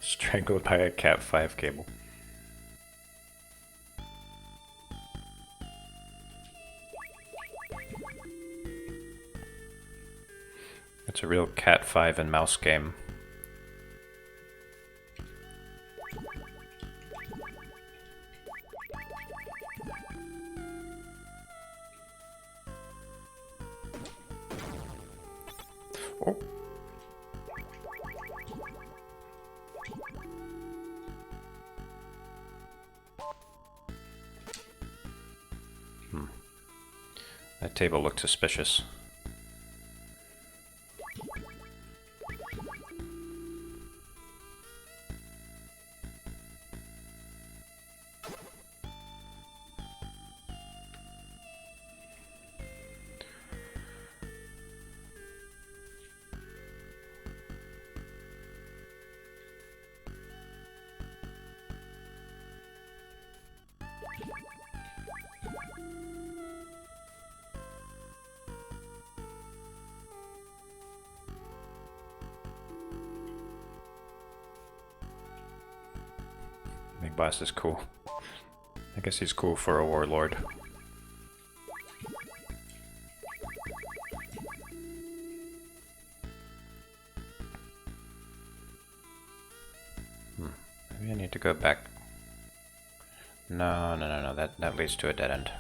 Strangled by a Cat 5 cable. It's a real Cat 5 and mouse game. Oh. That table looked suspicious. Big Boss is cool. I guess he's cool for a warlord. Maybe I need to go back. No, that leads to a dead end.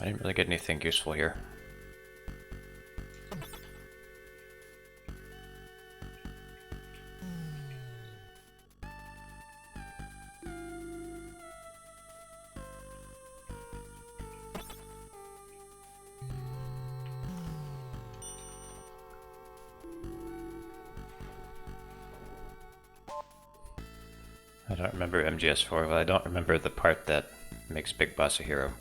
I didn't really get anything useful here. I don't remember MGS4, but I don't remember the part that makes Big Boss a hero.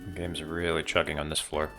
The game's really chugging on this floor.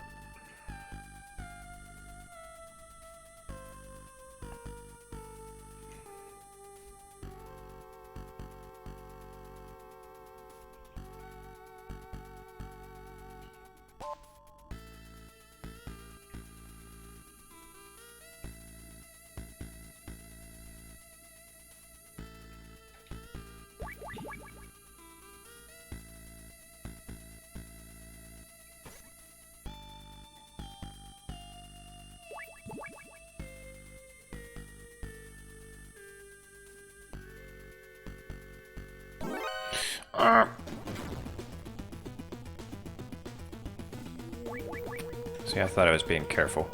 See, I thought I was being careful.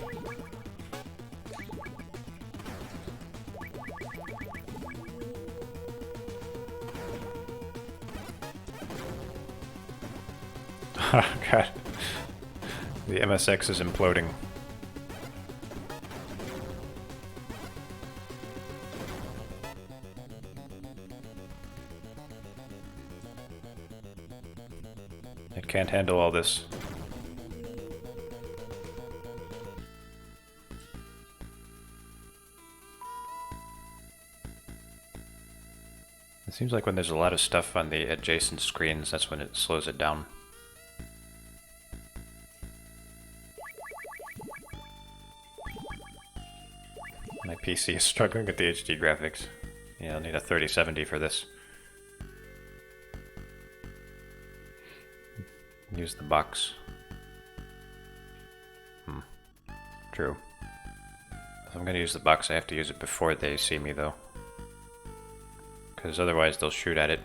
Oh god. The MSX is imploding. It can't handle all this. It seems like when there's a lot of stuff on the adjacent screens, that's when it slows it down. My PC is struggling with the HD graphics. Yeah, I'll need a 3070 for this. Use the box. True. If I'm gonna use the box, I have to use it before they see me, though. Because otherwise they'll shoot at it.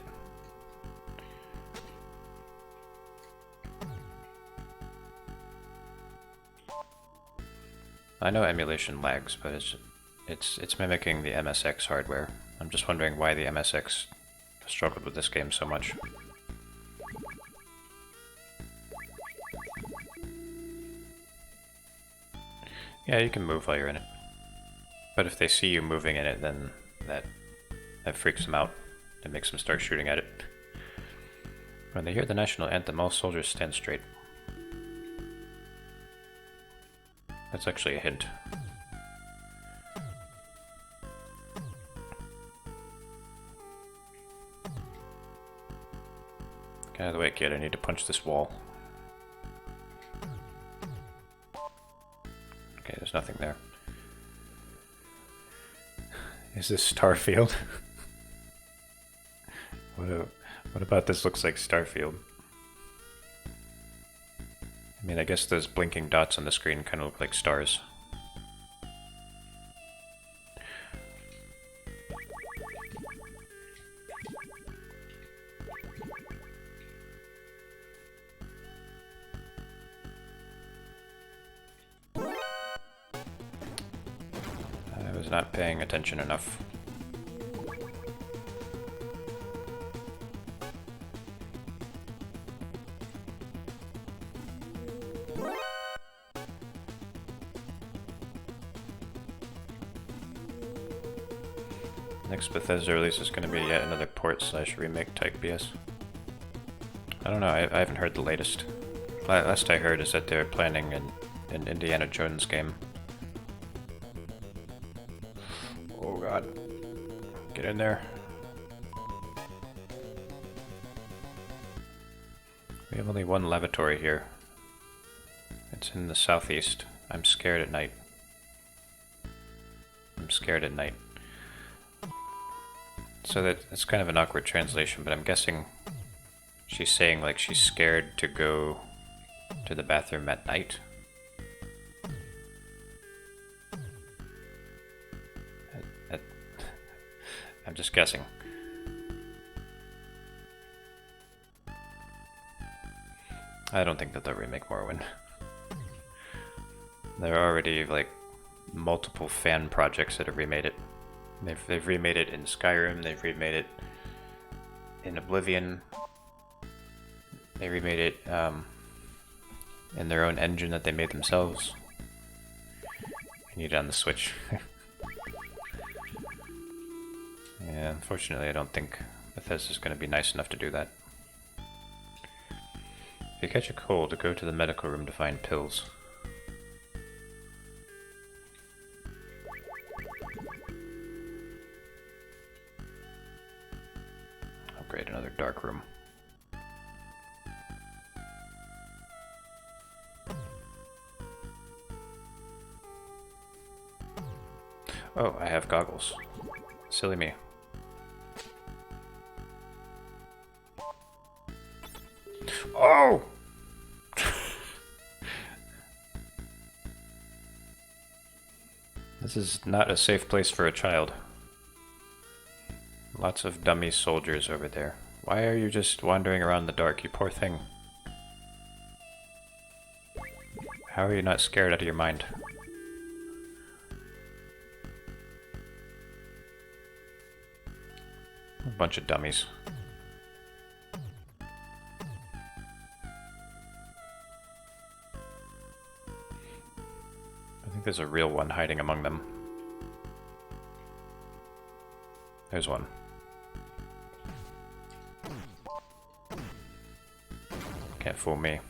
I know emulation lags, but it's mimicking the MSX hardware. I'm just wondering why the MSX struggled with this game so much. Yeah, you can move while you're in it. But if they see you moving in it, then that freaks them out. It makes them start shooting at it. When they hear the national anthem, all soldiers stand straight. That's actually a hint. Get out of the way, kid. I need to punch this wall. Okay, there's nothing there. Is this Starfield? What about this looks like Starfield? I mean, I guess those blinking dots on the screen kind of look like stars. I was not paying attention enough. Next Bethesda release is going to be yet another port/remake type BS. I don't know, I haven't heard the latest. Last I heard is that they're planning an Indiana Jones game. Oh god. Get in there. We have only one lavatory here. It's in the southeast. I'm scared at night. I'm scared at night. So that's kind of an awkward translation, but I'm guessing she's saying like she's scared to go to the bathroom at night. I'm just guessing. I don't think that they'll remake Morrowind. There are already like multiple fan projects that have remade it. They've remade it in Skyrim, they've remade it in Oblivion, they remade it in their own engine that they made themselves. I need it on the Switch. Yeah, unfortunately I don't think Bethesda's going to be nice enough to do that. If you catch a cold, go to the medical room to find pills. Great, another dark room. Oh, I have goggles. Silly me. Oh! This is not a safe place for a child. Lots of dummy soldiers over there. Why are you just wandering around the dark, you poor thing? How are you not scared out of your mind? A bunch of dummies. there's a real one hiding among them. There's one. Can't fool me.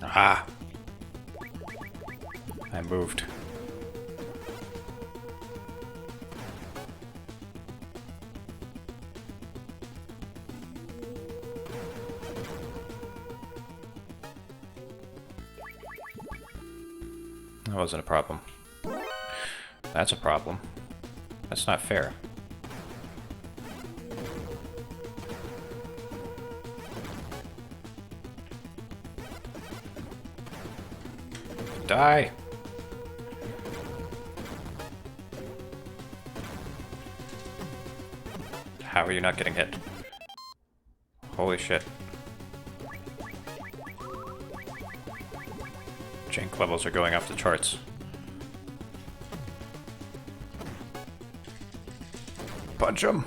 Aha! I moved. That wasn't a problem. That's a problem. That's not fair. Die! How are you not getting hit? Holy shit. Jank levels are going off the charts. Punch him!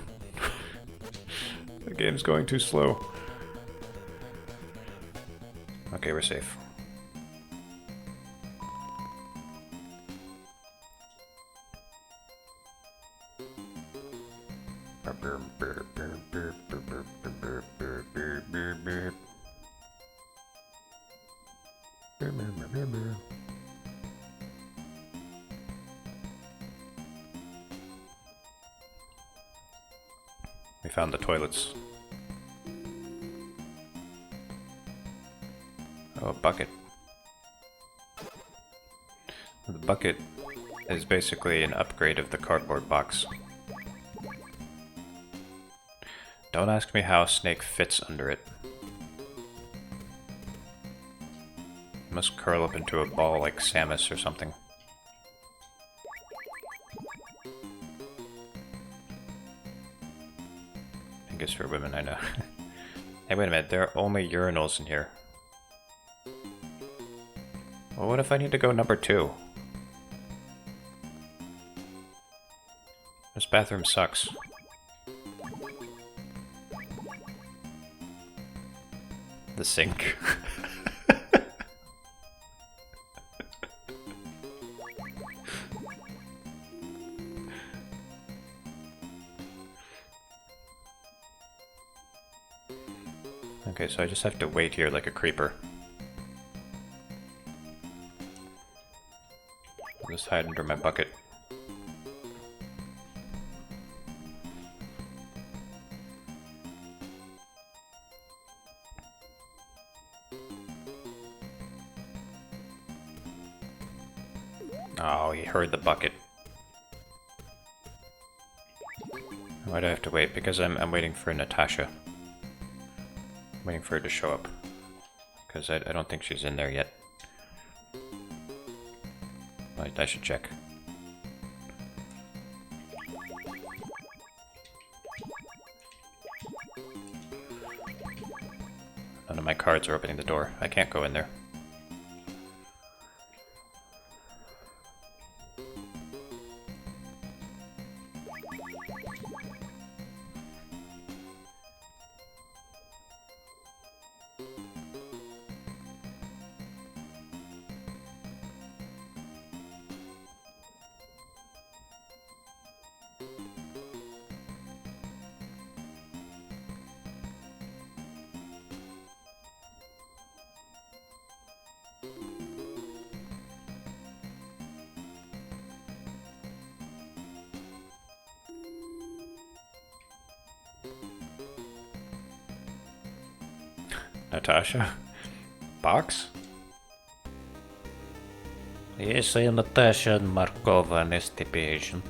The game's going too slow. Okay, we're safe. We found the toilets. Oh, a bucket. The bucket is basically an upgrade of the cardboard box. Don't ask me how Snake fits under it. He must curl up into a ball like Samus or something. I guess for women, I know. Hey, wait a minute, there are only urinals in here. Well, what if I need to go number 2? This bathroom sucks. The sink. Okay, so I just have to wait here like a creeper. I'll just hide under my bucket. Oh, he heard the bucket. Why do I have to wait? Because I'm waiting for Natasha. I'm waiting for her to show up. Because I don't think she's in there yet. I should check. None of my cards are opening the door. I can't go in there. Natasha? Box? Yes, I am Natasha Markova, an STP agent.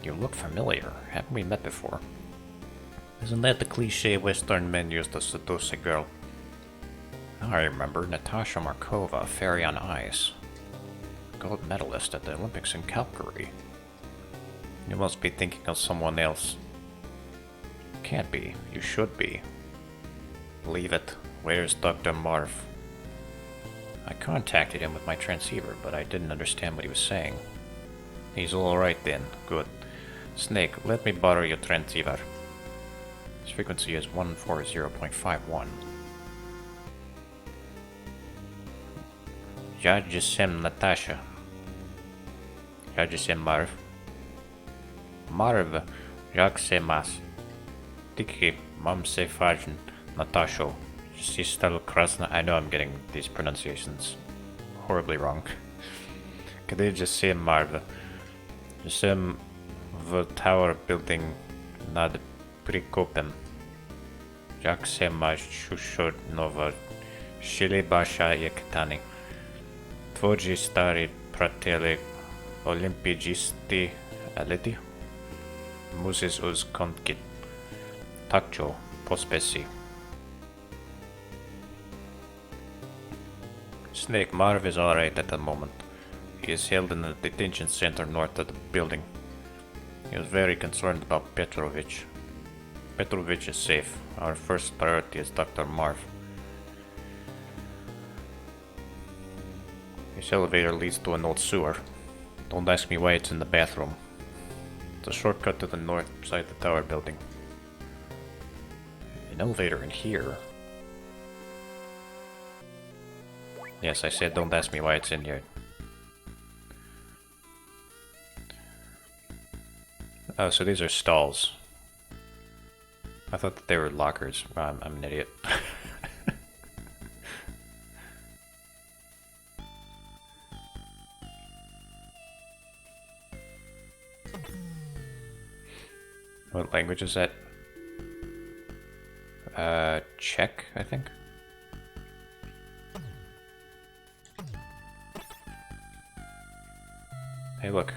You look familiar. Haven't we met before? Isn't that the cliche Western men use to seduce a girl? I remember Natasha Markova, fairy on ice. Gold medalist at the Olympics in Calgary. You must be thinking of someone else. Can't be. You should be. Leave it. Where's Dr. Marv? I contacted him with my transceiver, but I didn't understand what he was saying. He's alright then. Good. Snake, let me borrow your transceiver. His frequency is 140.51. Я Jessem Natasha. Я Jessem Marv. Marv, jak se mas. Tiki, mam se fajn, Natasho. Sistel Krasna. I know I'm getting these pronunciations horribly wrong. Kde Jessem Marv. Jessem v tower building nad Prikopem. Jak se masz Shusho Nova. Shili Basha Yektani. Tvoji stari pratele Olympigisti Aleti. Muses uz konkit. Takcho pospesi. Snake Marv is alright at the moment. He is held in the detention center north of the building. He was very concerned about Petrovich. Petrovich is safe. Our first priority is Dr. Marv. This elevator leads to an old sewer. Don't ask me why it's in the bathroom. It's a shortcut to the north side of the tower building. An elevator in here? Yes, I said don't ask me why it's in here. Oh, so these are stalls. I thought that they were lockers. I'm an idiot. What language is that? Czech, I think. Hey look,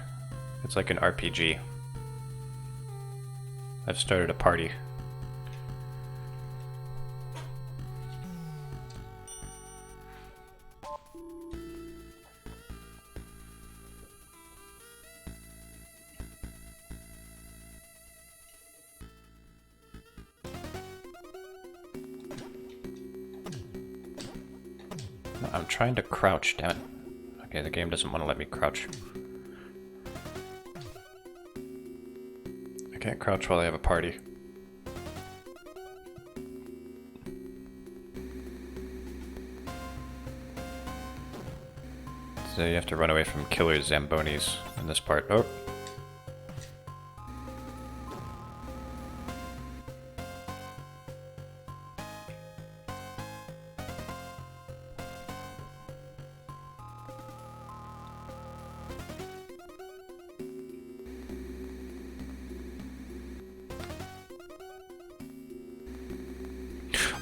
it's like an RPG. I've started a party. I'm trying to crouch, damn it. Okay, the game doesn't want to let me crouch. I can't crouch while I have a party. So you have to run away from killer Zambonis in this part. Oh!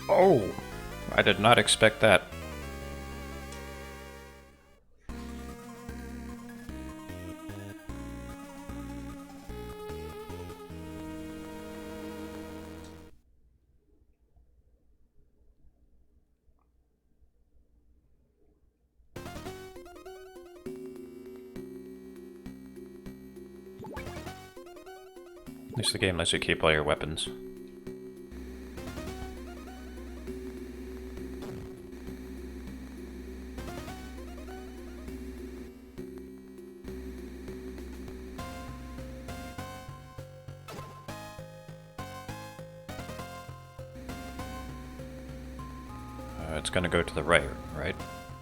Oh! I did not expect that. At least the game lets you keep all your weapons. It's gonna go to the right, right?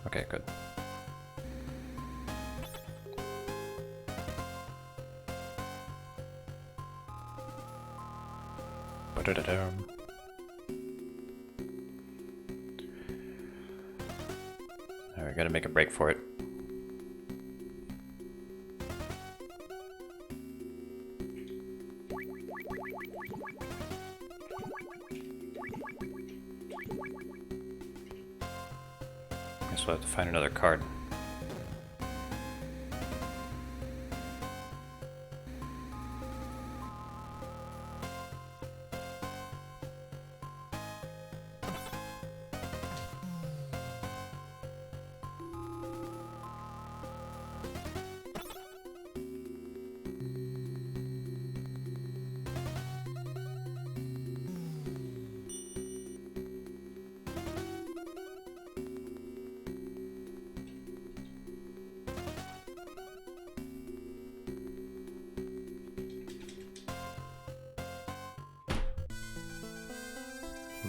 Okay, good. Ba-da-da-dum. Alright, gotta make a break for it. Guess we'll have to find another card.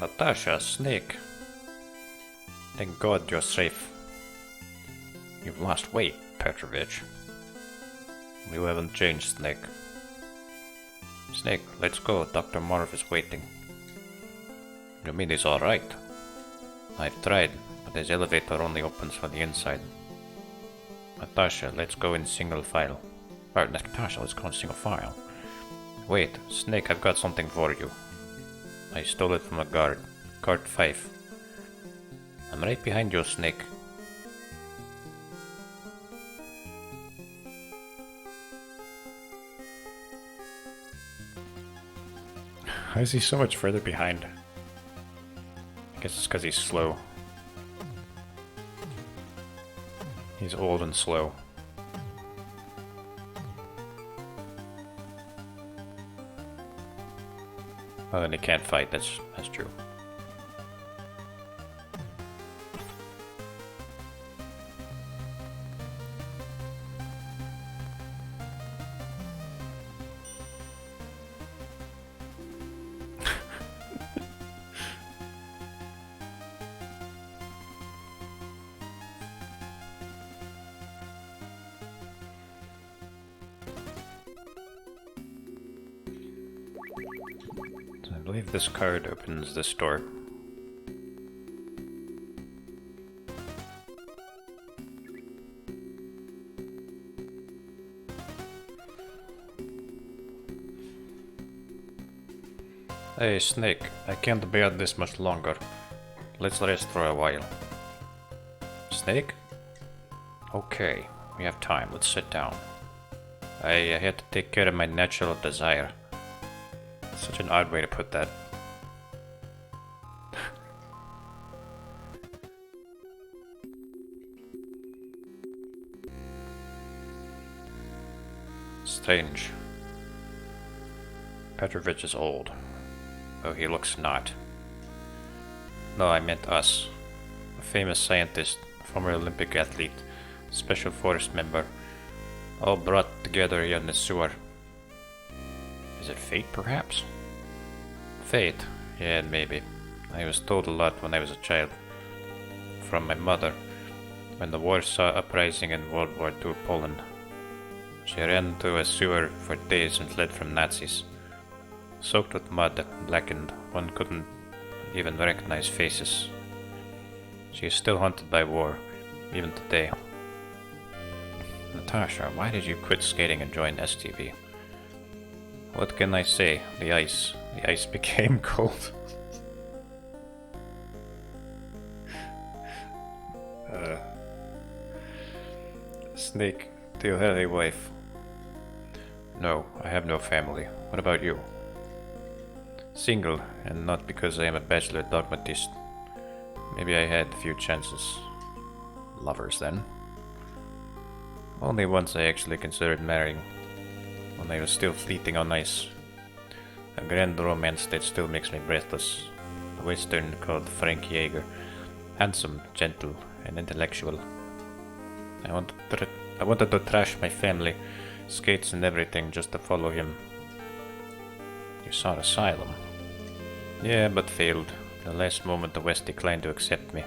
Natasha, Snake. Thank God you're safe. You've lost weight, Petrovich. You haven't changed, Snake. Snake, let's go. Dr. Marv is waiting. You mean he's alright? I've tried, but his elevator only opens from the inside. Natasha, let's go in single file. Or, Natasha, let's go in single file. Wait, Snake, I've got something for you. I stole it from a guard. Guard 5. I'm right behind you, Snake. Why is he so much further behind? I guess it's because he's slow. He's old and slow. Oh, then he can't fight, that's true. I believe this card opens this door. Hey Snake, I can't bear this much longer. Let's rest for a while. Snake? Okay, we have time, let's sit down. I had to take care of my natural desire. Such an odd way to put that. Strange. Petrovich is old. Oh, he looks not. No, I meant us. A famous scientist, former Olympic athlete, special force member, all brought together here in the sewer. Is it fate, perhaps? Fate? Yeah, maybe. I was told a lot when I was a child. From my mother, when the Warsaw Uprising in World War II Poland. She ran to a sewer for days and fled from Nazis. Soaked with mud, blackened, one couldn't even recognize faces. She is still haunted by war, even today. Natasha, why did you quit skating and join STV? What can I say? The ice became cold. Snake, do you have a wife? No, I have no family. What about you? Single, and not because I am a bachelor dogmatist. Maybe I had a few chances. Lovers, then. Only once I actually considered marrying. When I was still fleeting on ice. A grand romance that still makes me breathless. A western called Frank Jaeger. Handsome, gentle, and intellectual. I wanted to trash my family, skates and everything just to follow him. You sought asylum. Yeah, but failed. The last moment the West declined to accept me.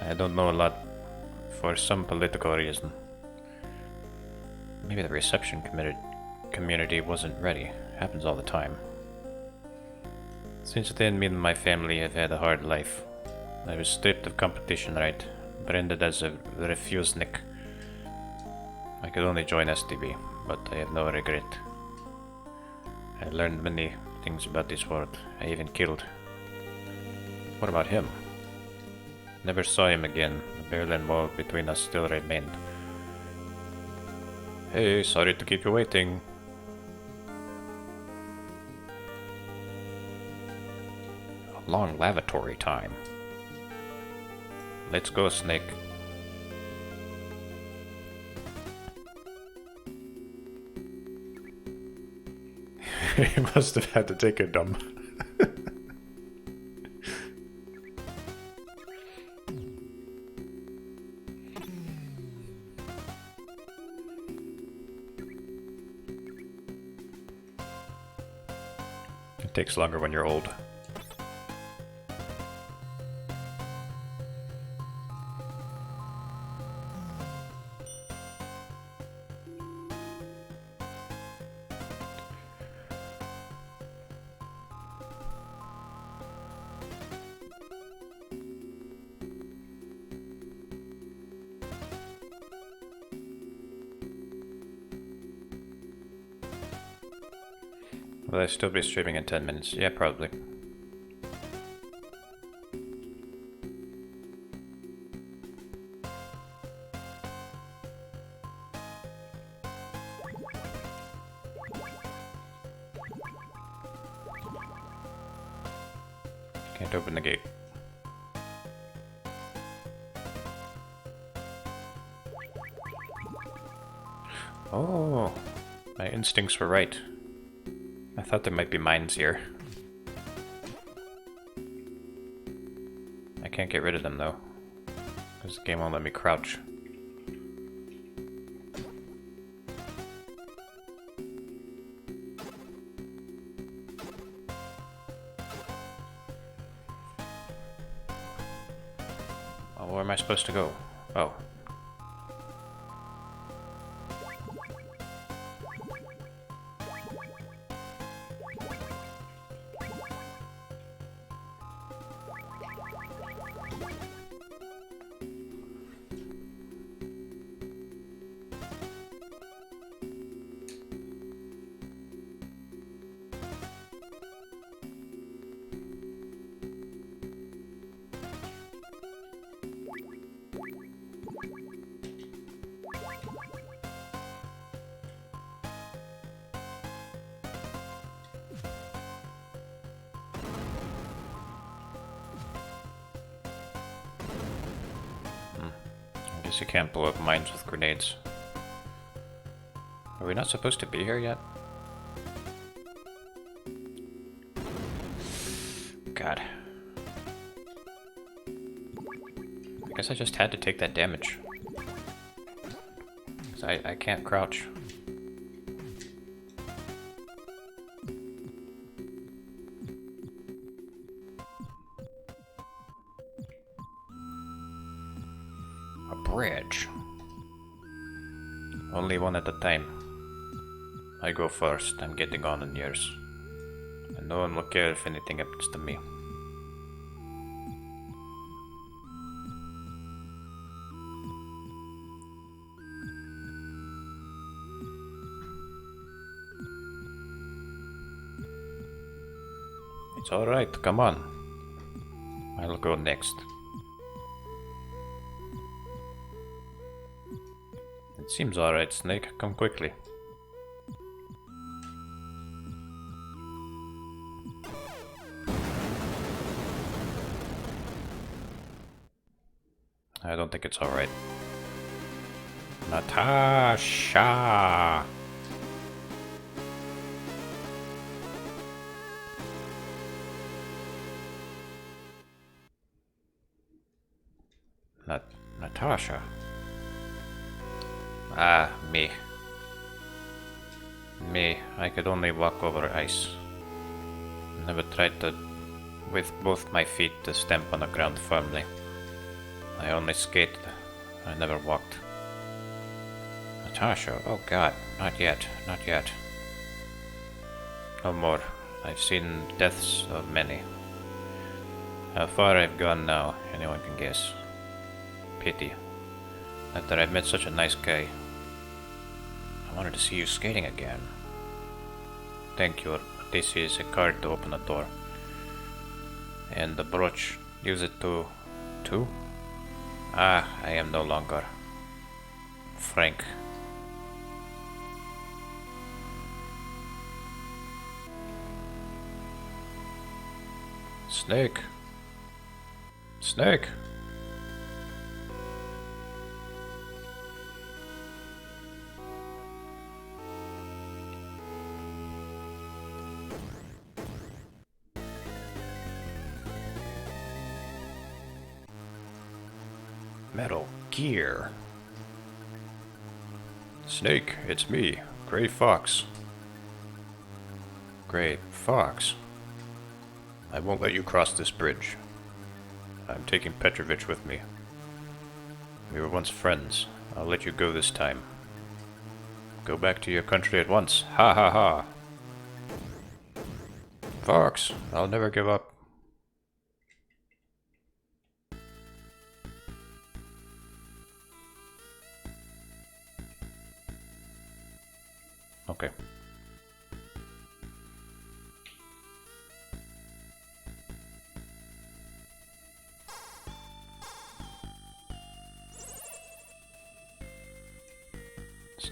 I don't know a lot. For some political reason. Maybe the reception community wasn't ready. Happens all the time. Since then, me and my family have had a hard life. I was stripped of competition right, branded as a refusenik. I could only join STB, but I have no regret. I learned many things about this world. I even killed. What about him? Never saw him again. The Berlin Wall between us still remained. Hey, sorry to keep you waiting. A long lavatory time. Let's go, Snake. He must have had to take a dump. It takes longer when you're old. Will I still be streaming in 10 minutes? Yeah, probably. Can't open the gate. Oh, my instincts were right. I thought there might be mines here. I can't get rid of them though, because the game won't let me crouch. Well, where am I supposed to go? Oh. Guess you can't blow up mines with grenades. Are we not supposed to be here yet? God. I guess I just had to take that damage. 'Cause I can't crouch. Bridge. Only one at a time. I go first, I'm getting on in years. And no one will care if anything happens to me. It's alright, come on. I'll go next. It seems alright, Snake. Come quickly. I don't think it's alright. Natasha! Natasha? Ah, me. Me, I could only walk over ice. Never tried to, with both my feet, to stamp on the ground firmly. I only skated. I never walked. Natasha, oh god, not yet, not yet. No more. I've seen deaths of many. How far I've gone now, anyone can guess. Pity. After I've met such a nice guy. I wanted to see you skating again. Thank you. This is a card to open a door. And the brooch. Use it to... to? Ah, I am no longer Frank. Snake. Snake. Metal Gear. Snake, it's me, Gray Fox. Gray Fox? I won't let you cross this bridge. I'm taking Petrovich with me. We were once friends. I'll let you go this time. Go back to your country at once. Ha ha ha. Fox, I'll never give up. Okay.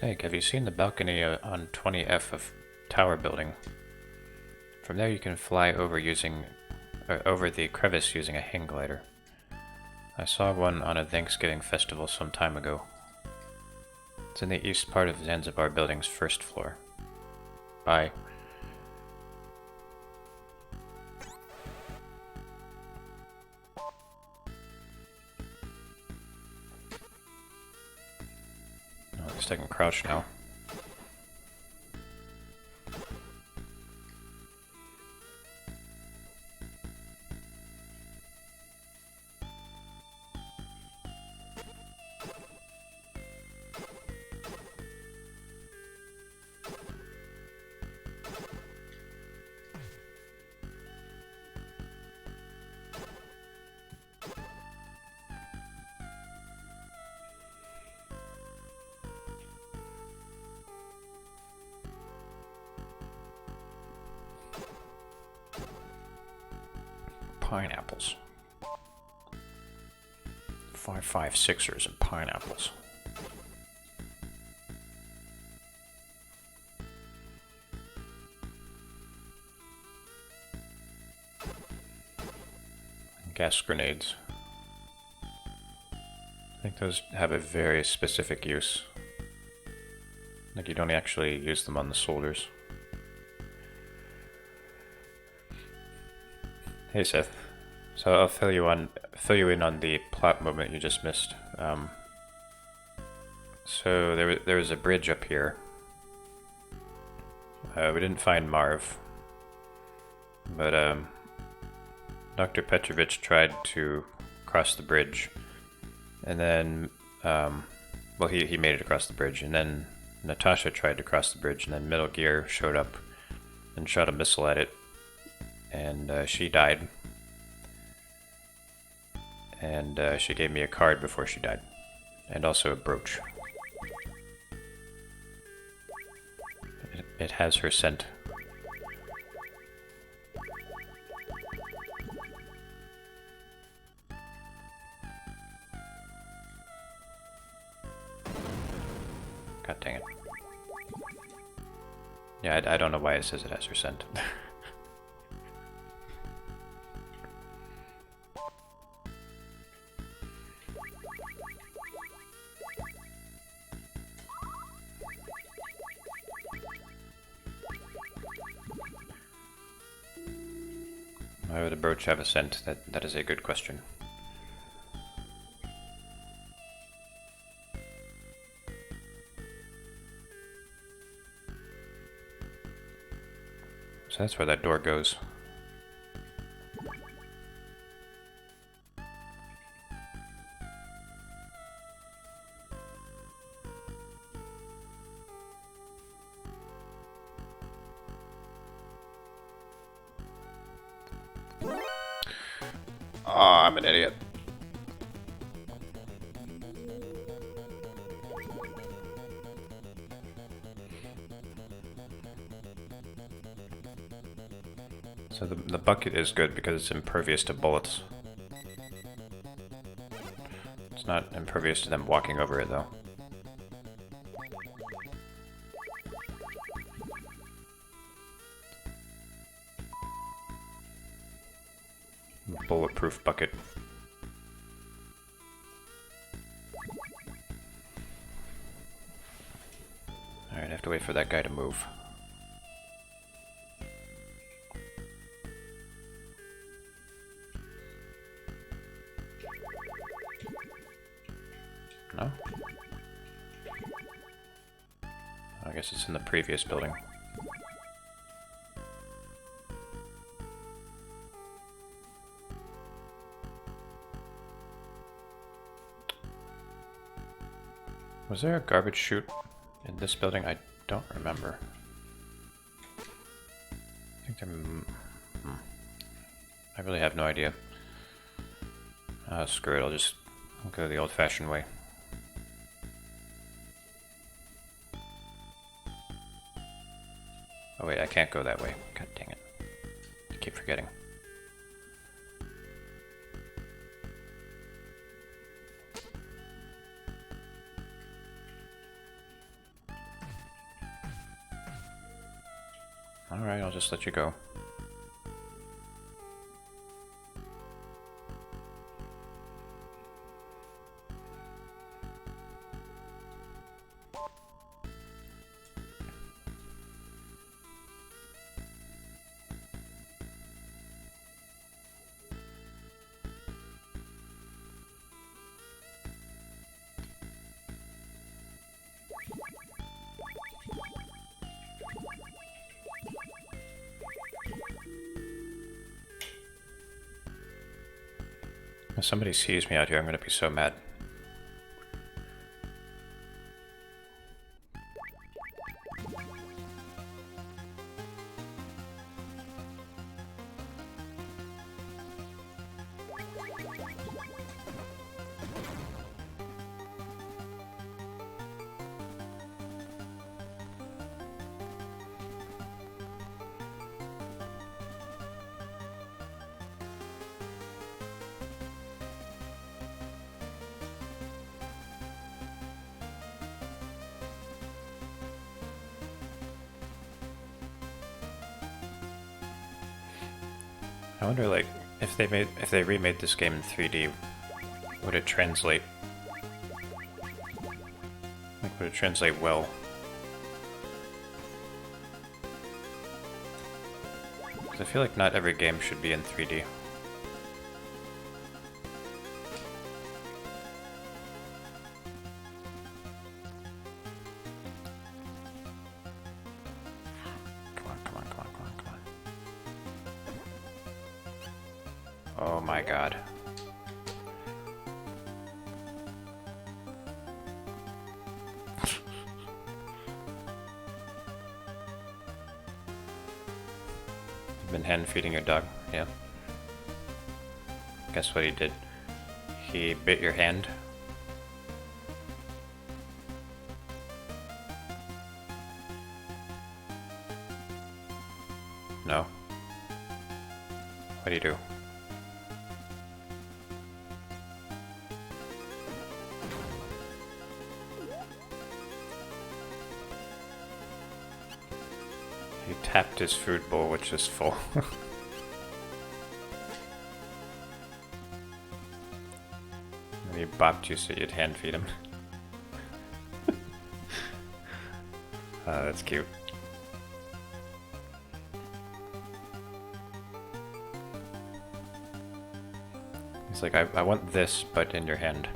Snake, have you seen the balcony on 20F of Tower Building? From there you can fly over over the crevice using a hang glider. I saw one on a Thanksgiving festival some time ago. It's in the east part of Zanzibar Building's first floor. Bye. Oh, at least I can crouch now. Pineapples. 5.56ers and pineapples. Gas grenades. I think those have a very specific use. Like you don't actually use them on the soldiers. Hey Seth. So I'll fill you in on the plot movement you just missed. So there was a bridge up here. We didn't find Marv, but Dr. Petrovich tried to cross the bridge, and then well he made it across the bridge, and then Natasha tried to cross the bridge, and then Metal Gear showed up and shot a missile at it, and she died. And she gave me a card before she died, and also a brooch. It has her scent. God dang it. Yeah, I don't know why it says it has her scent. Why would the brooch have a scent? That is a good question. So that's where that door goes. Oh, I'm an idiot. So the bucket is good because it's impervious to bullets. It's not impervious to them walking over it though. Bulletproof bucket. Alright, I have to wait for that guy to move. No? I guess it's in the previous building. Was there a garbage chute in this building? I don't remember. I think there... I really have no idea. Screw it, I'll just go the old-fashioned way. Oh wait, I can't go that way. God dang it. I keep forgetting. just let you go. If somebody sees me out here, I'm gonna be so mad. I wonder, like, if they remade this game in 3D, would it translate? Like, would it translate well? Because I feel like not every game should be in 3D. Oh my god. You've been hand feeding your dog, yeah. Guess what he did? He bit your hand. No. What do you do? He tapped his food bowl, which is full. And he bopped you so you'd hand feed him. That's cute. He's like, I want this, but in your hand.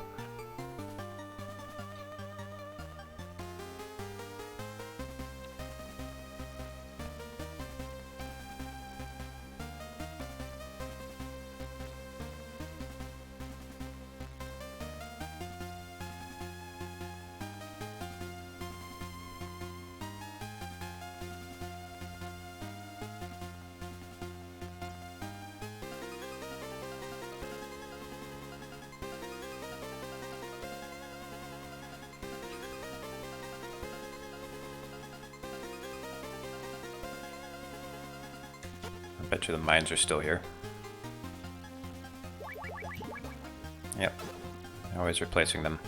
I bet you the mines are still here. Yep. Always replacing them.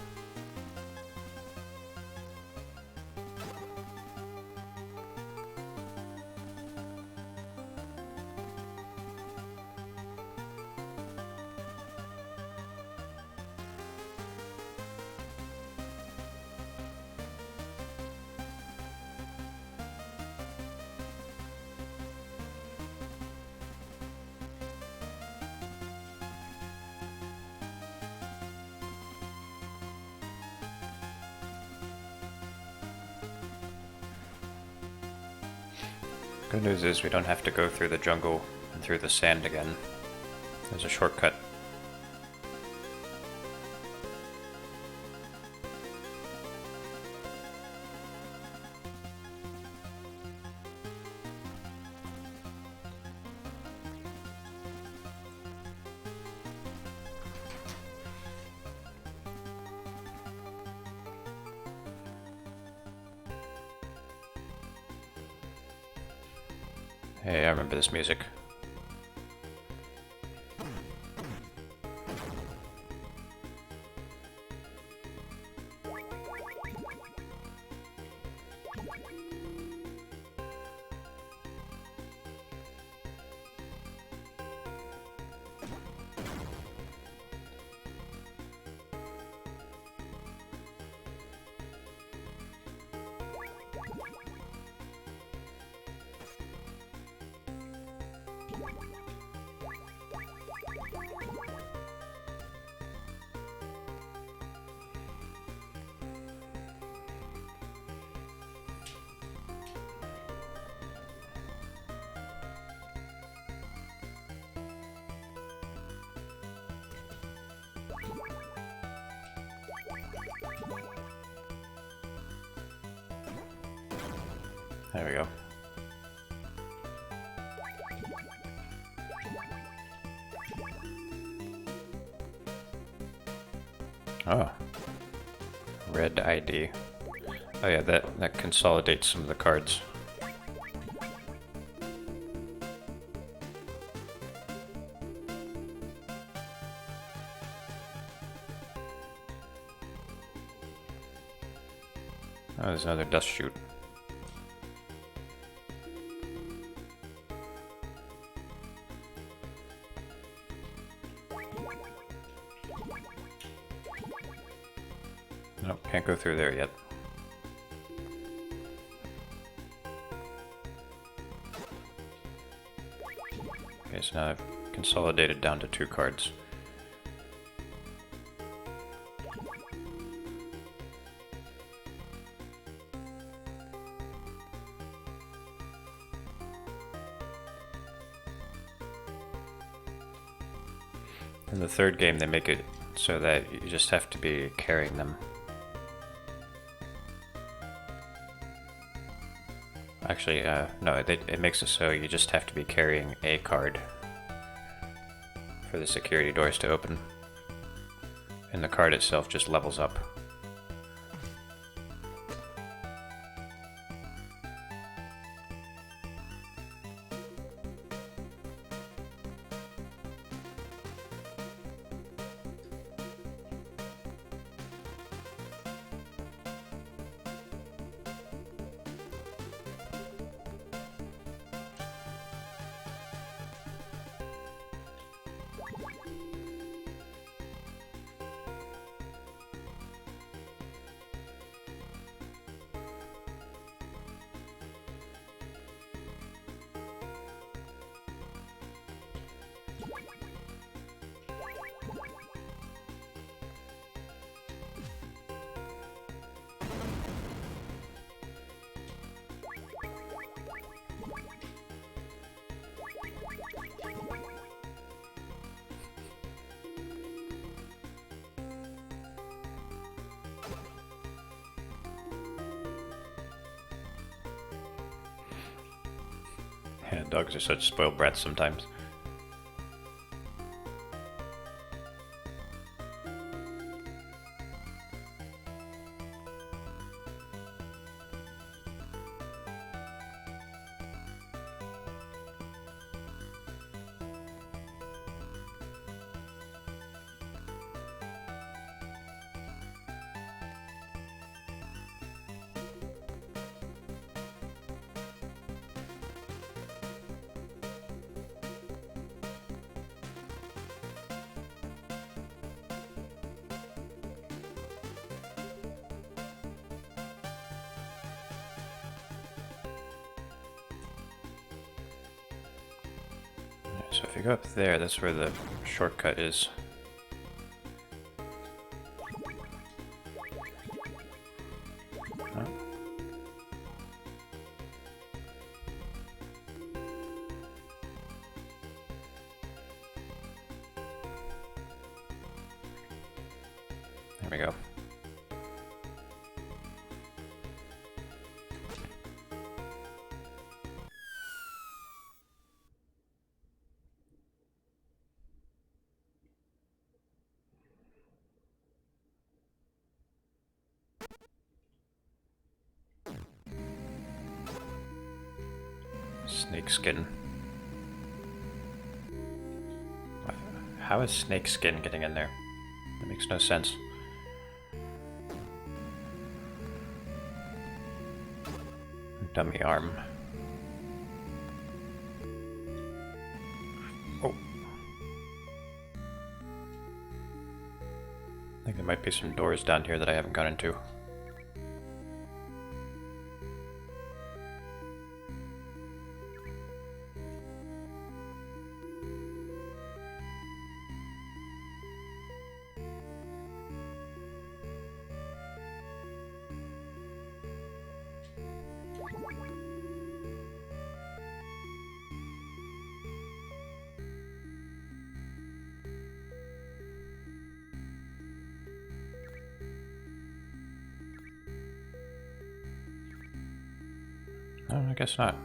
Good news is we don't have to go through the jungle and through the sand again. There's a shortcut. Hey, I remember this music. There we go. Oh. Red ID. Oh yeah, that consolidates some of the cards. Oh, there's another dust chute. Nope, can't go through there yet. Okay, so now I've consolidated down to 2 cards. In the third game, they make it so that you just have to be carrying them. Actually, no, it makes it so you just have to be carrying a card for the security doors to open. And the card itself just levels up. Yeah, dogs are such spoiled brats sometimes. So if you go up there, that's where the shortcut is. Oh. There we go. Snakeskin. How is snakeskin getting in there? That makes no sense. Dummy arm. Oh. I think there might be some doors down here that I haven't gone into. No, I guess not.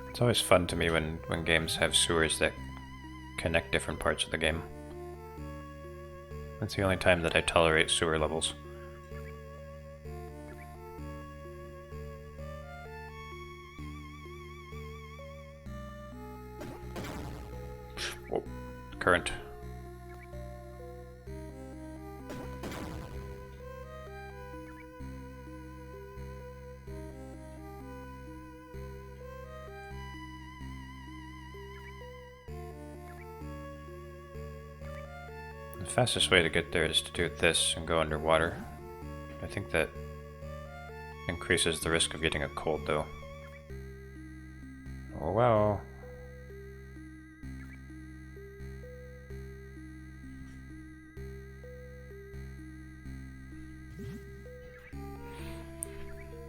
It's always fun to me when games have sewers that connect different parts of the game. That's the only time that I tolerate sewer levels. Whoa, current. The fastest way to get there is to do this and go underwater. I think that increases the risk of getting a cold though. Oh well.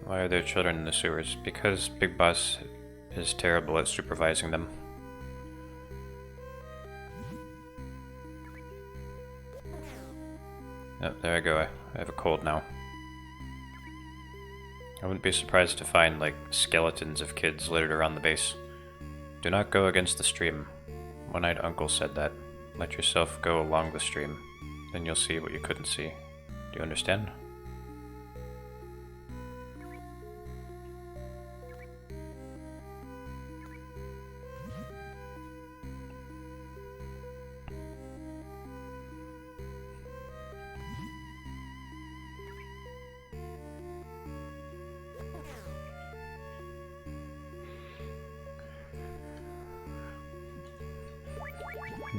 Why are there children in the sewers? Because Big Boss is terrible at supervising them. Oh, there I go. I have a cold now. I wouldn't be surprised to find, like, skeletons of kids littered around the base. Do not go against the stream. One-eyed uncle said that. Let yourself go along the stream. Then you'll see what you couldn't see. Do you understand?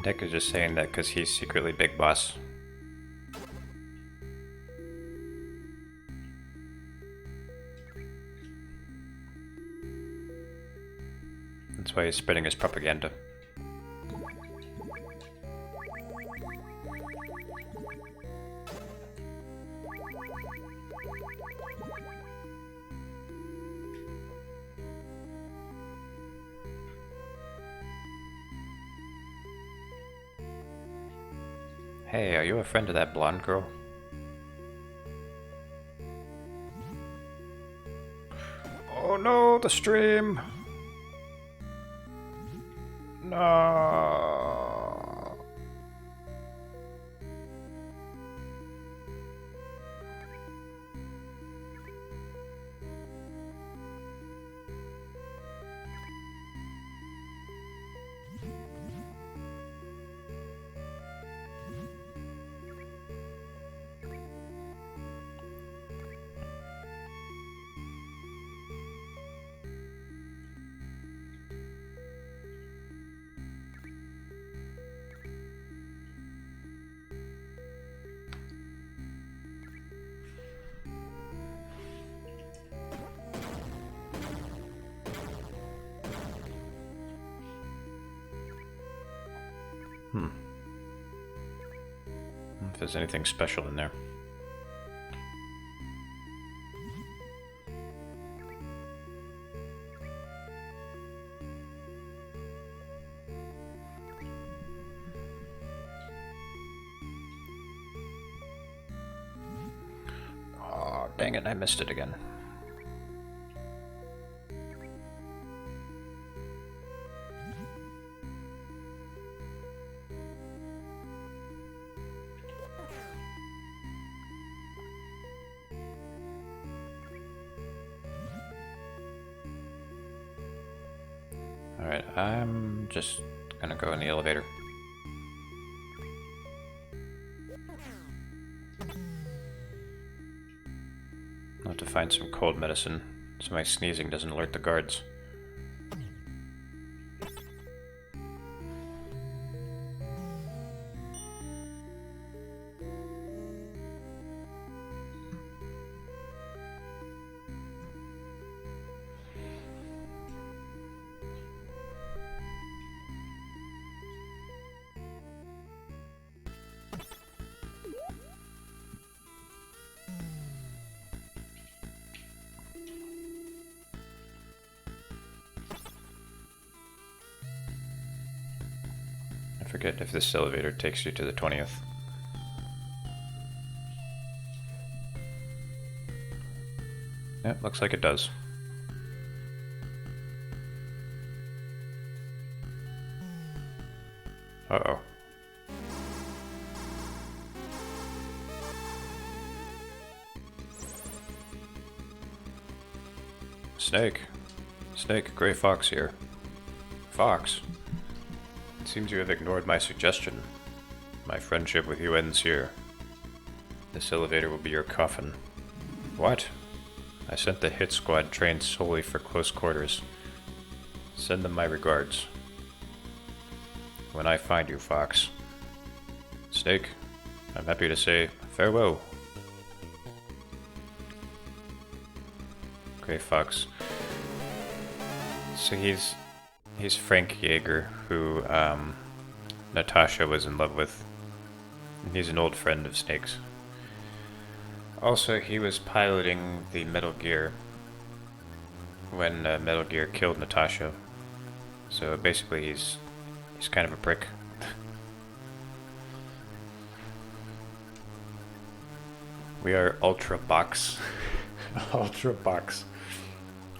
Deck is just saying that because he's secretly Big Boss. That's why he's spreading his propaganda. Hey, are you a friend of that blonde girl? Oh no, the stream! No. If there's anything special in there. Oh, dang it, I missed it again. Alright, I'm just gonna go in the elevator. I'll have to find some cold medicine so my sneezing doesn't alert the guards. forget if this elevator takes you to the 20th. Yep, looks like it does. Uh-oh. Snake. Snake, Gray Fox here. Fox? It seems you have ignored my suggestion. My friendship with you ends here. This elevator will be your coffin. What? I sent the hit squad trained solely for close quarters. Send them my regards. When I find you, Fox. Snake, I'm happy to say farewell. Gray Fox. So he's Frank Yeager, who Natasha was in love with. He's an old friend of Snake's. Also, he was piloting the Metal Gear when Metal Gear killed Natasha. So basically, he's kind of a prick. We are Ultra Box. Ultra Box.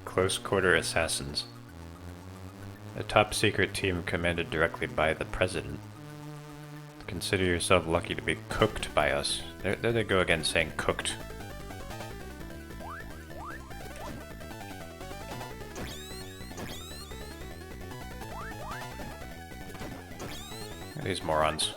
Close quarter assassins. A top secret team commanded directly by the president. Consider yourself lucky to be cooked by us. There they go again saying cooked. These morons.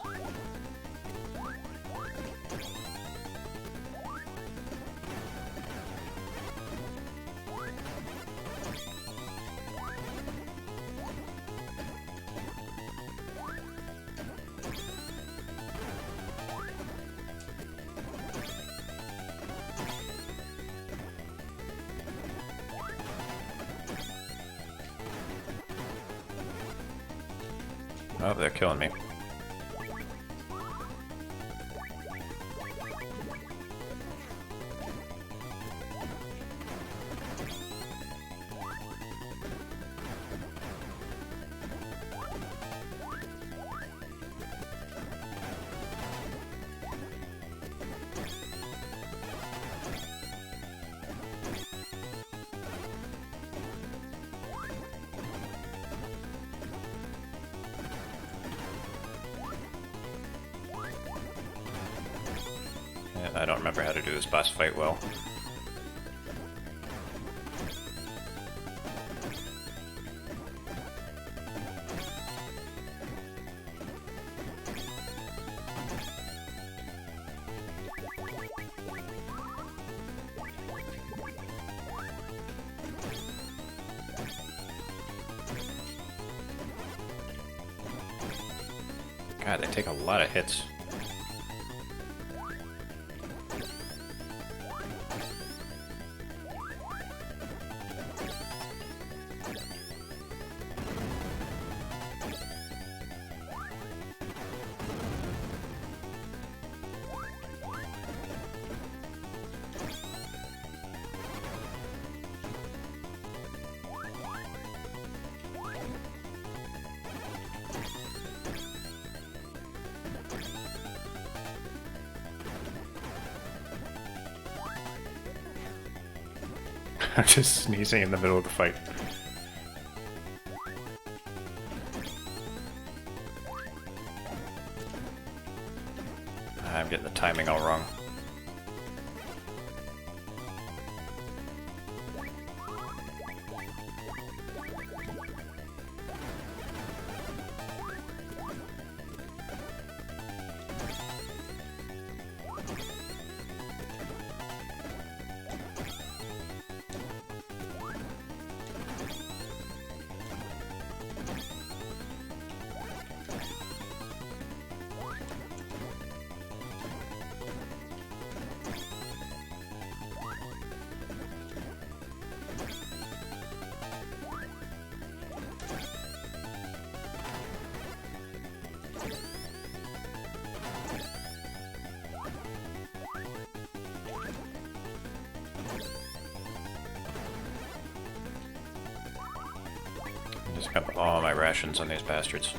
Oh, they're killing me. I don't remember how to do this boss fight well. God, they take a lot of hits. I'm just sneezing in the middle of the fight. I'm getting the timing all wrong. Just got all my rations on these bastards.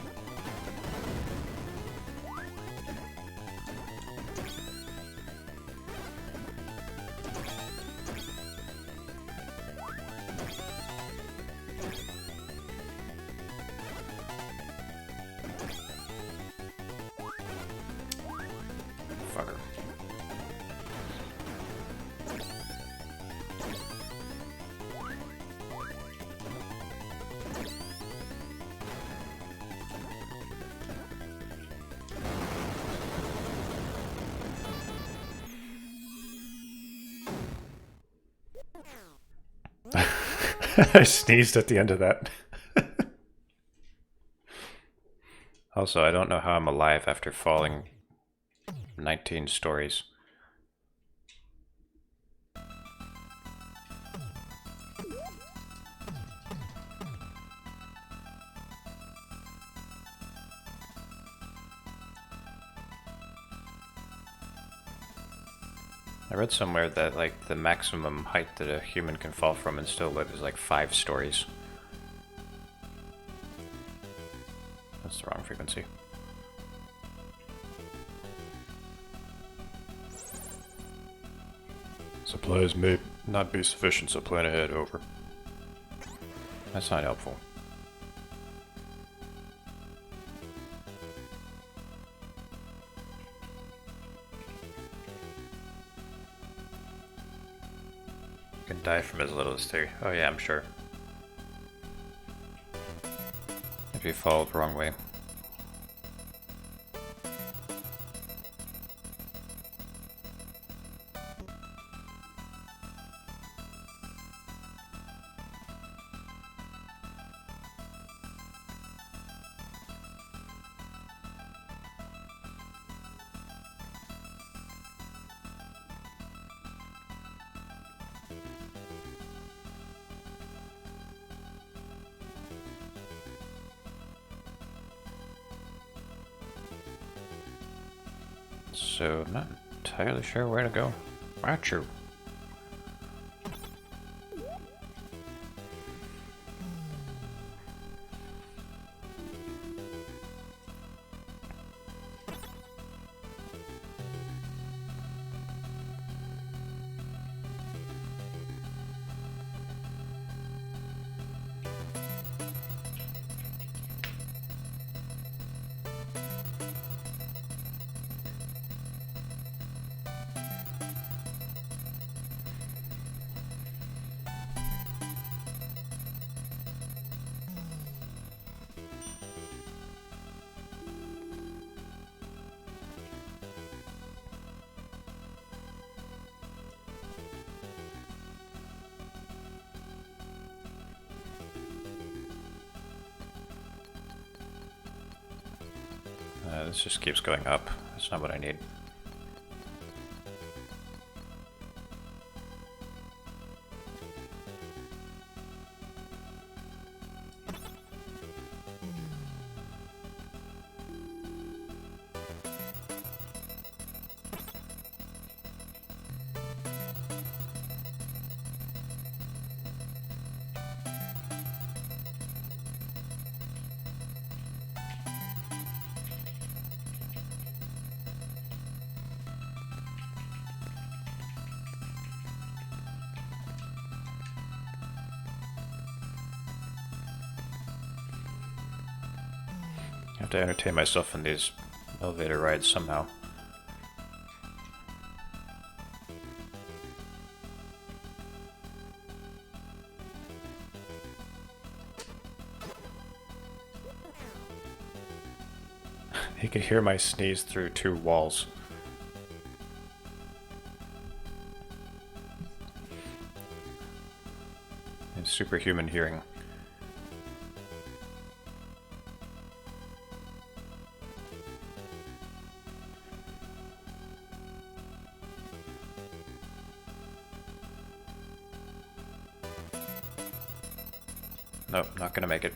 I sneezed at the end of that. Also, I don't know how I'm alive after falling 19 stories. I read somewhere that like the maximum height that a human can fall from and still live is like 5 stories. That's the wrong frequency. Supplies may not be sufficient, so plan ahead. Over. That's not helpful. Can die from as little as 3. Oh yeah, I'm sure. If you fall the wrong way. So I'm not entirely sure where to go. Aren't you? This just keeps going up. That's not what I need. I have to entertain myself in these elevator rides somehow. He could hear my sneeze through 2 walls. It's superhuman hearing. Nope, not gonna make it.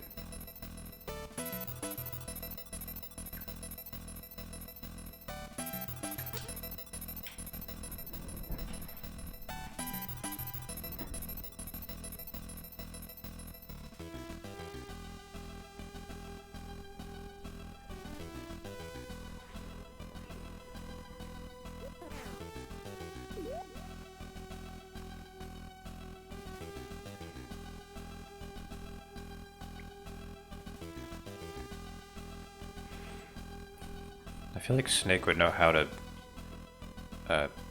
I feel like Snake would know how to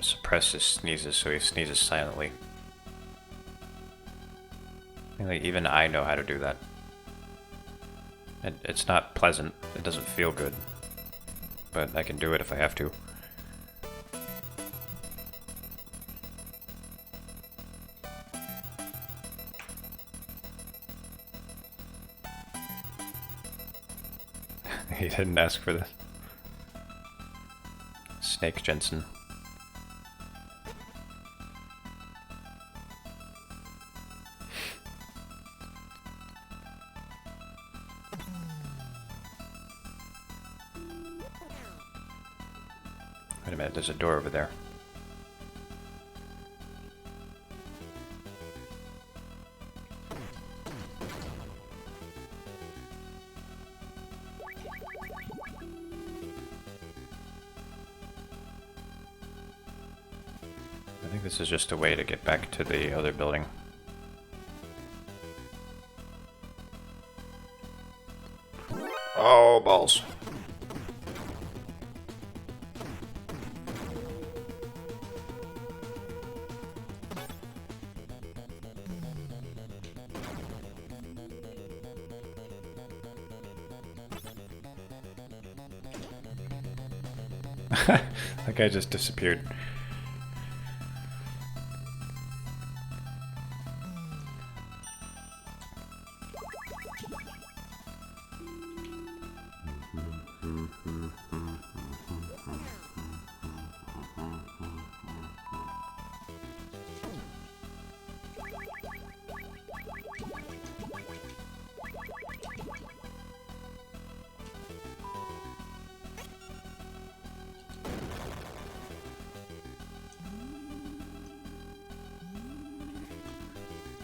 suppress his sneezes so he sneezes silently. I think like even I know how to do that. It's not pleasant, it doesn't feel good, but I can do it if I have to. He didn't ask for this. Snake Jensen. Wait a minute, there's a door over there. I think this is just a way to get back to the other building. Oh, balls. That guy just disappeared.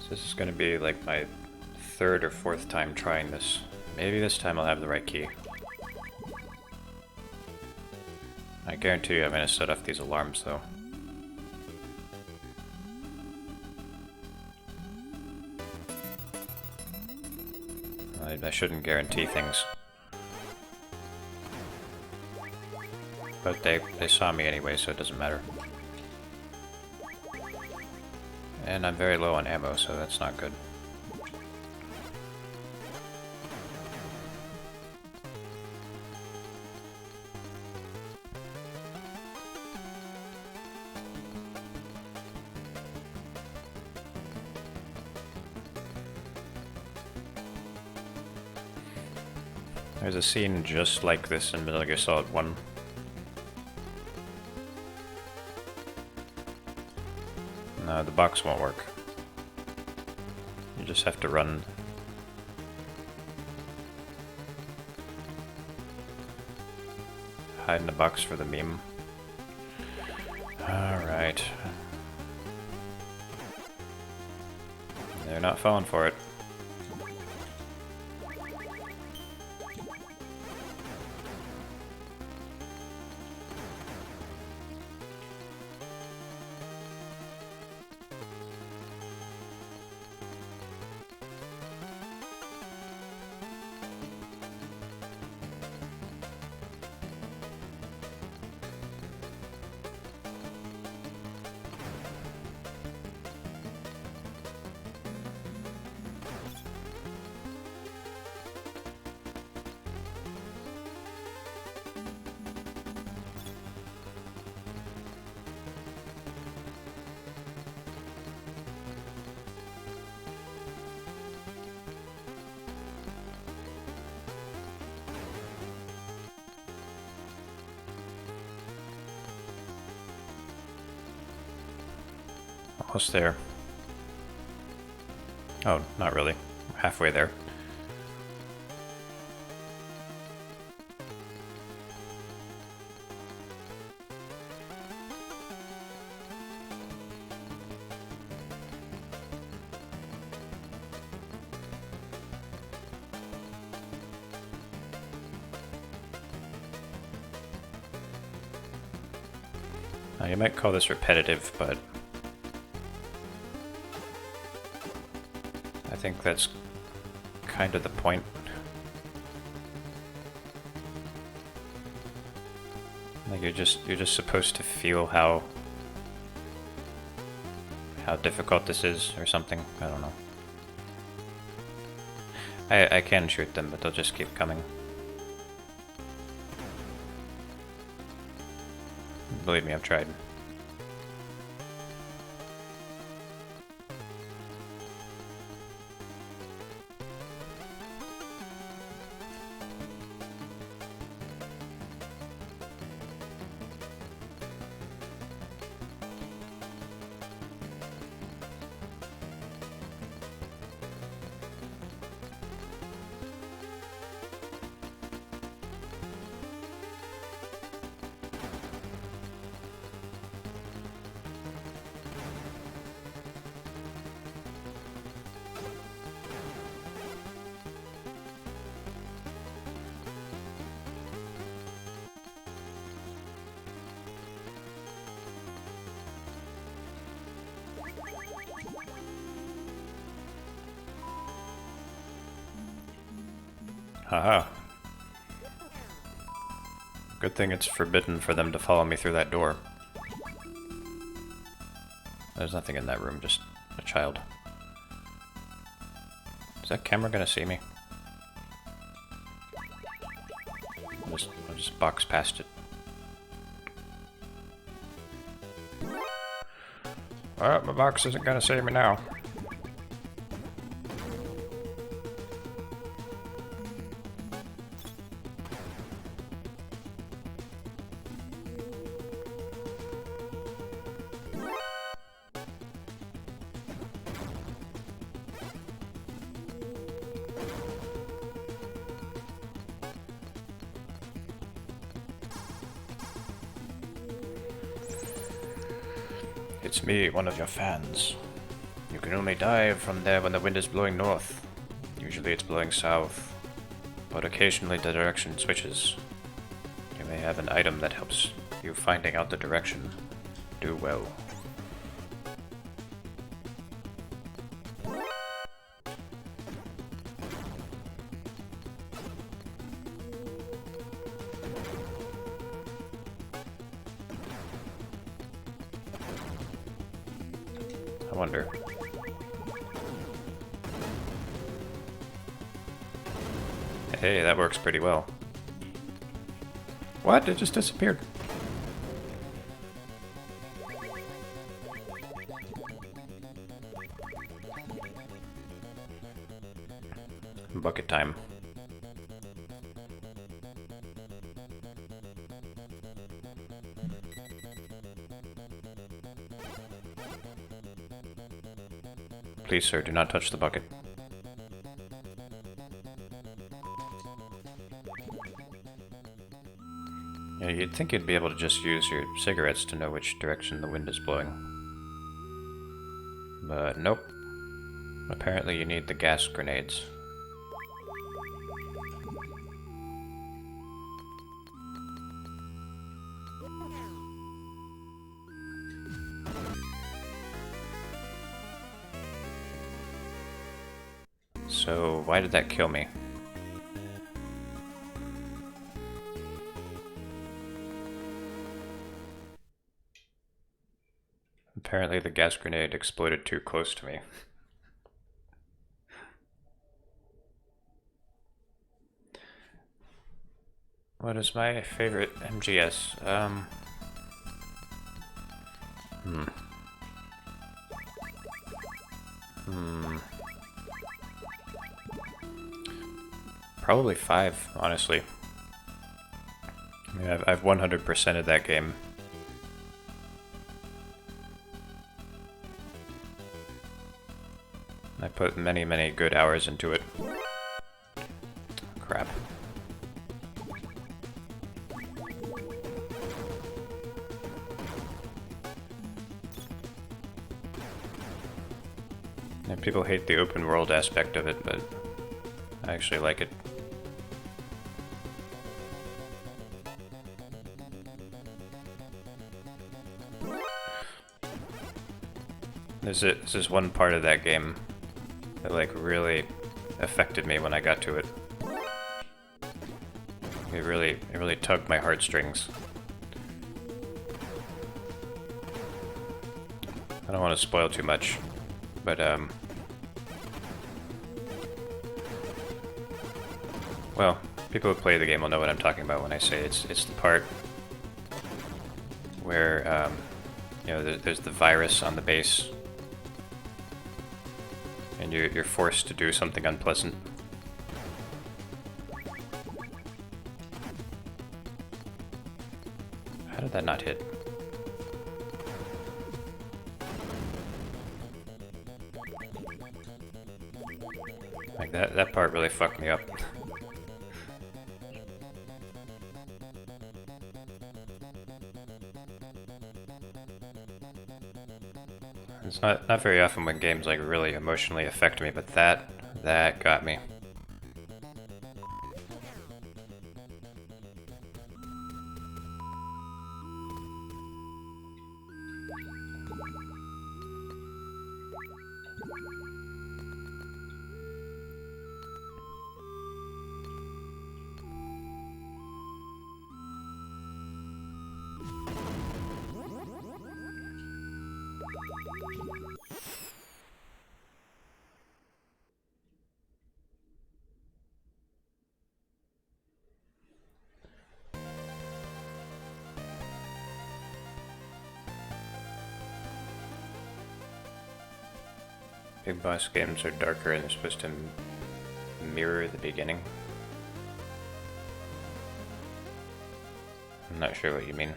So this is going to be like my third or fourth time trying this. Maybe this time I'll have the right key. I guarantee you I'm going to set off these alarms though. I shouldn't guarantee things. But they saw me anyway, so it doesn't matter. And I'm very low on ammo, so that's not good. There's a scene just like this in Metal Gear Solid 1. No, the box won't work. You just have to run. Hide in the box for the meme. Alright. They're not falling for it. Almost there. Oh, not really. Halfway there. Now, you might call this repetitive, but I think that's kind of the point. Like you're just supposed to feel how difficult this is or something. I don't know. I can shoot them, but they'll just keep coming. Believe me, I've tried. Haha. Good thing it's forbidden for them to follow me through that door. There's nothing in that room, just a child. Is that camera gonna see me? I'll just box past it. Oh, my box isn't gonna save me now. It's me, one of your fans. You can only dive from there when the wind is blowing north. Usually it's blowing south, but occasionally the direction switches. You may have an item that helps you finding out the direction. Do well. I wonder. Hey, that works pretty well. What? It just disappeared. Bucket time. Please, sir, do not touch the bucket. Yeah, you'd think you'd be able to just use your cigarettes to know which direction the wind is blowing. But nope. Apparently you need the gas grenades. So, why did that kill me? Apparently the gas grenade exploded too close to me. What is my favorite MGS? Probably 5, honestly. I mean, I've 100%ed that game. I put many, many good hours into it. Crap. And people hate the open world aspect of it, but I actually like it. This is one part of that game that like really affected me when I got to it. It really tugged my heartstrings. I don't want to spoil too much, but well, people who play the game will know what I'm talking about when I say it's the part where you know, there's the virus on the base. And you're forced to do something unpleasant. How did that not hit? Like that part really fucked me up. It's not very often when games like really emotionally affect me, but that got me. Big Boss games are darker and they're supposed to mirror the beginning. I'm not sure what you mean.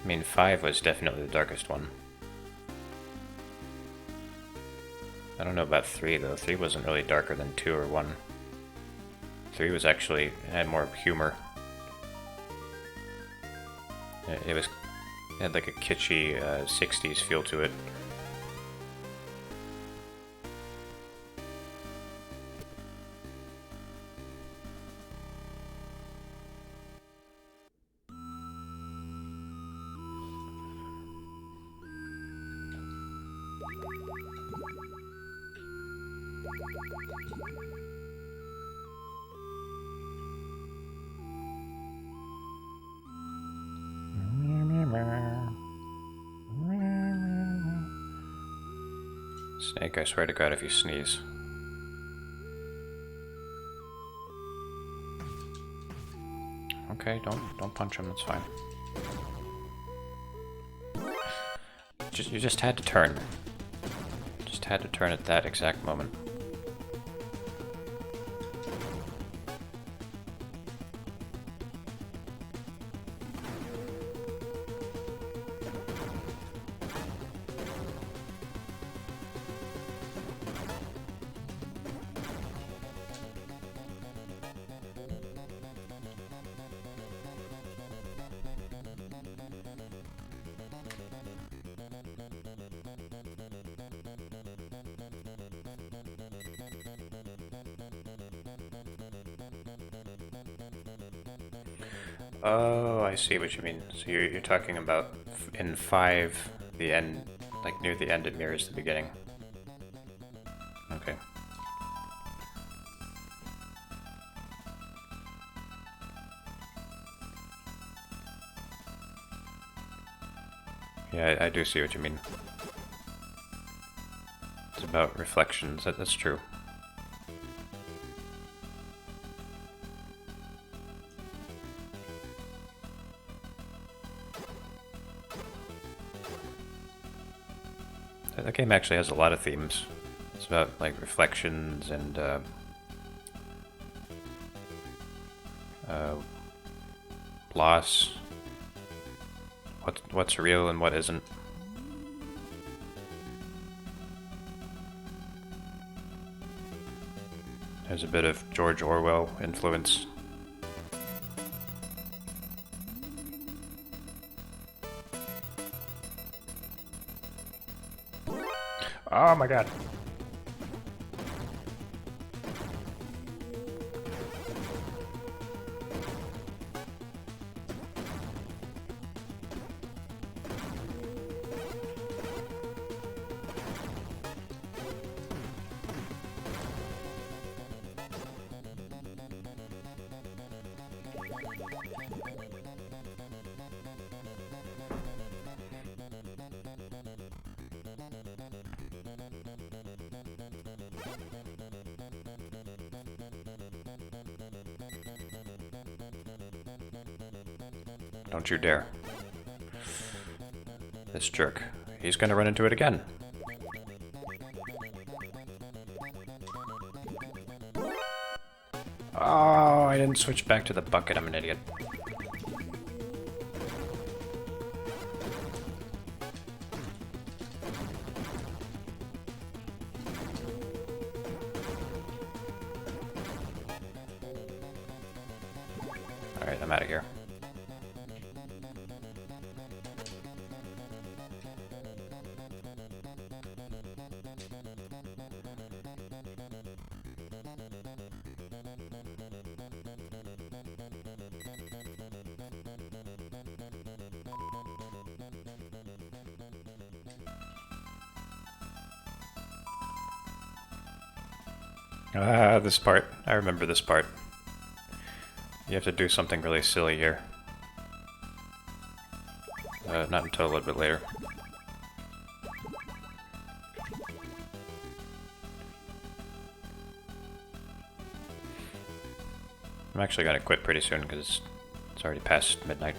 I mean, 5 was definitely the darkest one. I don't know about 3 though. 3 wasn't really darker than 2 or 1. 3 was actually, had more humor. It had like a kitschy 60s feel to it. Snake, I swear to God if you sneeze. Okay, don't punch him, it's fine. You just had to turn. Just had to turn at that exact moment. Oh, I see what you mean. So you're talking about in 5, the end, like near the end it mirrors the beginning. Okay. Yeah, I do see what you mean. It's about reflections, that's true. That game actually has a lot of themes. It's about like reflections and loss. What's real and what isn't. There's a bit of George Orwell influence. Oh my god. Don't you dare. This jerk. He's gonna run into it again. Oh, I didn't switch back to the bucket. I'm an idiot. Alright, I'm out of here. Ah, this part. I remember this part. You have to do something really silly here. Not until a little bit later. I'm actually gonna quit pretty soon because it's already past midnight.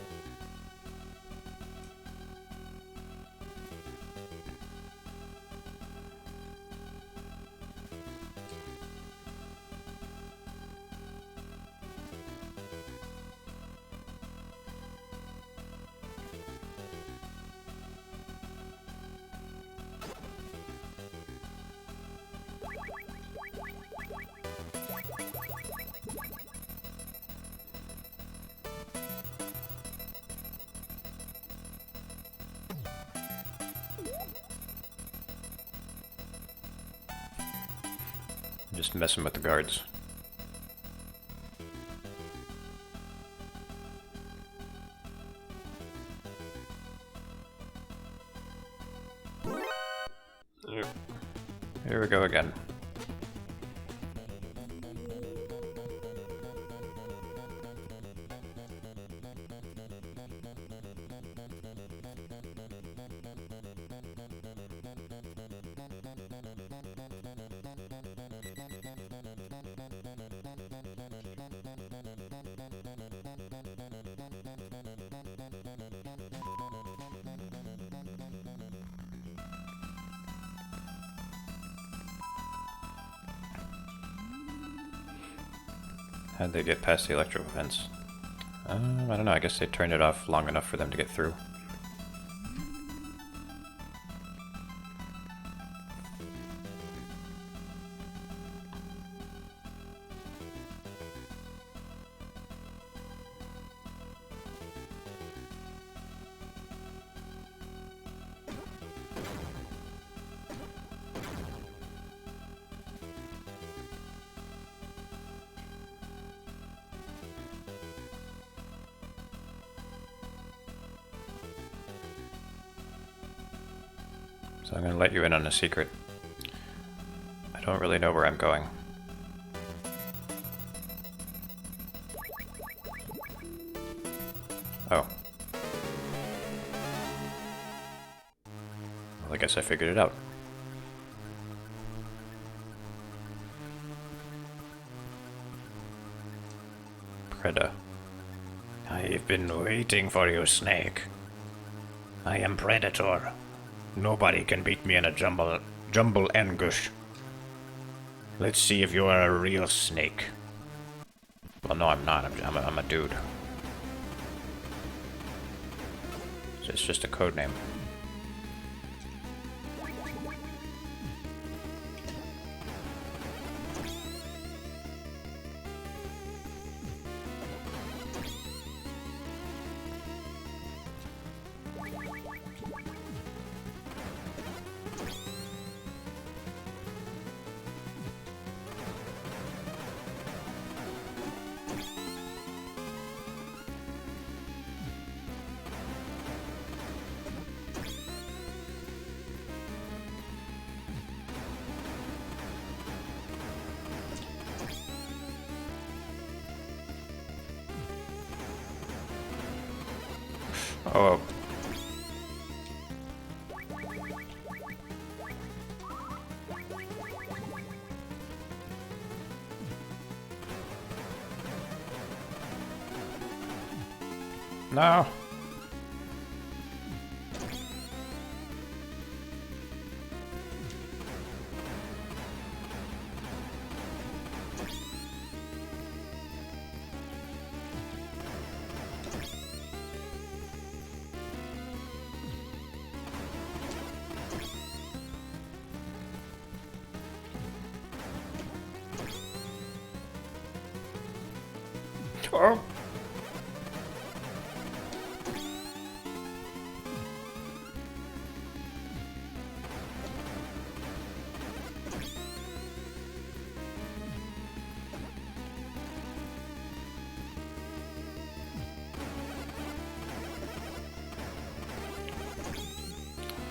Just messing with the guards. Here we go again. How'd they get past the electrical fence? I don't know, I guess they turned it off long enough for them to get through. So I'm going to let you in on a secret. I don't really know where I'm going. Oh. Well, I guess I figured it out. Preda. I've been waiting for you, Snake. I am Predator. Nobody can beat me in a jumble ambush. Let's see if you are a real snake. Well, no, I'm not. I'm a dude. So it's just a code name. Oh. No. Oh.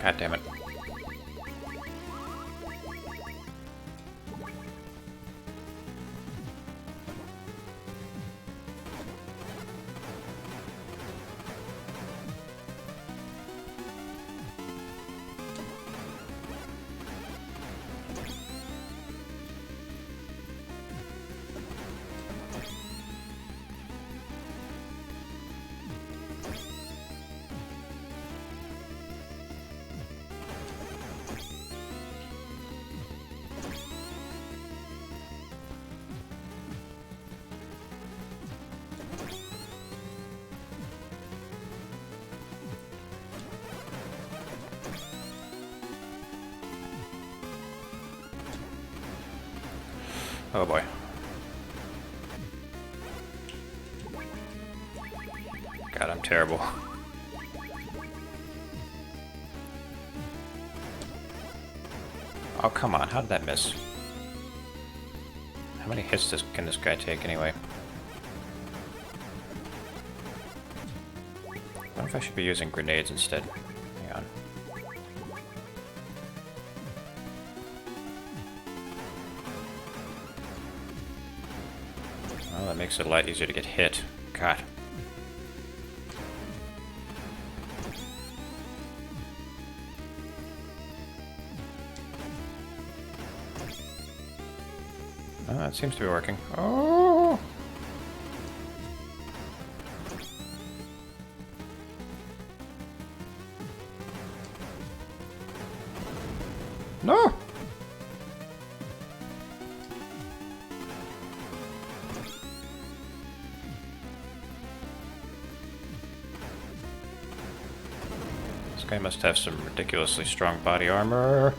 God damn it. Oh boy. God, I'm terrible. Oh, come on. How did that miss? How many hits can this guy take anyway? I wonder if I should be using grenades instead. Hang on. Well, that makes it a lot easier to get hit. God. Oh, that seems to be working. Oh! No! This guy must have some ridiculously strong body armor.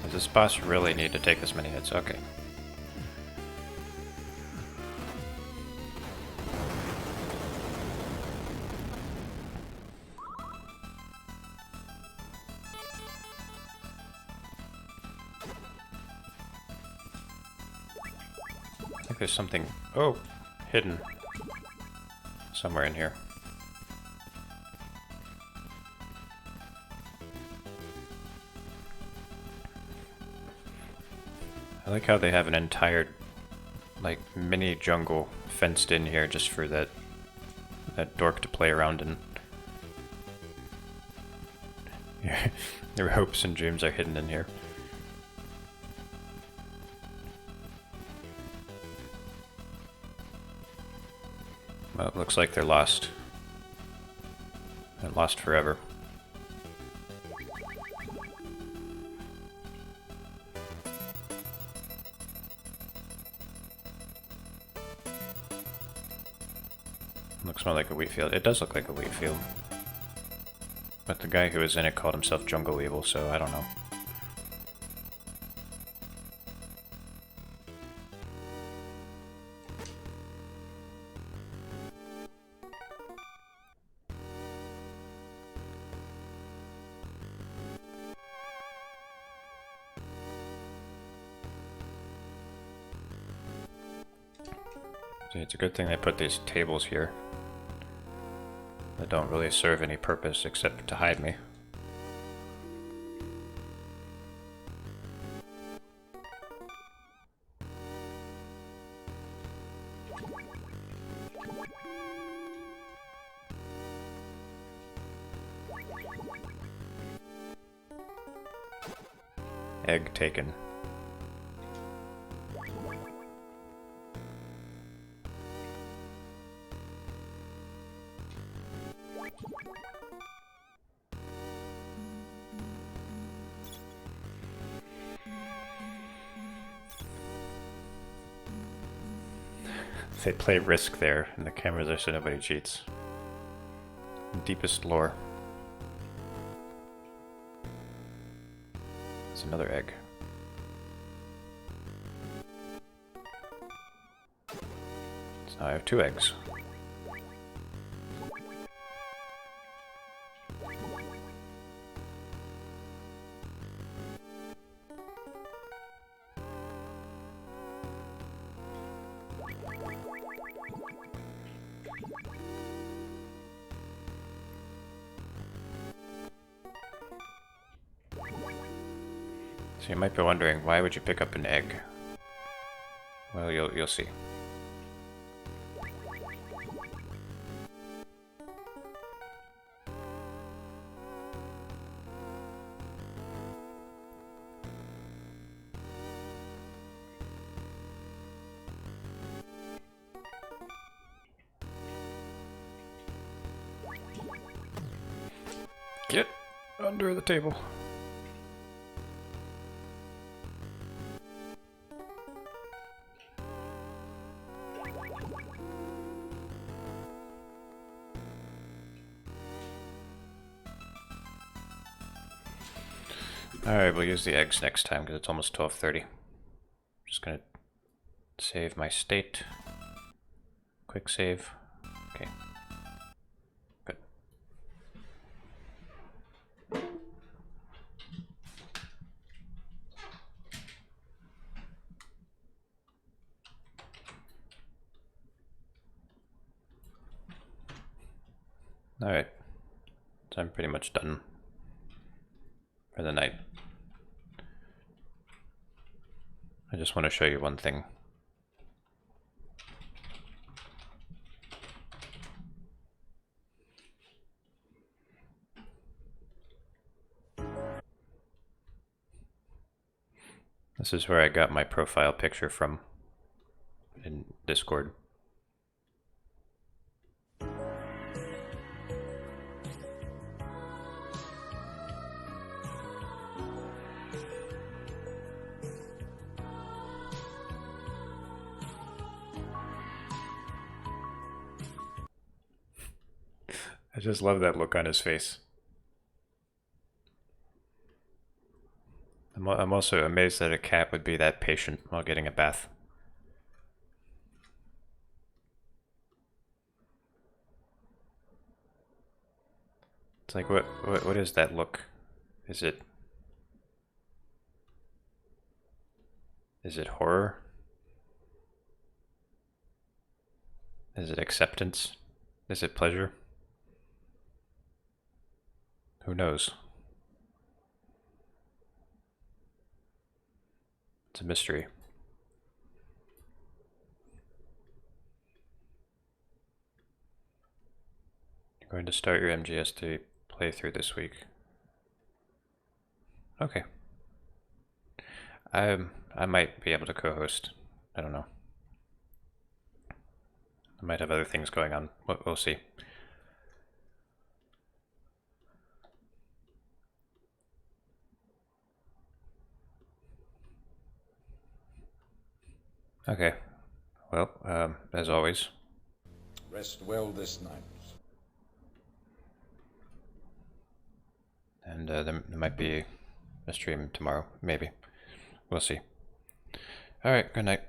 Does this boss really need to take this many hits? Okay. I think there's something, oh, hidden somewhere in here. I like how they have an entire, like, mini jungle fenced in here just for that dork to play around in. Your hopes and dreams are hidden in here. Well, it looks like they're lost. They're lost forever. Looks more like a wheat field. It does look like a wheat field. But the guy who was in it called himself Jungle Evil, so I don't know. See, it's a good thing they put these tables here that don't really serve any purpose except to hide me. Egg taken. They play Risk there, and the cameras are so nobody cheats. Deepest lore. It's another egg. So now I have 2 eggs. So you might be wondering, why would you pick up an egg? Well, you'll see. Get under the table. Alright, we'll use the eggs next time because it's almost 12:30. Just gonna save my state. Quick save. Okay. Good. Alright. So I'm pretty much done for the night. I just want to show you one thing. This is where I got my profile picture from in Discord. I just love that look on his face. I'm also amazed that a cat would be that patient while getting a bath. It's like, what is that look? Is it horror? Is it acceptance? Is it pleasure? Who knows? It's a mystery. You're going to start your MGS3 playthrough this week. Okay. I might be able to co-host. I don't know. I might have other things going on. We'll see. Okay. Well, as always. Rest well this night. And there might be a stream tomorrow, maybe. We'll see. Alright, good night.